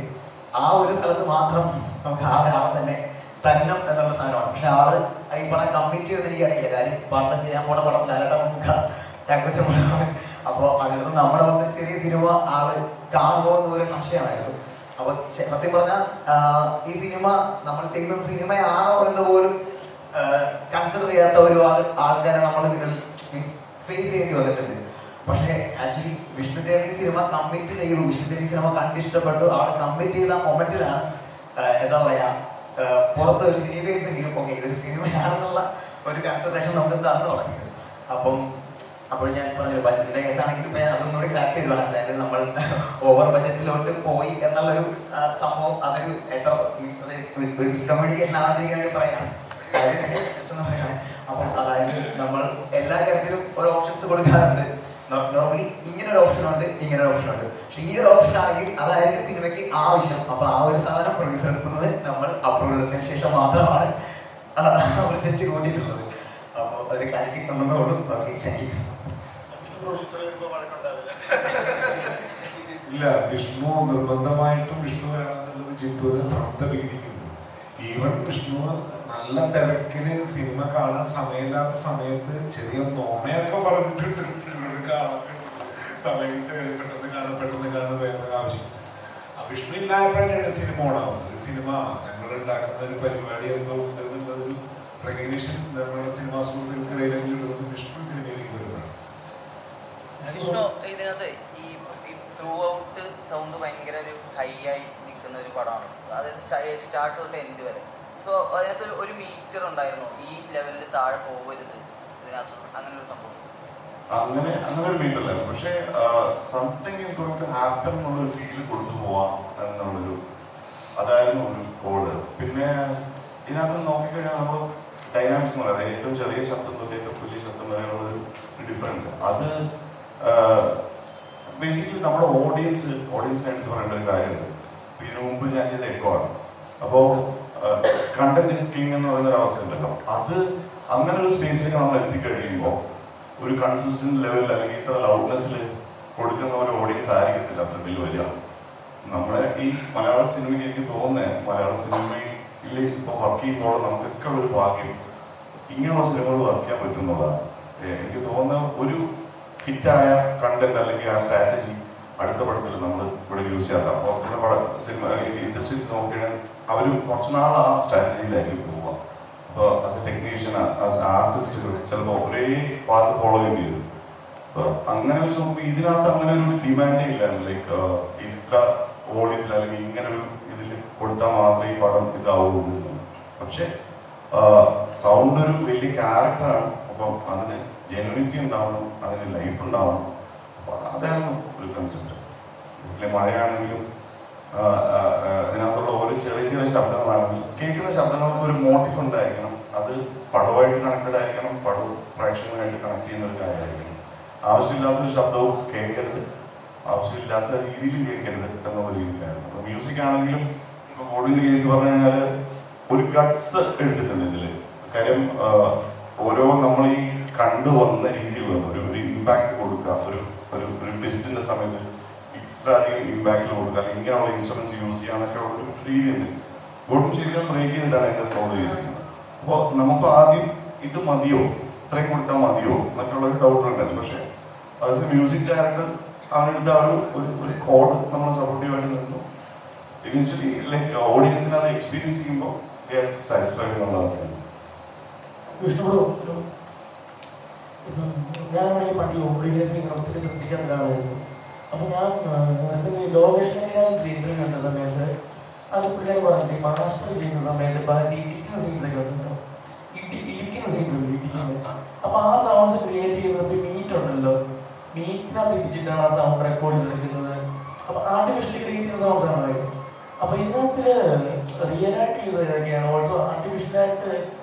ആ ഒരു സ്ഥലത്ത് മാത്രം നമുക്ക് ആ ഒരാളെ തന്നെ തന്നം എന്നുള്ള സാധനമാണ്. പക്ഷെ ആള് ഈ പടം കമ്മിറ്റ് ചെയ്യുമെന്ന് എനിക്കറിയില്ല. കാര്യം പടം ചെയ്യാൻ പോണ പടം ലാലട്ട നമുക്ക് ചാക്കോച്ചമ്പളമാണ്. അപ്പോൾ അതിനകത്ത് നമ്മുടെ വന്ന ചെറിയ സിനിമ ആള് കാണുമോ എന്നൊരു സംശയമായിരുന്നു. അപ്പോൾ സത്യം പറഞ്ഞാൽ ഈ സിനിമ നമ്മൾ ചെയ്യുന്നത് സിനിമയാണോ എന്ന് പോലും കൺസിഡർ ചെയ്യാത്ത ഒരുപാട് ആൾക്കാരെ നമ്മൾ മീൻസ് ഫേസ് ചെയ്യേണ്ടി വന്നിട്ടുണ്ട്. പക്ഷേ ആക്ച്വലി വിഷ്ണു ചേട്ടൻ ഈ സിനിമ കമ്മിറ്റ് ചെയ്തു, വിഷ്ണു ചേട്ടൻ ഈ സിനിമ കണ്ടിഷ്ടപ്പെട്ടു, ആള് കമ്മിറ്റ് ചെയ്ത മൊമെന്റിലാണ് എന്താ പറയാ പുറത്ത് ഒരു സിനിമയിൽസ് എങ്കിലും ഓക്കെ ഇതൊരു സിനിമയാണെന്നുള്ള ഒരു കൺസിഡറേഷൻ നമുക്ക് തന്നു തുടങ്ങിയത്. അപ്പോൾ ഞാൻ പറഞ്ഞൊരു ബഡ്ജറ്റിന്റെ കേസാണെങ്കിൽ ഇപ്പം അതൊന്നുകൂടി ക്ലാരിറ്റി തരുവാണ്. അതായത് നമ്മൾ ഓവർ ബഡ്ജറ്റിലോട്ട് പോയി എന്നുള്ളൊരു സംഭവം അതൊരു എത്ര മീൻസ് ഒരു മിസ്കമ്മ്യൂണിക്കേഷൻ ആവാണ്ടിരിക്കാൻ വേണ്ടി പറയാണ് എന്ന് പറയാണ്. അപ്പം അതായത് നമ്മൾ എല്ലാ കാര്യത്തിലും ഒരു ഓപ്ഷൻസ് കൊടുക്കാറുണ്ട്. നോർമലി ഇങ്ങനൊരു ഓപ്ഷനുണ്ട്, ഇങ്ങനൊരു ഓപ്ഷനുണ്ട്. പക്ഷെ ഈ ഒരു ഓപ്ഷൻ ആണെങ്കിൽ അതായിരിക്കും സിനിമയ്ക്ക് ആവശ്യം. അപ്പൊ ആ ഒരു സാധനം പ്രൊഡ്യൂസർ എടുക്കുന്നത് നമ്മൾ അപ്രൂവൽ എടുത്തതിന് ശേഷം മാത്രമാണ് ബഡ്ജറ്റ് കൂട്ടിയിട്ടുള്ളത്. അപ്പോൾ ഒരു ക്ലാരിറ്റി തന്നതോടും ഓക്കെ താങ്ക് യു. ഇല്ല, വിഷ്ണു നിർബന്ധമായിട്ടും വിഷ്ണു വേണമെന്നുള്ളത് ജിത്തുവിന് ഫ്രം ദ ബിഗിനിങ് ഉണ്ട്. ഈവൻ വിഷ്ണു നല്ല തിരക്കിന് സിനിമ കാണാൻ സമയമില്ലാത്ത സമയത്ത് ചെറിയ നോണയൊക്കെ പറഞ്ഞിട്ടുണ്ട്. കാണാൻ സമയത്ത് പെട്ടെന്ന് കാണാൻ വേറെ ആവശ്യം. വിഷ്ണു ഇല്ലായപ്പോഴാണ് സിനിമ ഓണാവുന്നത്. സിനിമ ഞങ്ങൾ ഉണ്ടാക്കുന്ന ഒരു പരിപാടി എന്തോ ഉണ്ടെന്നുള്ളൊരു റെക്കഗ്നീഷൻ നമ്മുടെ സിനിമാ സുഹൃത്തുക്കൾക്കിടയിലേക്ക് കിട്ടുന്നത് വിഷ്ണു സിനിമയിലേക്ക് വരുന്നതാണ്. വിഷ്ണു ഇതിനകത്ത് ഈ ത്രൂ ഔട്ട് സൗണ്ട് ഭയങ്കര ഒരു ഹൈ ആയി നിൽക്കുന്ന ഒരു പടമാണ്. അതായത് സ്റ്റാർട്ട് തൊട്ട് എൻഡ് വരെ. സോ അതിനകത്ത് ഒരു മീറ്റർ ഉണ്ടായിരുന്നു, ഈ ലെവലിൽ താഴെ പോകരുത് ഇതിനകത്ത്, അങ്ങനെ ഒരു സംഭവം. അങ്ങനെ ഒരു മീറ്ററില്ല. പക്ഷേ something is going to happen എന്നുള്ളൊരു ഫീല് കൊടുത്തു പോവാം എന്നുള്ളൊരു അതായിരുന്നു ഒരു കോഡ്. പിന്നെ ഇതിനകത്ത് നോക്കിക്കഴിഞ്ഞാൽ നമ്മൾ ഡൈനാമിക്സ് എന്ന് പറയുന്നത് ഏറ്റവും ചെറിയ ശബ്ദം തൊട്ട് ഏറ്റവും വലിയ ശബ്ദം വരെയുള്ളൊരു ഡിഫറൻസ്. അത് ബേസിക്കലി നമ്മുടെ ഓഡിയൻസിനെ എടുത്ത് പറയേണ്ട ഒരു കാര്യമുണ്ട്. ഇതിനു മുമ്പ് ഞാൻ ചെയ്ത എക്കോ ആണ്. അപ്പോൾ കണ്ടന്റ് ഇസ് കിങ് എന്ന് പറയുന്ന ഒരു അവസ്ഥ ഉണ്ടല്ലോ, അത് അങ്ങനെ ഒരു സ്പേസിലേക്ക് നമ്മൾ എത്തിക്കഴിയുമ്പോൾ ഒരു കൺസിസ്റ്റന്റ് ലെവലിൽ അല്ലെങ്കിൽ ഇത്ര ലൗഡ്നെസ്സിൽ കൊടുക്കുന്ന ഒരു ഓഡിയൻസ് ആയിരിക്കത്തില്ല ഫ്രണ്ടിൽ വരിക. നമ്മളെ ഈ മലയാള സിനിമയ്ക്ക് എനിക്ക് തോന്നുന്നത് മലയാള സിനിമയിൽ ഇപ്പോൾ വർക്ക് ചെയ്യുമ്പോൾ നമുക്കൊക്കെ ഒരു ഭാഗ്യം ഇങ്ങനെയുള്ള സിനിമകൾ വർക്ക് ചെയ്യാൻ പറ്റുന്നതാണ്. എനിക്ക് തോന്നുന്ന ഒരു ഹിറ്റായ കണ്ടന്റ് അല്ലെങ്കിൽ ആ സ്ട്രാറ്റജി അടുത്ത പടത്തിൽ നമ്മൾ ഇവിടെ യൂസ് ചെയ്യാറില്ല. പുറത്തുള്ള സിനിമ ഇൻഡസ്ട്രീസ് നോക്കിയാൽ അവർ കുറച്ച് നാൾ ആ സ്ട്രാറ്റജിയിലായിരിക്കും പോവുക. അപ്പോൾ ആസ് എ ടെക്നീഷ്യൻ ആസ് ആർട്ടിസ്റ്റുകൾ ചിലപ്പോൾ ഒരേ പാത്ത് ഫോളോ ചെയ്യേണ്ടി വരും. അപ്പോൾ അങ്ങനെ വെച്ച് നോക്കുമ്പോൾ ഇതിനകത്ത് അങ്ങനെ ഒരു ഡിമാൻഡേ ഇല്ലായിരുന്നു. ലൈക്ക് ഇത്ര വോളിയത്തിൽ അല്ലെങ്കിൽ ഇങ്ങനെ ഒരു ഇതിൽ കൊടുത്താൽ മാത്രമേ ഈ പടം ഇതാവുള്ളൂ. പക്ഷെ സൗണ്ട് ഒരു വലിയ ക്യാരക്ടറാണ്. അപ്പം അതിന് ജെനുവിനിറ്റി ഉണ്ടാവണം, അതിന് ലൈഫ് ഉണ്ടാവണം. അപ്പോൾ അതായിരുന്നു ഒരു കൺസെപ്റ്റ്. ഇതിലെ മഴയാണെങ്കിലും അതിനകത്തുള്ള ഓരോ ചെറിയ ചെറിയ ശബ്ദങ്ങളാണെങ്കിലും കേൾക്കുന്ന ശബ്ദങ്ങൾക്ക് ഒരു മോട്ടീവ് ഉണ്ടായിരിക്കണം. അത് പടവുമായിട്ട് കണക്റ്റഡ് ആയിരിക്കണം, പടവും പ്രേക്ഷകനുമായിട്ട് കണക്ട് ചെയ്യുന്ന ഒരു കാര്യമായിരിക്കണം. ആവശ്യമില്ലാത്തൊരു ശബ്ദവും കേൾക്കരുത്, ആവശ്യമില്ലാത്ത രീതിയിലും കേൾക്കരുത് എന്നുള്ള രീതിയിലായിരുന്നു. അപ്പോൾ മ്യൂസിക് ആണെങ്കിലും ഇപ്പോൾ ബോർഡിൻ്റെ കേസ് പറഞ്ഞു കഴിഞ്ഞാൽ ഒരു ഗട്ട്സ് എടുത്തിട്ടുണ്ട് ഇതിൽ. കാര്യം ഓരോ നമ്മൾ ഈ കണ്ടുവന്ന രീതിയിൽ ഒരു ഇമ്പാക്ട് കൊടുക്കുക. ഒരു ട്വിസ്റ്റിൻ്റെ സമയത്ത് ഇത്ര അധികം ഇമ്പാക്റ്റിൽ കൊടുക്കുക, അല്ലെങ്കിൽ ഇങ്ങനെയുള്ള ഇൻസ്ട്രുമെന്റ്സ് യൂസ് ചെയ്യാനൊക്കെ ഒരു രീതിയുണ്ട്. ബോർഡും ശരിക്കും ബ്രേക്ക് ചെയ്തിട്ടാണ് എൻ്റെ സ്കോർ ചെയ്തിരിക്കുന്നത്. അപ്പോൾ നമുക്ക് ആദ്യം ഇത് മതിയോ, ഇത്രയും കൊടുത്താൽ മതിയോ മറ്റുള്ളൊരു ഡൗട്ട് ഉണ്ടായിരുന്നു. പക്ഷേ ആസ് എ മ്യൂസിക് ഡയറക്ടർ അവനെടുത്ത ആ ഒരു കോഡ് നമ്മൾ സപ്പോർട്ടീവായിട്ട് നിന്നു. ഇവൻച്വലി ലൈക്ക് ഓഡിയൻസിനെ അത് എക്സ്പീരിയൻസ് ചെയ്യുമ്പോൾ സാറ്റിസ്ഫൈഡ് എന്നുള്ള അവസ്ഥയാണ്. ഞാനാണെങ്കിൽ പണ്ട് ഓഡിയോഗ്രാഫി ഒത്തിരി ശ്രദ്ധിക്കാത്ത ഒരാളായിരുന്നു. അപ്പോൾ ഞാൻ ലോകേഷ് ഗ്രീൻ കണ്ട സമയത്ത് അത് പുള്ളിക്കാരി പറഞ്ഞിട്ട് മാസ്റ്റർ ചെയ്യുന്ന സമയത്ത് ഇപ്പം ഇടിക്കുന്ന സീൻസൊക്കെ ഉണ്ടല്ലോ, ഇടിക്കുന്ന സീൻസ് ഉണ്ട് ഇടിക്കുന്നത്. അപ്പോൾ ആ സൗണ്ട്സ് ക്രിയേറ്റ് ചെയ്യുന്നത് മീറ്റ് ഉണ്ടല്ലോ, മീറ്റിനകത്ത് ഇടിച്ചിട്ടാണ് ആ സൗണ്ട് റെക്കോർഡ് ചെയ്തെടുക്കുന്നത്. അപ്പോൾ ആർട്ടിഫിഷ്യലി ക്രിയേറ്റ് ചെയ്യുന്ന സൗണ്ട്സ് ആണ് അതൊക്കെ. അപ്പോൾ ഇതിനകത്തിൽ റിയലായിട്ട് ചെയ്തത് ഏതൊക്കെയാണ്, ഓൾസോ ആർട്ടിഫിഷ്യലായിട്ട്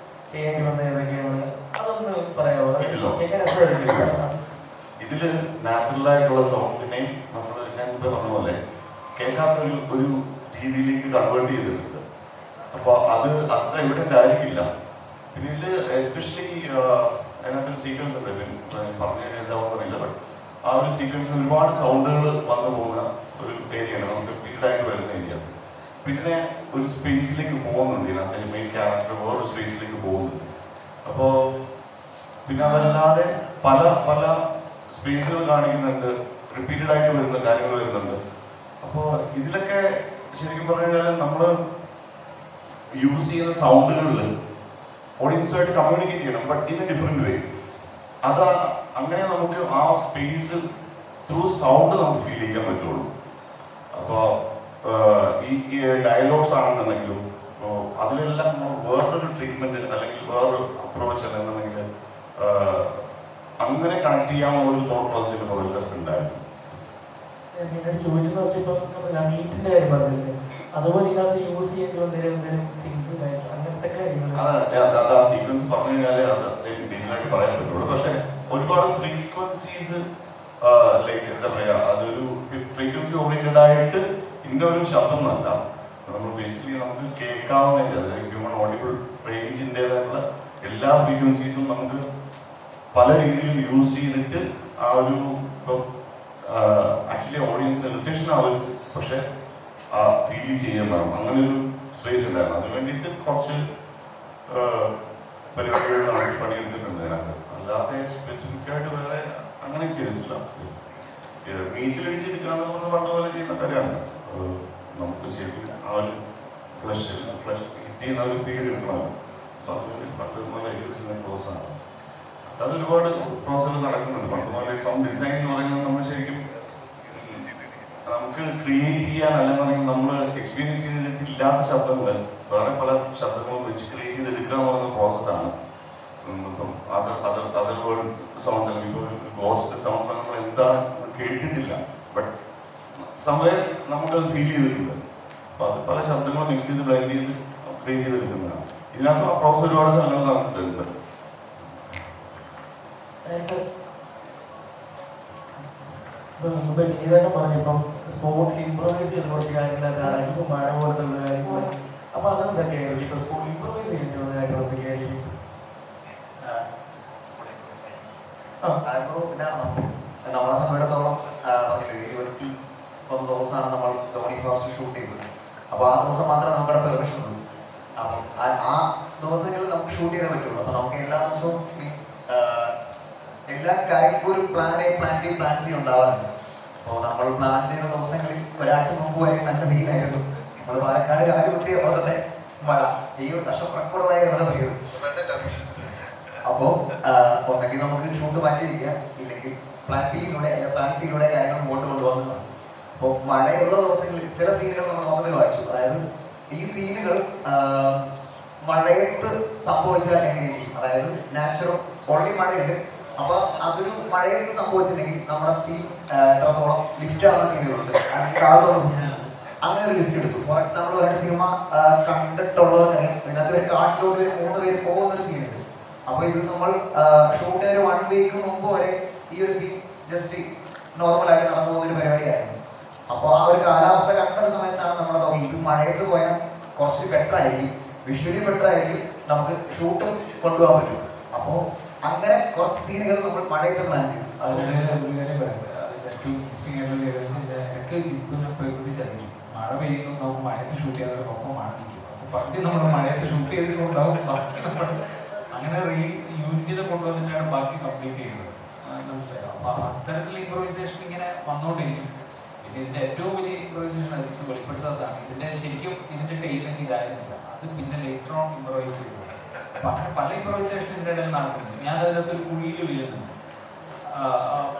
ചെയ്യേണ്ടി വന്നത് ഏതൊക്കെയാണ്, അതൊന്ന് പറയാമോ? എങ്ങനെ ഇതിൽ നാച്ചുറലായിട്ടുള്ള സൗണ്ടിനെയും നമ്മൾ ഞാൻ മുമ്പേ പറഞ്ഞ പോലെ കേൾക്കാത്ത ഒരു രീതിയിലേക്ക് കൺവേർട്ട് ചെയ്തിട്ടുണ്ട്. അപ്പോൾ അത് അത്ര എവിഡൻ്റ് ആയിരിക്കില്ല. പിന്നെ ഇതിൽ എസ്പെഷ്യലി അതിനകത്തൊരു സീക്വൻസ് ഉണ്ട്, പറഞ്ഞു കഴിഞ്ഞാൽ എന്താണെന്ന് അറിയില്ല, ബട്ട് ആ ഒരു സീക്വൻസിൽ ഒരുപാട് സൗണ്ടുകൾ വന്നു പോകുന്ന ഒരു ഏരിയയാണ്, നമുക്ക് റിപ്പീറ്റഡായിട്ട് വരുന്ന ഏരിയാസ്. പിന്നെ ഒരു സ്പേസിലേക്ക് പോകുന്നുണ്ട്, ഇതിനകത്ത് മെയിൻ ക്യാരക്ടർ വേറൊരു സ്പേസിലേക്ക് പോകുന്നുണ്ട്. അപ്പോൾ പിന്നെ അതല്ലാതെ പല പല സ്പേസുകൾ കാണിക്കുന്നുണ്ട്, റിപ്പീറ്റഡ് ആയിട്ട് വരുന്ന കാര്യങ്ങൾ വരുന്നുണ്ട്. അപ്പോൾ ഇതിലൊക്കെ ശരിക്കും പറഞ്ഞു കഴിഞ്ഞാൽ നമ്മൾ യൂസ് ചെയ്യുന്ന സൗണ്ടുകളിൽ ഓഡിയൻസുമായിട്ട് കമ്മ്യൂണിക്കേറ്റ് ചെയ്യണം, ബട്ട് ഇൻ എ ഡിഫറെൻറ്റ് വേ. അത് അങ്ങനെ നമുക്ക് ആ സ്പേസ് ത്രൂ സൗണ്ട് നമുക്ക് ഫീൽ ചെയ്യാൻ പറ്റുള്ളൂ. അപ്പോൾ ഈ ഡയലോഗ്സ് ആണെന്നുണ്ടെങ്കിലും അതിലെല്ലാം നമ്മൾ വേറൊരു ട്രീറ്റ്മെൻറ്റ് അല്ലെങ്കിൽ വേറൊരു അപ്രോച്ച് അല്ലെന്നുണ്ടെങ്കിൽ അങ്ങനെ കണക്ട് ചെയ്യാനുള്ള ഒരു തോട്ട് പ്രോസസ് പുറകിൽ ഉണ്ടായിരുന്നു. ചോദിച്ചെന്ന് വെച്ചപ്പോൾ മീറ്റിന്റെ കാര്യം പറഞ്ഞില്ലേ, അതുപോലെ ഇതിനകത്ത് യൂസ് ചെയ്യേണ്ടി വന്നേരം തിങ്സ് അങ്ങനത്തെ കാര്യങ്ങൾ അത് ആ സീക്വൻസ് പറഞ്ഞു കഴിഞ്ഞാൽ അത് ഡീറ്റെയിലായിട്ട് പറയാൻ പറ്റുള്ളൂ. പക്ഷെ ഒരുപാട് ഫ്രീക്വൻസീസ് ലൈക്ക് എന്താ പറയുക, അതൊരു ഫ്രീക്വൻസി ഓറിയന്റഡ് ആയിട്ട് ഇന്ന ഒരു ശബ്ദം എന്നല്ല, നമ്മൾ ബേസിക്കലി നമുക്ക് കേൾക്കാവുന്നതിൻ്റെ അതായത് ഹ്യൂമൻ ഓഡിബിൾ റേഞ്ചിൻ്റെതായിട്ടുള്ള എല്ലാ ഫ്രീക്വൻസീസും നമുക്ക് പല രീതിയിലും യൂസ് ചെയ്തിട്ട് ആ ഒരു ഇപ്പം ആക്ച്വലി ഓഡിയൻസിന് ഇറിറ്റേഷൻ ആവും, പക്ഷെ ഫീൽ ചെയ്യാൻ വേണം, അങ്ങനെ ഒരു സ്പേസ് ഉണ്ടായിരുന്നു. അതിന് വേണ്ടിയിട്ട് കുറച്ച് പരിപാടികൾ നമുക്ക് പണിയെടുത്തിട്ടുണ്ട് അതിനകത്ത്. അല്ലാതെ സ്പെസിഫിക്കായിട്ട് വേറെ അങ്ങനെ ചെയ്തിട്ടില്ല. മീറ്റിലടിച്ചെടുക്കുക എന്ന് പറഞ്ഞ പോലെ ചെയ്യുന്ന കാര്യമാണ്. നമുക്ക് ശരിക്കും ആ ഒരു ഫ്ലഷ് ഹിറ്റ് ചെയ്യുന്ന ഒരു ഫീൽ എടുക്കണം. അപ്പോൾ അതുകൊണ്ട് പണ്ട് പോലെ യൂസ് പ്രോസസ്സാണ്. അതൊരുപാട് പ്രോസസ്സുകൾ നടക്കുന്നുണ്ട്. പണ്ട് പോലെ സൗണ്ട് ഡിസൈൻ എന്ന് പറയുന്നത് നമ്മൾ ശരിക്കും നമുക്ക് ക്രിയേറ്റ് ചെയ്യാൻ അല്ലെങ്കിൽ നമ്മൾ എക്സ്പീരിയൻസ് ചെയ്തിട്ടില്ലാത്ത ശബ്ദങ്ങൾ വേറെ പല ശബ്ദങ്ങളും വെച്ച് ക്രിയേറ്റ് ചെയ്തെടുക്കുക എന്ന് പറയുന്ന പ്രോസസ്സാണ്. ഇപ്പം അതർ വേൾഡ് സൗണ്ട്സ് അല്ലെങ്കിൽ ഇപ്പോൾ ഗോസ്റ്റ് സൗണ്ട് നമ്മൾ എന്താണ് കേട്ടിട്ടില്ല, ബട്ട് സമയം നമുക്കത് ഫീൽ ചെയ്തിട്ടുണ്ട്. അപ്പോൾ അത് പല ശബ്ദങ്ങളും മിക്സ് ചെയ്ത് ബ്ലെൻഡ് ചെയ്ത് ക്രിയേറ്റ് ചെയ്തെടുക്കുന്നതാണ്. ഇതിനകത്ത് ആ പ്രോസസ് ഒരുപാട് സ്ഥലങ്ങൾ നടന്നിട്ടുണ്ട്. ഇതൊക്കെ പറഞ്ഞിപ്പം സ്പോർട്ടിൽ ഇംപ്രൂവൈസ് ചെയ്ത് കുറച്ച് കാര്യങ്ങളൊക്കെ ഇപ്പം മഴ പോലത്തുള്ള കാര്യങ്ങൾ, അപ്പൊ അതെന്തൊക്കെയായിരിക്കും ഇപ്പൊ സ്പോർട്ട് ഇംപ്രൂവൈസ് ചെയ്തിട്ടുള്ള കാര്യങ്ങൾ എന്തൊക്കെയായിരിക്കും? നമ്മളെ സമയത്തോളം പറഞ്ഞില്ലേ 21 ദിവസമാണ് നമ്മൾ ധോണി ഫോറസ്റ്റ് ഷൂട്ട് ചെയ്തത്. അപ്പോൾ ആ ദിവസം മാത്രമേ നമ്മുടെ പെർമിഷൻ ഉള്ളൂ. അപ്പം ആ ദിവസങ്ങളിൽ നമുക്ക് ഷൂട്ട് ചെയ്യാൻ പറ്റുള്ളൂ. അപ്പോൾ നമുക്ക് എല്ലാ ദിവസവും മീൻസ് എല്ലാ കാര്യങ്ങൾക്കും ഒരു plan A plan B plan C ഉണ്ടാവാറുണ്ട്. അപ്പോൾ നമ്മൾ പ്ലാൻ ചെയ്ത ദിവസങ്ങളിൽ ഒരാഴ്ച മുമ്പ് വരെ നല്ല വെയിലായിരുന്നു. നമ്മൾ പാലക്കാട് കാല് കുത്തിയപ്പോൾ തന്നെ മഴ, ഈ വർഷം റെക്കോർഡ് മഴയാണ് പെയ്യുന്നത്. അപ്പോൾ ഒന്നെങ്കിൽ നമുക്ക് ഷൂട്ട് മാറ്റി വയ്ക്കുക, ഇല്ലെങ്കിൽ പ്ലാൻ ബിയിലൂടെ അല്ലെങ്കിൽ പ്ലാൻ സിയിലൂടെ കാര്യങ്ങൾ മുമ്പോട്ട് കൊണ്ടുപോകുന്നതാണ്. അപ്പോൾ മഴയുള്ള ദിവസങ്ങളിൽ ചില സീനുകൾ നമ്മൾ മൊത്തത്തിൽ വായിച്ചു. അതായത് ഈ സീനുകൾ മഴയത്ത് സംഭവിച്ചാൽ എങ്ങനെയിരിക്കും, അതായത് നാച്ചുറൽ ഓൾറെഡി മഴയുണ്ട്, അപ്പൊ അതൊരു മഴയത്ത് സംഭവിച്ചില്ലെങ്കിൽ നമ്മുടെ സീൻ എത്രത്തോളം ലിഫ്റ്റ് ആവുന്ന സീനുകളുണ്ട്, അല്ലെങ്കിൽ അങ്ങനെ ഒരു ലിസ്റ്റ് എടുത്തു. ഫോർ എക്സാമ്പിൾ ഒരു സിനിമ കണ്ടിട്ടുള്ളവർക്കറിയാം, ഇതിനകത്ത് ഒരു കാട്ടിലോട്ട് 3 പേര് പോകുന്ന ഒരു സീനുണ്ട്. അപ്പൊ ഇത് നമ്മൾ ഷൂട്ടിന് ഒരു 1 വീക്ക് മുമ്പ് വരെ ഈ ഒരു സീൻ ജസ്റ്റ് നോർമലായിട്ട് നടന്നു പോകുന്ന ഒരു പരിപാടിയായിരുന്നു. അപ്പോൾ ആ ഒരു കാലാവസ്ഥ കണ്ടൊരു സമയത്താണ് നമ്മൾ നോക്കി ഇത് മഴയത്ത് പോയാൽ കുറച്ച് ബെറ്റർ ആയിരിക്കും, വിഷ്വലി ബെറ്റർ ആയിരിക്കും, നമുക്ക് ഷൂട്ടും കൊണ്ടുപോകാൻ പറ്റും. അപ്പോൾ അങ്ങനെ കുറച്ച് സീനുകൾ നമ്മൾ മഴയത്ത് പ്ലാൻ ചെയ്തു. എനിക്ക് ജിത്തുവിനെ പ്രകൃതി ചതിക്കും. മഴ പെയ്യുന്നു, നമുക്ക് മഴയത്ത് ഷൂട്ട് ചെയ്യാൻ ഒപ്പം മഴ നിൽക്കും. അപ്പോൾ പണ്ട് നമ്മൾ മഴയത്ത് ഷൂട്ട് ചെയ്തിട്ടുണ്ടാവും, ബാക്കി നമ്മൾ അങ്ങനെ യൂണിറ്റിനെ കൊണ്ടുവന്നിട്ടാണ് ബാക്കി കംപ്ലീറ്റ് ചെയ്യുന്നത്. മനസ്സിലായോ? അപ്പോൾ അത്തരത്തിലുള്ള ഇംപ്രൂവൈസേഷൻ ഇങ്ങനെ വന്നുകൊണ്ടിരിക്കും. പിന്നെ ഇതിൻ്റെ ഏറ്റവും വലിയ ഇംപ്രൂവൈസേഷൻ അതിന് വെളിപ്പെടുത്താത്തതാണ്. ശരിക്കും ഇതിൻ്റെ ടൈലൻറ്റ് ഇതായിരുന്നില്ല, അത് പിന്നെ ലേറ്റർ ഓൺ ഇംപ്രൂവൈസ് ചെയ്തു. അപ്പം അങ്ങനെ പല ഇംപ്രൂവൈസേഷൻ ഇതിൻ്റെ ഇടയിൽ നടക്കുന്നുണ്ട്. ഞാൻ അതിനകത്തൊരു കുഴിയിൽ വീഴുന്നുണ്ട്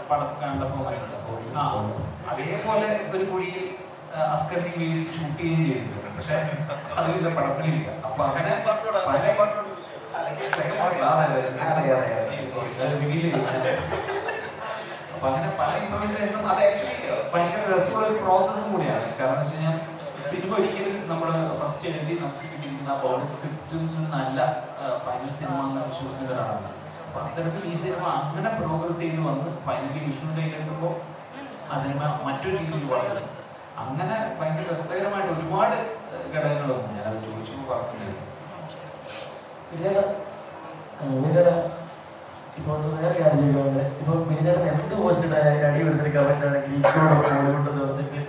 പടം കണ്ടപ്പോൾ മനസ്സിലാവും. അതേപോലെ ഒരു കുഴിയിൽ അസ്കറിനെ വീഴ്ച ഷൂട്ട് ചെയ്യുകയും ചെയ്തിട്ടുണ്ട്. പക്ഷെ അതിന്റെ പടത്തിലില്ല. അപ്പൊ അങ്ങനെ അപ്പൊ അങ്ങനെ പല ഇംപ്രവൈസേഷനും അത് ആക്ച്വലി ഭയങ്കര രസമുള്ള ഒരു പ്രോസസ്സും കൂടിയാണ്. കാരണം എന്ന് വെച്ച് കഴിഞ്ഞാൽ സിനിമ ഒരിക്കലും നമ്മൾ ഫസ്റ്റ് എഴുതി നമുക്ക് കിട്ടിയിരിക്കുന്ന സ്ക്രിപ്റ്റിൽ നിന്നല്ല ഫൈനൽ സിനിമ എന്ന് വിശ്വസിക്കുന്ന ഒരാളാണ്. അപ്പൊ അത്തരത്തിൽ ഈ സിനിമ അങ്ങനെ പ്രോഗ്രസ് ചെയ്ത് വന്ന് ഫൈനലി വിഷ്ണുവിന്റെ കയ്യിലെത്തുമ്പോൾ ആ സിനിമ മറ്റൊരു രീതിയിൽ വളരെ അങ്ങനെ ഭയങ്കര രസകരമായിട്ട് ഒരുപാട് ഘടകങ്ങളൊന്നും ഞാനത് ചോദിച്ചപ്പോൾ പറഞ്ഞിരുന്നു. ഇപ്പോൾ വേറെ കാര്യം ചെയ്യുന്നുണ്ട്. ഇപ്പോൾ മിനിചേട്ടൻ എന്ത് പോസ്റ്റ് ഇട്ടാലും അടി കൊടുത്തിട്ട് കമന്റ് ആണ് ഗ്രീക്ക് ഗോഡ് ഓഫ് മോളിവുഡ് എന്ന് പറഞ്ഞിട്ട്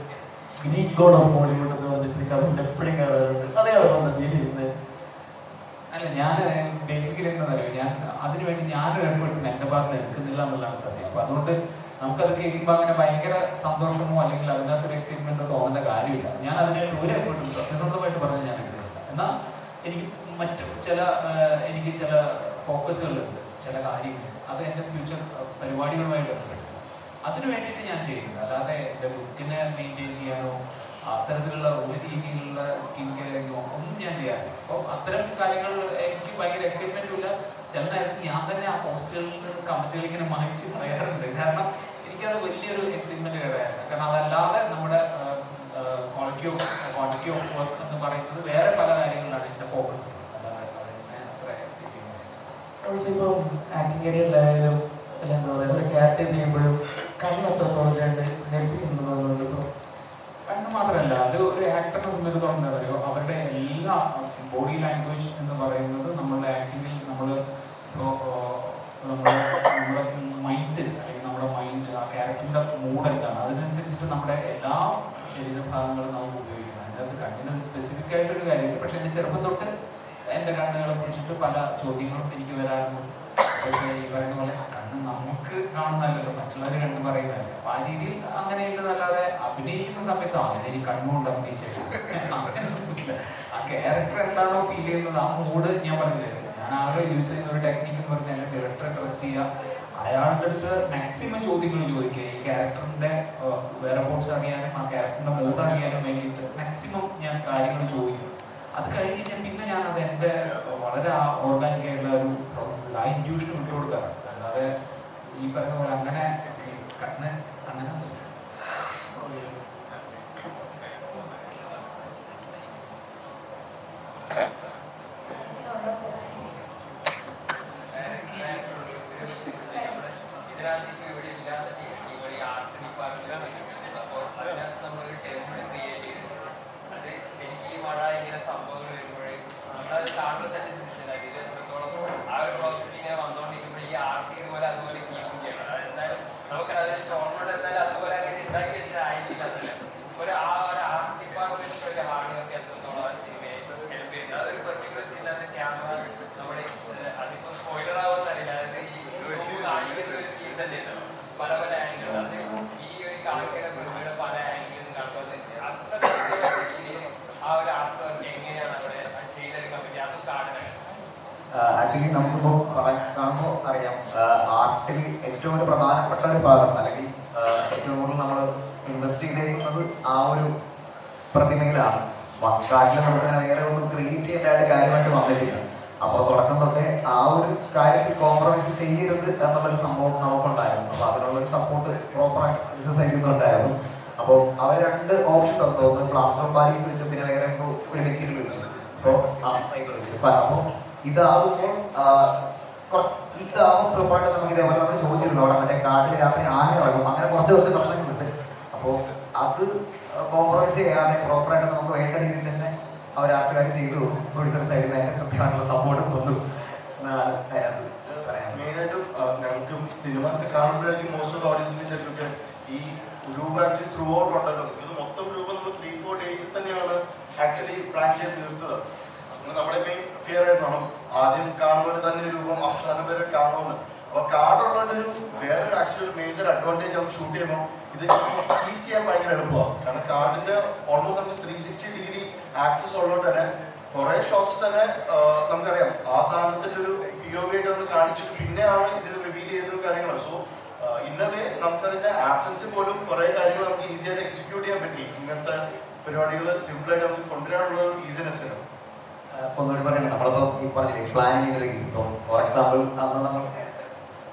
ഗ്രീക്ക് ഗോഡ് ഓഫ് മോളിവുഡ് എന്ന് പറഞ്ഞിട്ട് കമന്റ് എപ്പോഴും കാണാറുണ്ട്. അതെയാണ് വന്നത് ഫീൽ ചെയ്യുന്നത്. അല്ല, ഞാൻ ബേസിക്കലി എന്താ പറയുക, ഞാൻ അതിനുവേണ്ടി ഞാനൊരു എഫേർട്ടും എൻ്റെ ഭാഗത്ത് എടുക്കുന്നില്ല എന്നുള്ളതാണ് സത്യം. അപ്പൊ അതുകൊണ്ട് നമുക്കത് കേൾക്കുമ്പോൾ അങ്ങനെ ഭയങ്കര സന്തോഷമോ അല്ലെങ്കിൽ അതിനകത്തൊരു എക്സൈറ്റ്മെന്റോ തോന്നേണ്ട കാര്യമില്ല. ഞാൻ അതിനായിട്ട് ഒരു എഫേർട്ടും സത്യസന്ധമായിട്ട് പറഞ്ഞാൽ ഞാൻ എടുക്കുന്നില്ല. എന്നാൽ എനിക്ക് മറ്റ് എനിക്ക് ചില ഫോക്കസുകളുണ്ട്, ചില കാര്യങ്ങൾ, അത് എൻ്റെ ഫ്യൂച്ചർ പരിപാടികളുമായി ബന്ധപ്പെട്ട് അതിനു വേണ്ടിയിട്ട് ഞാൻ ചെയ്യുന്നത്. അല്ലാതെ എൻ്റെ ലുക്കിനെ മെയിൻറ്റെയിൻ ചെയ്യാനോ അത്തരത്തിലുള്ള ഒരു രീതിയിലുള്ള സ്കിൻ കെയറിങ്ങോ ഒന്നും ഞാൻ ചെയ്യാറില്ല. അപ്പോൾ അത്തരം കാര്യങ്ങൾ എനിക്ക് ഭയങ്കര എക്സൈറ്റ്മെന്റും ഇല്ല. ചില നേരത്ത് ഞാൻ തന്നെ ആ പോസ്റ്റുകളിൽ നിന്ന് കമന്റുകൾ ഇങ്ങനെ മായ്ച്ച് പറയാറുണ്ട്. കാരണം എനിക്കത് വലിയൊരു എക്സൈറ്റ്മെന്റ് കേടായിരുന്നു. കാരണം അതല്ലാതെ നമ്മുടെ ക്വാളിറ്റി ഓഫ് വർക്ക് എന്ന് പറയുന്നത് വേറെ പല കാര്യങ്ങളിലാണ് എൻ്റെ ഫോക്കസ്. അല്ലാതെ അതെന്നെ അത്ര എക്സൈറ്റിംഗ്. ഇപ്പം ആക്ടിങ് കരിയറിലായാലും അല്ല എന്താ പറയുക, ഒരു ക്യാരക്ടേഴ്സ് ചെയ്യുമ്പോഴും കണ്ണ് അത്രത്തോളം ഹെൽപ്പ് ചെയ്യുന്നുണ്ട്. ഇപ്പോൾ കണ്ണ് മാത്രമല്ല, അത് ഒരു ആക്ടറിനെ സംബന്ധിച്ചിടത്തോളം എന്താ പറയുക, അവരുടെ എല്ലാ ബോഡി ലാംഗ്വേജ് എന്ന് പറയുന്നത് നമ്മളുടെ ആക്ടിങ്ങിൽ നമ്മുടെ മൈൻഡ് സെറ്റ് അല്ലെങ്കിൽ നമ്മുടെ മൈൻഡ് ആ ക്യാരക്ടറിന്റെ മൂഡ് എന്താണ് അതിനനുസരിച്ചിട്ട് നമ്മുടെ എല്ലാ ശരീരഭാഗങ്ങളും നമുക്ക് ഉപയോഗിക്കണം. അതിനകത്ത് കണ്ണിനൊരു സ്പെസിഫിക് ആയിട്ടൊരു കാര്യമില്ല. പക്ഷെ എൻ്റെ ചെറുപ്പം തൊട്ട് എൻ്റെ കണ്ണുകളെ കുറിച്ചിട്ട് പല ചോദ്യങ്ങളും എനിക്ക് വരാറുണ്ട്. പക്ഷേ ഈ പറയുന്ന പോലെ കണ്ണ് നമുക്ക് കാണുന്നതല്ലല്ലോ, മറ്റുള്ളവർ കണ്ണ് പറയുന്നതല്ല. അപ്പൊ ആ രീതിയിൽ അങ്ങനെയുള്ളതല്ലാതെ അഭിനയിക്കുന്ന സമയത്താണ് എനിക്ക് കണ്ണുകൊണ്ട് അഭിനയിച്ചത് അങ്ങനെയൊന്നുമില്ല. ആ ക്യാരക്ടർ എന്താണോ ഫീൽ ചെയ്യുന്നത് ആ മൂഡ് ഞാൻ പറഞ്ഞില്ലേ. ഞാൻ ആകെ യൂസ് ചെയ്യുന്ന ഒരു ടെക്നിക്ക് എന്ന് പറഞ്ഞാൽ എൻ്റെ ഡയറക്ടറെ ട്രസ്റ്റ് ചെയ്യുക, അയാളുടെ അടുത്ത് മാക്സിമം ചോദ്യങ്ങൾ ചോദിക്കുക. ഈ ക്യാരക്ടറിന്റെ വേറെ ബോട്ട്സ് അറിയാനും ആ ക്യാരക്ടറിന്റെ മൂഡ് അറിയാനും വേണ്ടിയിട്ട് മാക്സിമം ഞാൻ കാര്യങ്ങൾ ചോദിക്കും. അത് കഴിഞ്ഞ് ഞാൻ പിന്നെ ഞാനത് എൻ്റെ വളരെ ഓർഗാനിക് ആയിട്ടുള്ള ഒരു പ്രോസസ്സിൽ ആ ഇൻഡ്യൂഷന് വിട്ടു കൊടുക്കാറ്. അല്ലാതെ ഈ പറയുന്ന പോലെ അങ്ങനെ കണ്ണ് അങ്ങനെ ആക്ച്വലി നമുക്കിപ്പോൾ കാണുമ്പോൾ അറിയാം, ആർട്ടിൽ ഏറ്റവും ഒരു പ്രധാനപ്പെട്ട ഒരു ഭാഗം അല്ലെങ്കിൽ ഏറ്റവും കൂടുതൽ നമ്മൾ ഇൻവെസ്റ്റ് ചെയ്തേക്കുന്നത് ആ ഒരു പ്രതിമയിലാണ്. കാട്ടിൽ നമുക്ക് വേറെ ഒന്നും ക്രിയേറ്റ് ചെയ്യേണ്ടതായിട്ട് കാര്യമായിട്ട് വന്നിട്ടില്ല. അപ്പോൾ തുടക്കം തൊട്ടേ ആ ഒരു കാര്യത്തിൽ കോംപ്രമൈസ് ചെയ്യരുത് എന്നുള്ളൊരു സംഭവം നമുക്കുണ്ടായിരുന്നു. അപ്പോൾ അതിനുള്ളൊരു സപ്പോർട്ട് പ്രോപ്പറായിട്ട് ബിസിനസ് ചെയ്യുന്നുണ്ടായിരുന്നു. അപ്പോൾ അവർ രണ്ട് ഓപ്ഷൻ തന്നു, ഒന്ന് പ്ലാസ്റ്റർ ഓഫ് പാരീസ് വെച്ചു, പിന്നെ വേറെ ഒരു മെറ്റീരിയൽ വെച്ചു. അപ്പോൾ അപ്പോൾ ഇതാകുമ്പോൾ പ്രോപ്പറായിട്ട് നമുക്ക് ഇതേപോലെ നമ്മൾ ചോദിച്ചിരുന്നു. അവിടെ മറ്റേ കാട്ടിൽ രാത്രി ആന ഇറങ്ങും, അങ്ങനെ കുറച്ച് പ്രശ്നങ്ങളുണ്ട്. അപ്പോൾ അത് കോംപ്രമൈസ് ചെയ്യാതെ പ്രോപ്പറായിട്ട് നമുക്ക് വേണ്ട രീതിയിൽ തന്നെ അവർ ആൾക്കാർ ചെയ്തു. പ്രൊഡ്യൂസർ സൈഡിൽ നിന്ന് അതിൻ്റെ കൃത്യമായിട്ടുള്ള സപ്പോർട്ട് തന്നു എന്നാണ് അതിനകത്ത് പറയാൻ. മെയിനായിട്ടും ഞങ്ങൾക്കും സിനിമ കാണുമ്പോഴായിരിക്കും മോസ്റ്റ് ഓഫ് ഓഡിയൻസിനൊക്കെ ഈ രൂപ ആക്ച്വലി ത്രൂ ഔട്ട് ഉണ്ടല്ലോ. ഇത് മൊത്തം രൂപ നമ്മൾ 3-4 ഡേയ്സിൽ തന്നെയാണ് ആക്ച്വലി പ്ലാൻ ചെയ്ത് തീർത്തത്. അങ്ങനെ നമ്മുടെ മെയിൻ ഫിയർ ആയിരുന്നു ആദ്യം കാണുമ്പോൾ തന്നെ രൂപം അവസാനം വരെ കാണുമെന്ന്. അപ്പോൾ കാർഡുള്ളൊരു വേറൊരു ആക്ച്വലി ഒരു മേജർ അഡ്വാൻറ്റേജ് നമുക്ക് ഷൂട്ട് ചെയ്യുമ്പോൾ ഇത് ട്രീറ്റ് ചെയ്യാൻ ഭയങ്കര എളുപ്പമാണ്. കാരണം കാർഡിന്റെ ഓൾമോസ്റ്റ് നമുക്ക് 360 ഡിഗ്രി ആക്സസ് ഉള്ളതുകൊണ്ട് തന്നെ കുറേ ഷോട്ട്സ് തന്നെ നമുക്കറിയാം ആ സാധനത്തിന്റെ ഒരു POV ആയിട്ട് ഒന്ന് കാണിച്ചിട്ട് പിന്നെയാണ് ഇത് റിവീൽ ചെയ്യുന്ന കാര്യങ്ങൾ. സോ ഇന്ന വേ നമുക്കതിന്റെ ആബ്സെൻസ് പോലും കുറേ കാര്യങ്ങൾ നമുക്ക് ഈസി ആയിട്ട് എക്സിക്യൂട്ട് ചെയ്യാൻ പറ്റി ഇങ്ങനത്തെ പരിപാടികൾ സിമ്പിളായിട്ട് നമുക്ക് കൊണ്ടുവരാനുള്ള ഒരു ഈസിനെസ് ആണ്. ഒന്നുകൂടി പറയണേ, നമ്മളിപ്പോൾ ഈ പറഞ്ഞില്ലേ പ്ലാനിങ് റിലീസ്. ഇപ്പോൾ ഫോർ എക്സാമ്പിൾ അന്ന് നമ്മൾ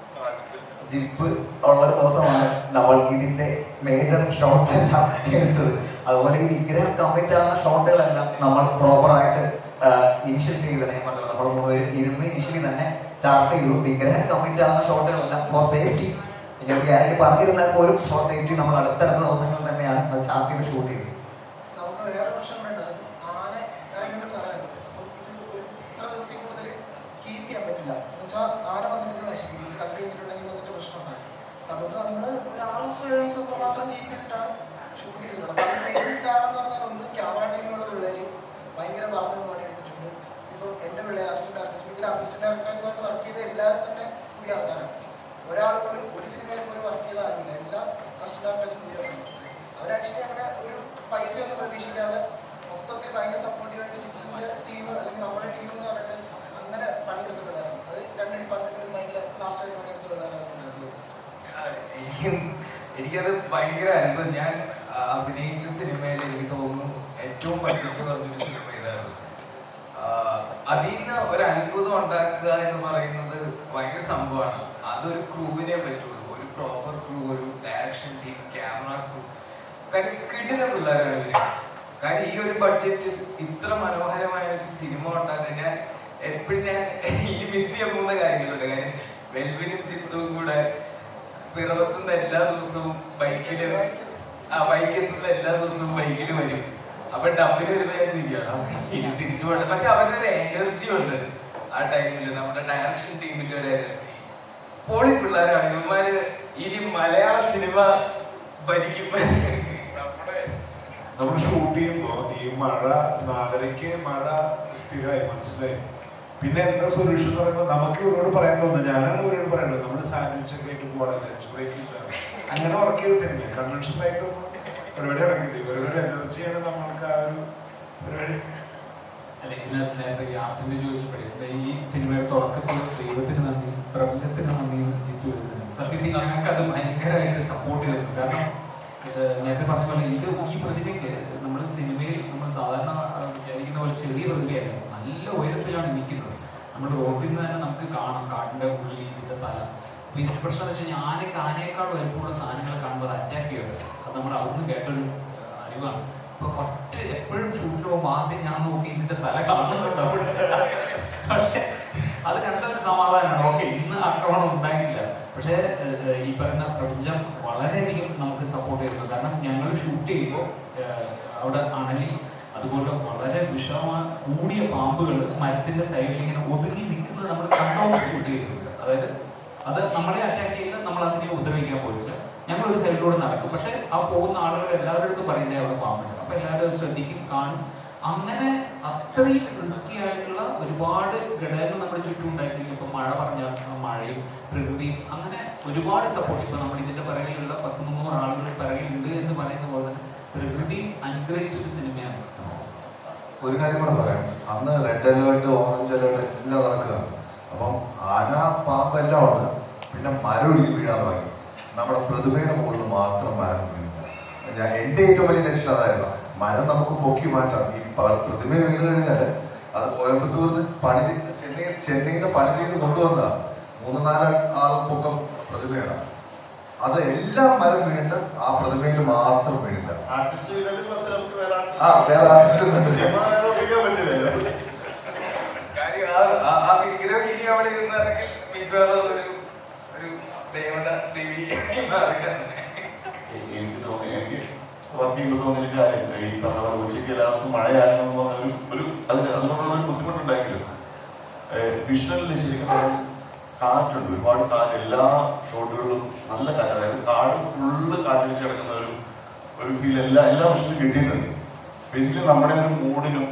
ജിപ്പ് ഉള്ളൊരു ദിവസമാണ് നമ്മൾ ഇതിൻ്റെ മേജർ ഷോട്ട്സ് എല്ലാം എടുത്തത്. അതുപോലെ ഈ വിഗ്രഹം കമ്മിറ്റ് ആകുന്ന ഷോട്ടുകളെല്ലാം നമ്മൾ പ്രോപ്പറായിട്ട് ഇനിഷ്യൽ സ്റ്റേജ് തന്നെ പറഞ്ഞത് നമ്മൾ മൂന്നുപേരും ഇരുന്ന് ഇനിഷ്യലി തന്നെ ചാർട്ട് ചെയ്തു. വിഗ്രഹം കമ്മിറ്റ് ആകുന്ന ഷോട്ടുകളെല്ലാം ഫോർ സേഫ്റ്റി, ഇങ്ങനെ ഗ്യാരണ്ടി പറഞ്ഞിരുന്നാൽ പോലും ഫോർ സേഫ്റ്റി നമ്മൾ അടുത്തടുത്ത ദിവസങ്ങളിൽ തന്നെയാണ് അത് ചാർട്ട് ചെയ്ത് ഷൂട്ട് ചെയ്തത്. നമുക്ക് വേറെ പ്രശ്നം വേണ്ട, ആന ഇറങ്ങുന്ന സ്ഥലമായിരുന്നു. അപ്പം ഇത് ഒരു ഇത്ര ദിവസത്തിൽ കൂടുതൽ കീപ്പ് ചെയ്യാൻ പറ്റില്ല. എന്ന് വെച്ചാൽ ആന വന്നിട്ട് നശിപ്പിക്കും, ഇത് കണ്ടു കഴിഞ്ഞിട്ടുണ്ടെങ്കിൽ വന്നിട്ട് പ്രശ്നമാണ്. അതുകൊണ്ട് നമ്മൾ ഒരു 6 ദിവസം മാത്രം കീപ്പ് ചെയ്തിട്ടാണ് ഷൂട്ട് ചെയ്തിട്ടുള്ളത്. കാരണം എന്ന് പറഞ്ഞാൽ ഒന്ന് ക്യാമറ ടീമിലുള്ള പിള്ളേർ ഭയങ്കര പറഞ്ഞത് പണിയെടുത്തിട്ടുണ്ട്. ഇപ്പോൾ എൻ്റെ പിള്ളേർ അസിസ്റ്റന്റ് ഡയറക്ടേഴ്സ്, ഇതിൽ അസിസ്റ്റന്റ് ഡയറക്ടേഴ്സായിട്ട് വർക്ക് ചെയ്ത എല്ലാവരും തന്നെ പുതിയ ആൾക്കാരാണ്. ഒരാൾ പോലും ഒരു സിനിമയിൽ പോലും വർക്ക് ചെയ്ത ആരുമില്ല, എല്ലാ അസിസ്റ്റന്റ് ഡയറക്ടേഴ്സും പുതിയ ആൾക്കാരാണ്. അവർ ആക്ച്വലി അങ്ങനെ ഒരു പൈസയൊന്നും പ്രതീക്ഷിക്കാതെ മൊത്തത്തിൽ ഭയങ്കര സപ്പോർട്ടീവായിട്ട് ചിത്രത്തിൻ്റെ ടീം അല്ലെങ്കിൽ നമ്മുടെ ടീം എന്ന് പറഞ്ഞിട്ട് അങ്ങനെ പണിയെടുത്തിട്ടുള്ളതാണ്. അത് 2 ഡിപ്പാർട്ട്മെന്റിലും ഭയങ്കര ഫാസ്റ്റായിട്ട് പണിയെടുത്തിട്ടുള്ളതാണ്. എനിക്കത് ഭയങ്കര അത്ഭുതം. ഞാൻ അഭിനയിച്ച സിനിമയിൽ എനിക്ക് തോന്നുന്നു ഏറ്റവും ബഡ്ജറ്റ് കുറഞ്ഞൊരു സിനിമ ഇതായിരുന്നു. അതിൽ നിന്ന് ഒരു അത്ഭുതം ഉണ്ടാക്കുക എന്ന് പറയുന്നത് ഭയങ്കര സംഭവമാണ്. അതൊരു ക്രൂവിനെ പറ്റുള്ളൂ, ഒരു പ്രോപ്പർ ക്രൂ, ഒരു ഡയറക്ഷൻ ടീം, ക്യാമറ ക്രൂ. കാര്യം കിട്ടുന്ന പിള്ളേരാണ് ഇവര്. കാര്യം ഈ ഒരു ബഡ്ജറ്റിൽ ഇത്ര മനോഹരമായ ഒരു സിനിമ ഉണ്ടാക്കാൻ ഞാൻ എപ്പോഴും ഇനി മിസ് ചെയ്യാൻ പോകുന്ന കാര്യങ്ങളുണ്ട്. കാര്യം വെൽവിനും ചിത്തുവും കൂടെ പിറവെത്തുന്ന എല്ലാ ദിവസവും ബൈക്കിൽ എല്ലാ ദിവസവും ബൈക്കിൽ വരും. അപ്പൊ ഡബിന് വരുമ്പോ ഞാൻ ചോദിക്കുകയാണ് ഇനി തിരിച്ചു പോകണ്ട. പക്ഷെ അവരുടെ ഒരു എനർജി ഉണ്ട് ആ ടൈമിൽ, നമ്മുടെ ഡയറക്ഷൻ ടീമിന്റെ ഒരു എനർജി. പോളി പിള്ളേരാണ് ഇവന്മാര്. ഇനി മലയാള സിനിമ ഭരിക്കും. നമ്മൾ ഷൂട്ട് ചെയ്യുമ്പോൾ ഈ മഴ 4:30 മഴ സ്ഥിരമായി മനസ്സിലായി. പിന്നെ എന്താ സൊല്യൂഷൻ എന്ന് പറയുമ്പോൾ നമുക്ക് ഇവരോട് പറയാൻ തോന്നുന്നു, ഞാനാണ് ഇവരോട് പറയുന്നത് നമ്മൾ സാൻഡ്വിച്ച് ഒക്കെ ആയിട്ട് പോകണം, ലഞ്ച് ബ്രേക്ക് ഇല്ല, അങ്ങനെ വർക്ക് ചെയ്ത സിനിമ കൺവെൻഷനായിട്ടൊന്നും പരിപാടി നടക്കില്ല. ഇവരുടെ ഒരു എനർജിയാണ് നമ്മൾക്ക് ആ ഒരു പരിപാടി. അല്ല, ഇതിനകത്ത് നേരത്തെ യാത്ര ചോദിച്ചപ്പോഴേ ഈ സിനിമയുടെ തുടക്കത്തിൽ ദൈവത്തിന് നന്ദി, പ്രപഞ്ചത്തിന് നന്ദി ജിത്തു വരുന്നത്. സത്യത്തിൽ ഞങ്ങൾക്ക് അത് ഭയങ്കരമായിട്ട് സപ്പോർട്ട് ചെയ്തിട്ടുണ്ട്. കാരണം നേരത്തെ പറഞ്ഞ പോലെ ഈ പ്രതിഭയ്ക്ക് നമ്മൾ സിനിമയിൽ നമ്മൾ സാധാരണ വിചാരിക്കുന്ന പോലെ ചെറിയ പ്രതിഭയല്ല, നല്ല ഉയരത്തിലാണ് നിൽക്കുന്നത്. നമ്മൾ റോഡിൽ നിന്ന് തന്നെ നമുക്ക് കാണാം കാടിൻ്റെ ഉള്ളിൽ ഇതിൻ്റെ തല. അപ്പോൾ ഇതിൻ്റെ പ്രശ്നം എന്ന് വെച്ച് കഴിഞ്ഞാൽ ആനയേക്കാൾ വലുപ്പമുള്ള സാധനങ്ങൾ കാണുമ്പോൾ അറ്റാക്ക് ചെയ്തത് അത് നമ്മൾ അവിടുന്ന് കേട്ടൊരു അറിവാണ്. ഇപ്പോൾ ഫസ്റ്റ് എപ്പോഴും ഷൂട്ടിന് പോകുമ്പോൾ ആദ്യം ഞാൻ നോക്കി ഇതിൻ്റെ തല കാണുന്നുണ്ട് അവിടെ. പക്ഷേ അത് കണ്ടൊരു സമാധാനമാണ്. ഓക്കെ, ഇന്ന് ആക്രമണം ഉണ്ടായിട്ടില്ല. പക്ഷേ ഈ പറയുന്ന പ്രപഞ്ചം വളരെയധികം നമുക്ക് സപ്പോർട്ട് ചെയ്യുന്നു. കാരണം ഞങ്ങൾ ഷൂട്ട് ചെയ്യുമ്പോൾ അവിടെ അണലി, അതുപോലെ വളരെ കൂടിയ പാമ്പുകൾ മരത്തിന്റെ സൈഡിൽ ഇങ്ങനെ ഒതുങ്ങി നിൽക്കുന്നത് നമ്മൾ കണ്ടോണ്ട് ഷൂട്ട് ചെയ്തിട്ടുണ്ട്. അതായത് അത് നമ്മളെ അറ്റാക്ക് ചെയ്യില്ല, നമ്മൾ അതിനെ ഉപദ്രവിക്കാൻ പോയില്ല. ഞങ്ങളൊരു സൈഡിലൂടെ നടക്കും. പക്ഷെ ആ പോകുന്ന ആളുകൾ എല്ലാവരുടെ അടുത്തും പറയുന്നത് അവിടെ പാമ്പുണ്ട്. അപ്പൊ എല്ലാവരും ശ്രദ്ധിക്കും, കാണും. അങ്ങനെ അത്രയും റിസ്കി ആയിട്ടുള്ള ഒരുപാട് ഘടകങ്ങൾ നമ്മുടെ ചുറ്റും ഉണ്ടായിട്ടില്ല. ഇപ്പൊ മഴ പറഞ്ഞാൽ മഴയും പ്രകൃതിയും അങ്ങനെ ഒരുപാട് സപ്പോർട്ട്. ഇപ്പൊ നമ്മൾ ഇതിന്റെ പിറകിലുള്ള 100-300 ആളുകൾ പിറകിലുണ്ട് എന്ന് പറയുന്ന പോലെ തന്നെ പ്രകൃതി അനുഗ്രഹിച്ചൊരു സിനിമയാണ് സംഭവം. ഒരു കാര്യം കൂടെ പറയാം, അന്ന് റെഡ് അലേർട്ട്, ഓറഞ്ച് അലേർട്ട് എല്ലാം നടക്കുകയാണ്. അപ്പം ആന, പാമ്പ് എല്ലാം ഉണ്ട്. പിന്നെ മരം ഇടിച്ച് വീഴാൻ തുടങ്ങി. നമ്മുടെ പ്രതിഭയുടെ മുകളിൽ മാത്രം മരം വീണില്ല. എൻ്റെ ഏറ്റവും വലിയ ടെൻഷൻ അതായിരുന്നു, മരം നമുക്ക് പൊക്കി മാറ്റാം. ഈ പ്രതിമ വീണ് കഴിഞ്ഞാൽ അത് കോയമ്പത്തൂരിൽ ചെന്നൈയിൽ നിന്ന് പണി ചെയ്ത് കൊണ്ടുവന്നതാണ്. 3-4 ആൾ പൊക്കം പ്രതിമയാണ്. അത് എല്ലാം മരം വീണിട്ട് ആ പ്രതിമയിൽ മാത്രം വീണില്ല. വേറെ ആർട്ടിസ്റ്റ് എനിക്ക് തോന്നി, എനിക്ക് വർക്ക് ചെയ്യുമ്പോൾ തോന്നിയൊരു കാര്യം, ഈ പറഞ്ഞ പോലെ ഉച്ചയ്ക്ക് എല്ലാ ദിവസവും മഴയായിരുന്നു പറഞ്ഞ അതിനോടുള്ള ഒരു ബുദ്ധിമുട്ടുണ്ടായിരുന്നു. വിഷ്വലിൽ ശരിക്കും പറഞ്ഞാൽ കാറ്റുണ്ട്, ഒരുപാട് കാറ്റ്. എല്ലാ ഷോട്ടുകളിലും നല്ല കാറ്റ്. അതായത് കാട് ഫുള്ള് കാറ്റ് വെച്ച് കിടക്കുന്ന ഒരു ഫീൽ എല്ലാ വിഷ്വലും കിട്ടിയിട്ടുണ്ട്. ബേസിക്കലി നമ്മുടെ ഒരു മൂഡിനും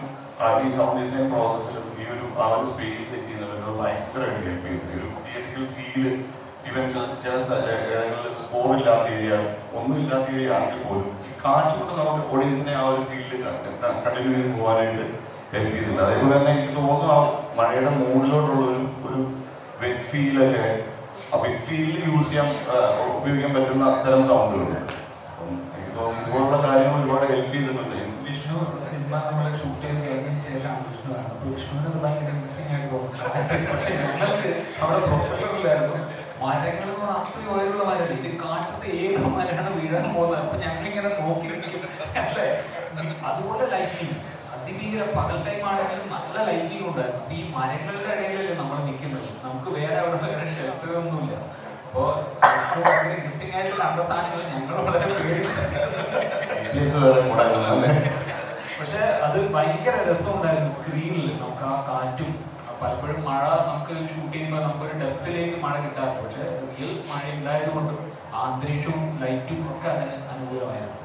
ഈ സൗണ്ട് ഡിസൈൻ പ്രോസസ്സിലും ഈ ആ ഒരു സ്പേസ് സെറ്റ് ചെയ്യുന്നത് ഭയങ്കരമായിട്ട് ഹെൽപ്പ് ചെയ്യുന്നത്. ഒരു തിയേറ്ററിക്കൽ ഫീല്, ഈവൻ ചില ഇടങ്ങളിൽ സ്കോർ ഇല്ലാത്ത ഏരിയ, ഒന്നും ഇല്ലാത്ത ഏരിയ ആണെങ്കിൽ പോലും ഈ കാറ്റ് കൊണ്ട് നമുക്ക് ഓഡിയൻസിനെ ആ ഒരു ഫീൽഡിൽ കണ്ടിന്യൂ ചെയ്ത് പോകാനായിട്ട് ഹെൽപ്പ് ചെയ്യുന്നുണ്ട്. അതേപോലെ തന്നെ എനിക്ക് തോന്നുന്നു ആ മഴയുടെ മൂഡിലോട്ടുള്ള ഒരു വെറ്റ് ഫീലൊക്കെ, ആ വെറ്റ് ഫീലിൽ ഉപയോഗിക്കാൻ പറ്റുന്ന തരം സൗണ്ടുകളുണ്ട്. അപ്പം എനിക്ക് തോന്നുന്നു ഇതുപോലുള്ള കാര്യങ്ങൾ ഒരുപാട് ഹെൽപ്പ് ചെയ്തിട്ടുണ്ട്. വിഷ്ണുവാണ്. അപ്പോൾ വിഷ്ണുവിനത് ഭയങ്കര ഇൻട്രസ്റ്റിംഗ് ആയിട്ട് തോന്നുന്നു. പക്ഷേ ഞങ്ങൾക്ക് അവിടെ പ്രൊപ്പല്ലറില്ലായിരുന്നു. മരങ്ങൾ എന്ന് പറഞ്ഞാൽ അത്രയും ഉയരമുള്ള മരമല്ല, ഇത് കാറ്റത്ത് ഏത് മരമാണ് വീഴാൻ പോകുന്നത്. അപ്പം ഞങ്ങളിങ്ങനെ നോക്കി നിൽക്കും അല്ലേ. അതുപോലെ ലൈറ്റിങ് അതിഭീകര പകൽ ടൈം ആണെങ്കിലും നല്ല ലൈറ്റിങ് ഉണ്ടായിരുന്നു. അപ്പോൾ ഈ മരങ്ങളുടെ ഇടയിലല്ലേ നമ്മൾ നിൽക്കുന്നത്, നമുക്ക് വേറെ അവിടെ വേറെ ഷെൽട്ടർ ഒന്നുമില്ല. അപ്പോൾ ഭയങ്കര ഇൻട്രസ്റ്റിംഗ് ആയിട്ട് കണ്ട സാധനങ്ങൾ ഞങ്ങൾ വളരെ പേടിച്ചിട്ടുണ്ട്. പക്ഷെ അത് ഭയങ്കര രസമുണ്ടായിരുന്നു. സ്ക്രീനിൽ നമുക്ക് ആ കാറ്റും പലപ്പോഴും മഴ നമുക്ക് ഷൂട്ട് ചെയ്യുമ്പോൾ നമുക്കൊരു ഡെപ്തിലേക്ക് മഴ കിട്ടാറുണ്ട്. പക്ഷെ റിയൽ മഴ ഉണ്ടായതുകൊണ്ട് ആ അന്തരീക്ഷവും ലൈറ്റും ഒക്കെ അതിന് അനുകൂലമായിരുന്നു.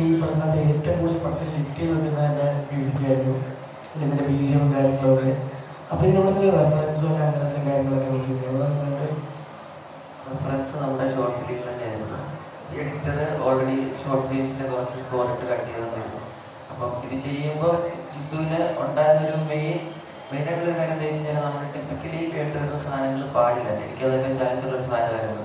ഈ പറഞ്ഞത് ഏറ്റവും കൂടുതൽ പടത്തിൽ ലിറ്റ് ചെയ്ത് വെക്കുന്നതിൻ്റെ മ്യൂസിക്കായിരുന്നു, ഇതിൻ്റെ ബീജിയവും കാര്യങ്ങളൊക്കെ. അപ്പോൾ ഇതിനുള്ള റെഫറൻസും അങ്ങനത്തെ കാര്യങ്ങളൊക്കെ നോക്കിയിരുന്നു. റെഫറൻസ് നമ്മുടെ ഷോർട്ട് ഫിലിം തന്നെയായിരുന്നു. എഡിറ്റർ ഓൾറെഡി ഷോർട്ട് ഫിലിംസിന് കുറച്ച് സ്കോർ ഇട്ട് കട്ട് ചെയ്ത് തന്നിരുന്നു. അപ്പം ഇത് ചെയ്യുമ്പോൾ ജിത്തുവിന് ഉണ്ടായിരുന്നൊരു മെയിനായിട്ടുള്ളൊരു കാര്യം എന്താ വെച്ച് കഴിഞ്ഞാൽ നമ്മൾ ടിപ്പിക്കലി കേട്ട് വരുന്ന സാധനങ്ങൾ പാടില്ല. എനിക്കതൊക്കെ ചാലഞ്ചുള്ളൊരു സാധനമായിരുന്നു.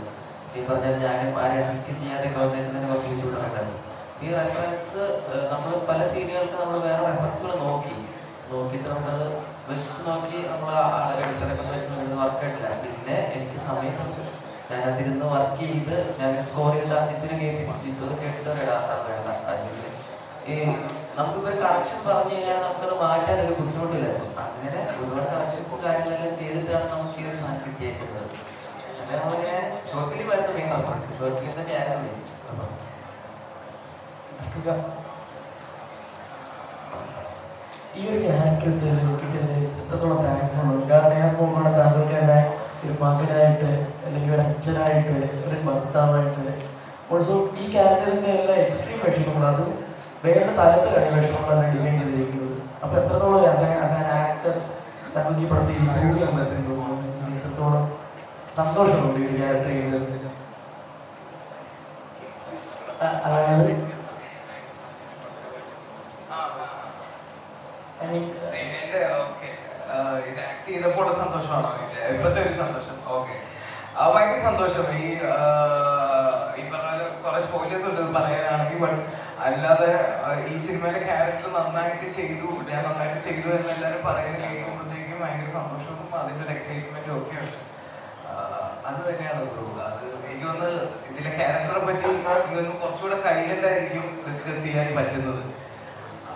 ഈ പറഞ്ഞാൽ ഞാനും ആരെ അസിസ്റ്റ് ചെയ്യാതെ വന്നിട്ട് തന്നെ കുറച്ച് ബുദ്ധിമുട്ടുണ്ടായിരുന്നു. ഈ റെഫറൻസ് നമ്മൾ പല സീനുകൾക്ക് നമ്മൾ വേറെ റെഫറൻസുകൾ നോക്കിയിട്ട് നമുക്കത് വെച്ച് നോക്കി നമ്മൾ ആളെ എഡിറ്ററൊക്കെ വെച്ച് നോക്കിയത് വർക്കായിട്ടില്ല. പിന്നെ എനിക്ക് സമയം തന്നു, ഞാൻ അതിരുന്ന് വർക്ക് ചെയ്ത് ഞാൻ സ്കോർ ചെയ്തിട്ട് ആദ്യത്തിന് കേൾപ്പിക്കും. ജിത്തു അത് കേട്ടിട്ട് വേണ്ട അല്ലെങ്കിൽ ഈ നമുക്കിപ്പോൾ ഒരു കറക്ഷൻ പറഞ്ഞു കഴിഞ്ഞാൽ നമുക്കത് മാറ്റാൻ ഒരു ബുദ്ധിമുട്ടില്ലായിരുന്നു. അങ്ങനെ ഒരുപാട് കറക്ഷൻസും കാര്യങ്ങളെല്ലാം ചെയ്തിട്ടാണ് നമുക്ക് ഈ ഒരു സാധനം കിട്ടിയേക്കുന്നത്. അങ്ങനെ നമ്മളിങ്ങനെ ഷോർട്ട് ഫിലിം ആയിരുന്നു മെയിൻ റെഫറൻസ്. ഷോർട്ട് ഫിലിം തന്നെയായിരുന്നു മെയിൻ റെഫറൻസ്. ഈ ഒരു ക്യാരക്ടർ കിട്ടിയതിന് എത്രത്തോളം താങ്ക്ഫുൾ ഉണ്ട്. കാരണം ഞാൻ പോകുമ്പോൾ താങ്കൾക്ക് തന്നെ ഒരു മകനായിട്ട് അല്ലെങ്കിൽ ഒരു അച്ഛനായിട്ട് ഒരു ഭർത്താവായിട്ട് ഓൾസോ ഈ ക്യാരക്ടേഴ്സിൻ്റെ എല്ലാ എക്സ്ട്രീം വിഷമങ്ങൾ അത് വേറെ തലത്തിലാണ് വിഷമങ്ങളെല്ലാം ഡിഫൈൻ ചെയ്തിരിക്കുന്നത്. അപ്പോൾ എത്രത്തോളം ആസ് ആൻ ആക്ടർ താങ്കൾക്ക് ഈ പടത്തിൽ ഇമ്പ്രൂവ് ചെയ്യാൻ പറ്റുന്നു, എത്രത്തോളം സന്തോഷമുണ്ട് ഈ ക്യാരക്ടർ ചെയ്യുന്നത്. അതായത് ഇത് ആക്ട് ചെയ്തപ്പോൾ സന്തോഷമാണോ ഇപ്പോഴത്തെ ഒരു സന്തോഷം? ഓക്കെ, ഭയങ്കര സന്തോഷം. ഈ പറഞ്ഞ കുറെ സ്പോയിലേഴ്സ് ഉണ്ട് പറയാനാണെങ്കിൽ. ബട്ട് അല്ലാതെ ഈ സിനിമയിലെ ക്യാരക്ടർ നന്നായിട്ട് ചെയ്തു, ഞാൻ നന്നായിട്ട് ചെയ്തു എന്ന് എല്ലാവരും പറയുന്നത് കേൾക്കുമ്പോഴത്തേക്കും ഭയങ്കര സന്തോഷവും അതിൻ്റെ ഒരു എക്സൈറ്റ്മെന്റും ഒക്കെയാണ്. അത് തന്നെയാണ് ബ്രോ. അത് എനിക്ക് തോന്നുന്നു ഇതിലെ ക്യാരക്ടറെ പറ്റി എനിക്കൊന്ന് കുറച്ചുകൂടെ കൈകണ്ടായിരിക്കും ഡിസ്കസ് ചെയ്യാൻ പറ്റുന്നത്.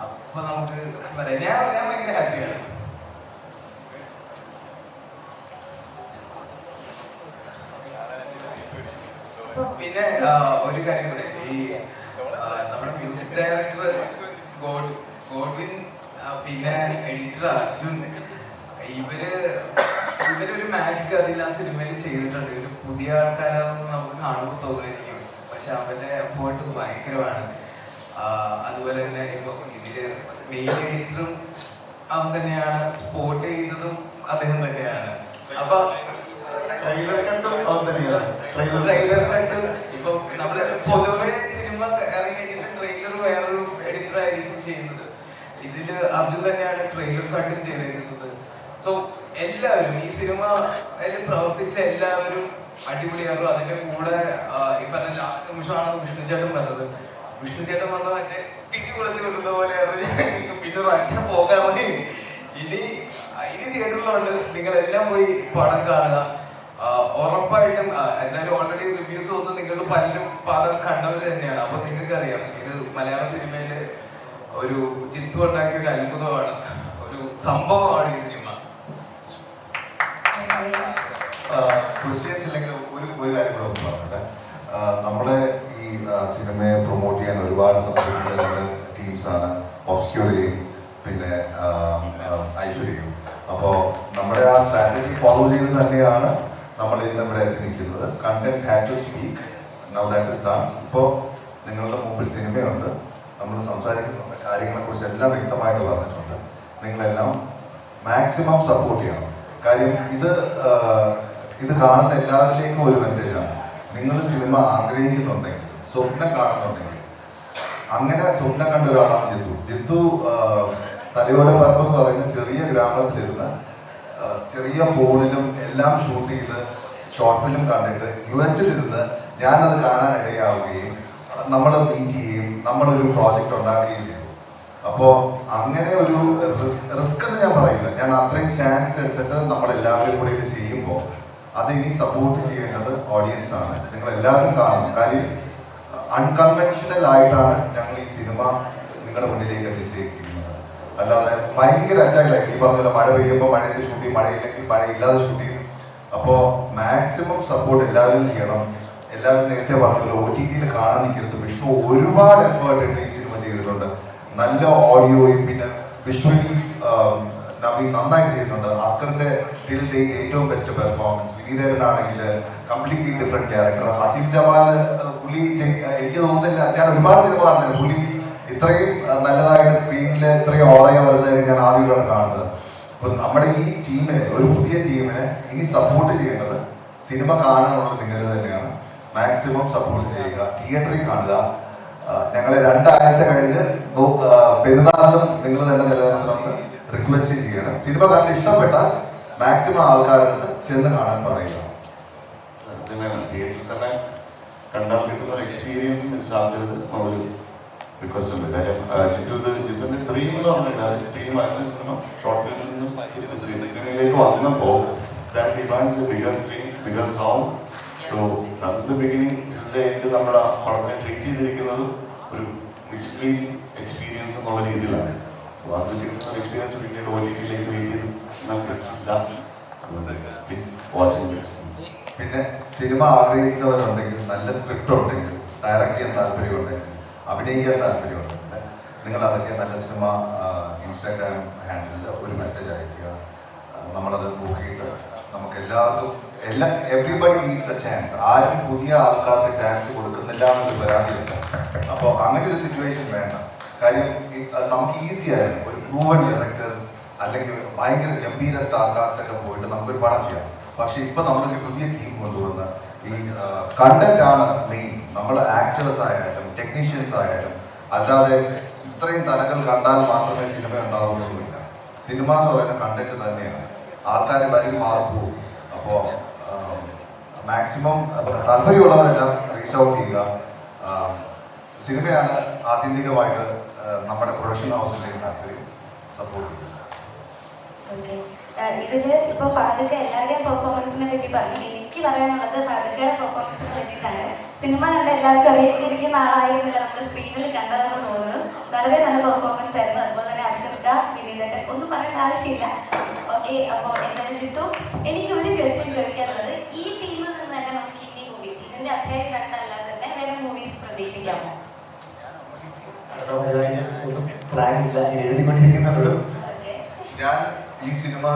അപ്പൊ നമുക്ക് പറയാം, ഞാൻ ഭയങ്കര ഹാപ്പിയാണ്. പിന്നെ ഒരു കാര്യം കൂടെ, ഈ നമ്മുടെ മ്യൂസിക് ഡയറക്ടർ ഗോഡ്വിൻ, പിന്നെ എഡിറ്റർ അർജുൻ, ഇവരൊരു മാജിക് അതിൽ ആ സിനിമയിൽ ചെയ്തിട്ടുണ്ട്. ഇവര് പുതിയ ആൾക്കാരാണെന്ന് നമുക്ക് കാണുമ്പോൾ തോന്നുമായിരിക്കും, പക്ഷെ അവരുടെ എഫേർട്ട് ഭയങ്കരമാണ്. അതുപോലെ തന്നെ ഇപ്പൊ ഇതില് മെയിൻ എഡിറ്ററും അവൻ തന്നെയാണ്, സ്പോട്ട് ചെയ്തതും അദ്ദേഹം തന്നെയാണ്. അപ്പൊ ട്രെയിലർ കട്ട് ഇപ്പൊ നമ്മള് പൊതുവെ സിനിമ ഇറങ്ങി കഴിഞ്ഞിട്ട് ട്രെയിലർ വേറൊരു എഡിറ്റർ ആയിരിക്കും ചെയ്യുന്നത്. ഇതില് അർജുൻ തന്നെയാണ് ട്രെയിലർ കട്ടും ചെയ്തിരിക്കുന്നത്. സോ എല്ലാവരും ഈ സിനിമയിൽ പ്രവർത്തിച്ച എല്ലാവരും അടിപൊളിയായിരുന്നു. അതിന്റെ കൂടെ ഈ പറഞ്ഞ ലാസ്റ്റ് നിമിഷമാണ് വിഷ്ണു ചേട്ടൻ പറഞ്ഞത്. വിഷ്ണു ചേട്ടൻ പറഞ്ഞ മറ്റേ തിരി കൊളുത്തി കൊണ്ടുന്ന പോലെയാണ്. പിന്നെ ഒരു ഒറ്റ പോകാതെ ഇനി തിയേറ്ററിലുണ്ട്, നിങ്ങളെല്ലാം പോയി പടം കാണുക. ഉറപ്പായിട്ടും എന്തായാലും ഓൾറെഡി റിവ്യൂസ് ഒന്നും നിങ്ങൾ പലരും പടം കണ്ടവർ തന്നെയാണ്. അപ്പൊ നിങ്ങൾക്ക് അറിയാം ഇത് മലയാള സിനിമയില് ഒരു ജിത്തു ഉണ്ടാക്കിയ ഒരു അത്ഭുതമാണ്, ഒരു സംഭവമാണ് ഈ സിനിമ. ക്രിസ്ത്യൻസ് ഇല്ലെങ്കിൽ ഒരു കാര്യം കൂടെ ഒന്ന് പറഞ്ഞിട്ട്, നമ്മളെ ഈ സിനിമയെ പ്രൊമോട്ട് ചെയ്യാൻ ഒരുപാട് സപ്പോർട്ട് ടീംസാണ് ഒബ്സ്ക്യൂറിയും പിന്നെ ഐശ്വര്യയും. അപ്പോൾ നമ്മുടെ ആ സ്ട്രാറ്റജി ഫോളോ ചെയ്ത് തന്നെയാണ് നമ്മൾ ഇന്ന് ഇവിടെ എത്തി നിൽക്കുന്നത്. Content had to speak, now that is done. ഇപ്പോൾ നിങ്ങളുടെ മുമ്പിൽ സിനിമയുണ്ട്, നമ്മൾ സംസാരിക്കുന്നുണ്ട്, കാര്യങ്ങളെക്കുറിച്ച് എല്ലാം വ്യക്തമായിട്ട് പറഞ്ഞിട്ടുണ്ട്. നിങ്ങളെല്ലാം മാക്സിമം സപ്പോർട്ട് ചെയ്യണം. കാര്യം ഇത് കാണുന്ന എല്ലാവരിലേക്കും ഒരു മെസ്സേജാണ്. നിങ്ങൾ സിനിമ ആഗ്രഹിക്കുന്നുണ്ടെങ്കിൽ, സ്വപ്നം കാണുന്നുണ്ടെങ്കിൽ, അങ്ങനെ സ്വപ്നം കണ്ട ഒരാളാണ് ജിത്തു. തലയോലപ്പറമ്പ് എന്ന് പറയുന്ന ചെറിയ ഗ്രാമത്തിലിരുന്ന് ചെറിയ ഫോണിലും എല്ലാം ഷൂട്ട് ചെയ്ത് ഷോർട്ട് ഫിലിം കണ്ടിട്ട് US-ലിരുന്ന് ഞാനത് കാണാനിടയാവുകയും നമ്മൾ മീറ്റ് ചെയ്യുകയും നമ്മളൊരു പ്രോജക്റ്റ് ഉണ്ടാക്കുകയും ചെയ്തു. അപ്പോൾ അങ്ങനെ ഒരു റിസ്ക് എന്ന് ഞാൻ പറയില്ല, ഞാൻ അത്രയും ചാൻസ് എടുത്തിട്ട് നമ്മളെല്ലാവരും കൂടി ഇത് ചെയ്യുമ്പോൾ അത് ഇനി സപ്പോർട്ട് ചെയ്യേണ്ടത് ഓഡിയൻസ് ആണ്. നിങ്ങളെല്ലാവരും കാണണം. കാര്യം അൺകൺവെൻഷനൽ ആയിട്ടാണ് ഞങ്ങൾ ഈ സിനിമ നിങ്ങളുടെ മുന്നിലേക്ക് എത്തിച്ചിരിക്കുന്നത്. അല്ലാതെ ഭയങ്കര അച്ചാലായിട്ട് ഈ പറഞ്ഞ മഴ പെയ്യുമ്പോൾ മഴയത്ത് ഷൂട്ട് ചെയ്യും, മഴയില്ലെങ്കിൽ മഴയില്ലാതെ ഷൂട്ട് ചെയ്യും. അപ്പോൾ മാക്സിമം സപ്പോർട്ട് എല്ലാവരും ചെയ്യണം. എല്ലാവരും നേരത്തെ പറഞ്ഞല്ലോ OTT-യിൽ കാണാൻ നിൽക്കരുത്. വിഷ്ണു ഒരുപാട് എഫേർട്ട് ഇട്ട് ഈ സിനിമ ചെയ്തിട്ടുണ്ട്. നല്ല ഓഡിയോയും പിന്നെ വിഷ്വലി നവീൻ നന്നായിട്ട് ചെയ്തിട്ടുണ്ട്. അസ്കറിന്റെ ടിൽ ഡേറ്റ് ഏറ്റവും ബെസ്റ്റ് പെർഫോമൻസ്. വിനീതേരനാണെങ്കിൽ completely different character. Azeem Jamal പുള്ളി എനിക്ക് തോന്നുന്നില്ല, ഞാൻ ഒരുപാട് സിനിമ കാണുന്നില്ല, പുള്ളി ഇത്രയും നല്ലതായിട്ട് സ്ക്രീനിൽ ഇത്രയും ഓറയോ വരുന്നതിന് ഞാൻ ആദ്യമായിട്ടാണ് കാണുന്നത്. അപ്പം നമ്മുടെ ഈ ടീമിനെ, ഒരു പുതിയ ടീമിനെ ഇനി സപ്പോർട്ട് ചെയ്യേണ്ടത് സിനിമ കാണാനുള്ളത് നിങ്ങൾ തന്നെയാണ്. മാക്സിമം സപ്പോർട്ട് ചെയ്യുക, തിയേറ്ററിൽ കാണുക. ഞങ്ങളെ 2 ആഴ്ച കഴിഞ്ഞ് പെരുന്നാളിലും നിങ്ങൾ തന്നെ നിലനിർത്തണമെന്ന് റിക്വസ്റ്റ് ചെയ്യണം. സിനിമ കണ്ട് ഇഷ്ടപ്പെട്ടാൽ മാക്സിമം ആൾക്കാരടുത്ത് ചെന്ന് കാണാൻ പറയുക. തിയേറ്ററിൽ തന്നെ കണ്ടാൽ കിട്ടുന്ന ഒരു എക്സ്പീരിയൻസ് മിസ്സാകരുത് എന്നുള്ളൊരു റിക്വസ്റ്റ് ഉണ്ട്. കാര്യം ജിത്തുവിന്റെ ഡ്രീം എന്ന് പറഞ്ഞാൽ ഡ്രീം ആയിരുന്നു സിനിമ ഷോർട്ട് ഫിലിമിൽ നിന്നും സിനിമയിലേക്ക് വന്നപ്പോൾ that demands a bigger screen, bigger sound. So from the beginning നമ്മുടെ പടത്തെ ട്രീറ്റ് ചെയ്തിരിക്കുന്നത് ഒരു ബിഗ് സ്ക്രീൻ എക്സ്പീരിയൻസ് എന്നുള്ള രീതിയിലാണ്. സോ അത് കിട്ടുന്ന എക്സ്പീരിയൻസ് പിന്നീട് OTT-യിലേക്ക് വെയിറ്റ് ചെയ്ത് പ്ലീസ് വാച്ചിങ്. പിന്നെ സിനിമ ആഗ്രഹിക്കുന്നവരുണ്ടെങ്കിൽ, നല്ല സ്ക്രിപ്റ്റ് ഉണ്ടെങ്കിൽ, ഡയറക്റ്റ് ചെയ്യാൻ താല്പര്യമുണ്ടെങ്കിൽ, അഭിനയിക്കാൻ താല്പര്യമുണ്ടെങ്കിൽ നിങ്ങൾ അതൊക്കെ നല്ല സിനിമ ഇൻസ്റ്റാഗ്രാം ഹാൻഡിലിൽ ഒരു മെസ്സേജ് അയക്കുക. നമ്മളത് നോക്കിയിട്ട് നമുക്ക് എല്ലാവർക്കും എവ്രിബഡി നീഡ്സ് എ ചാൻസ്. ആരും പുതിയ ആൾക്കാർക്ക് ചാൻസ് കൊടുക്കുന്നില്ല എന്നൊരു പരാതിയുണ്ട്. അപ്പോൾ അങ്ങനെ ഒരു സിറ്റുവേഷൻ വേണ്ട. കാര്യം നമുക്ക് ഈസി ആയിരുന്നു ഒരു പ്രൂവൻ ഡയറക്ടർ അല്ലെങ്കിൽ ഭയങ്കര ഗംഭീര സ്റ്റാർ കാസ്റ്റ് ഒക്കെ പോയിട്ട് നമുക്കൊരു പടം ചെയ്യാം. പക്ഷെ ഇപ്പൊ നമ്മളൊരു പുതിയ ടീം കൊണ്ടുവന്ന് ഈ കണ്ടന്റ് ആണ് മെയിൻ. നമ്മൾ ആക്ടേഴ്സ് ആയാലും ടെക്നീഷ്യൻസ് ആയാലും അല്ലാതെ ഇത്രയും തലകൾ കണ്ടാൽ മാത്രമേ സിനിമ ഉണ്ടാവുകയുള്ളൂല്ല. സിനിമ എന്ന് പറയുന്ന കണ്ടന്റ് തന്നെയാണ്. ആൾക്കാർ വരും മാറിപ്പോവും. അപ്പോൾ മാക്സിമം താല്പര്യമുള്ളവരെല്ലാം റീച്ച് ഔട്ട് ചെയ്യുക. സിനിമയാണ് ആത്യന്തികമായിട്ട് നമ്മുടെ പ്രൊഡക്ഷൻ ഹൗസിൻ്റെ താല്പര്യം സപ്പോർട്ട് ചെയ്യുക. ഇതിൽ ഇപ്പോൾ ഫാദിക്ക എല്ലാവരുടെയും പെർഫോമൻസിനെ പറ്റി പറഞ്ഞു. എനിക്ക് പറയാനുള്ളത് ഫാദിക്കയുടെ പെർഫോമൻസിനെ പറ്റിയിട്ടാണ്. സിനിമ കണ്ട് എല്ലാവർക്കും അറിയപ്പെട്ടിരിക്കുന്ന ആളായിരുന്നില്ല നമ്മൾ സ്ക്രീനിൽ കണ്ടതെന്ന് തോന്നുന്നു. വളരെ നല്ല പെർഫോമൻസ് ആയിരുന്നു. അതുപോലെ തന്നെ അസ്കർക്ക, വിനീതേട്ടൻ ഒന്നും പറയേണ്ട ആവശ്യമില്ല. ഓക്കെ, അപ്പോൾ എന്തായാലും ജിത്തു, എനിക്ക് ഒരു ക്വസ്റ്റ്യൻ ചോദിക്കാനുള്ളത്, ഈ ടീമിൽ നിന്ന് തന്നെ നമുക്ക് ഇനി മൂവീസ് ഇതിന്റെ അധ്യായം 2 അല്ലാതെ തന്നെ വേറെ മൂവീസ് പ്രതീക്ഷിക്കാമോ? ഞാൻ ഈ സിനിമ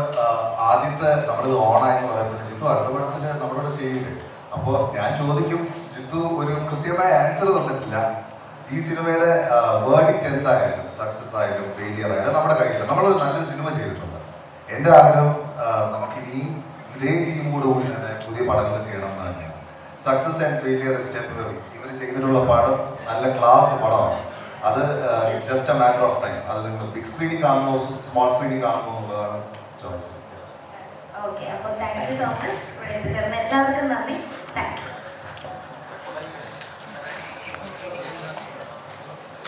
ആദ്യത്തെ നമ്മളിത് ഓണായെന്ന് പറയുന്നത് ജിത്തു അടുത്ത പടത്തിൽ നമ്മളോട് ചെയ്യില്ലേ. അപ്പോൾ ഞാൻ ചോദിക്കും, ജിത്തു ഒരു കൃത്യമായ ആൻസർ തന്നിട്ടില്ല. ഈ സിനിമയുടെ വേർഡിക്റ്റ് എന്തായാലും സക്സസ് ആയാലും ഫെയിലിയർ ആയാലും നമ്മുടെ കയ്യില്ല. നമ്മളൊരു നല്ലൊരു സിനിമ ചെയ്തിട്ടുണ്ട്. എൻ്റെ ആഗ്രഹം നമുക്കിനിയും ഇതേ ടീമോട് കൂടി തന്നെ പുതിയ പടങ്ങൾ ചെയ്യണം എന്ന് തന്നെയാണ്. Success and failure is temporary. ഇവർ ചെയ്തിട്ടുള്ള പടം നല്ല ക്ലാസ് പടമാണ്. അത് just A matter of time. അത് നിങ്ങൾ ബിഗ് സ്ക്രീനിൽ കാണുമോ സ്മോൾ സ്ക്രീനിൽ കാണുമോ എന്നുള്ളതാണ് ചോയ്സ്. ഓക്കെ, അപ്പോൾ താങ്ക് യു സോ മച്ച്. എല്ലാവർക്കും നന്ദി.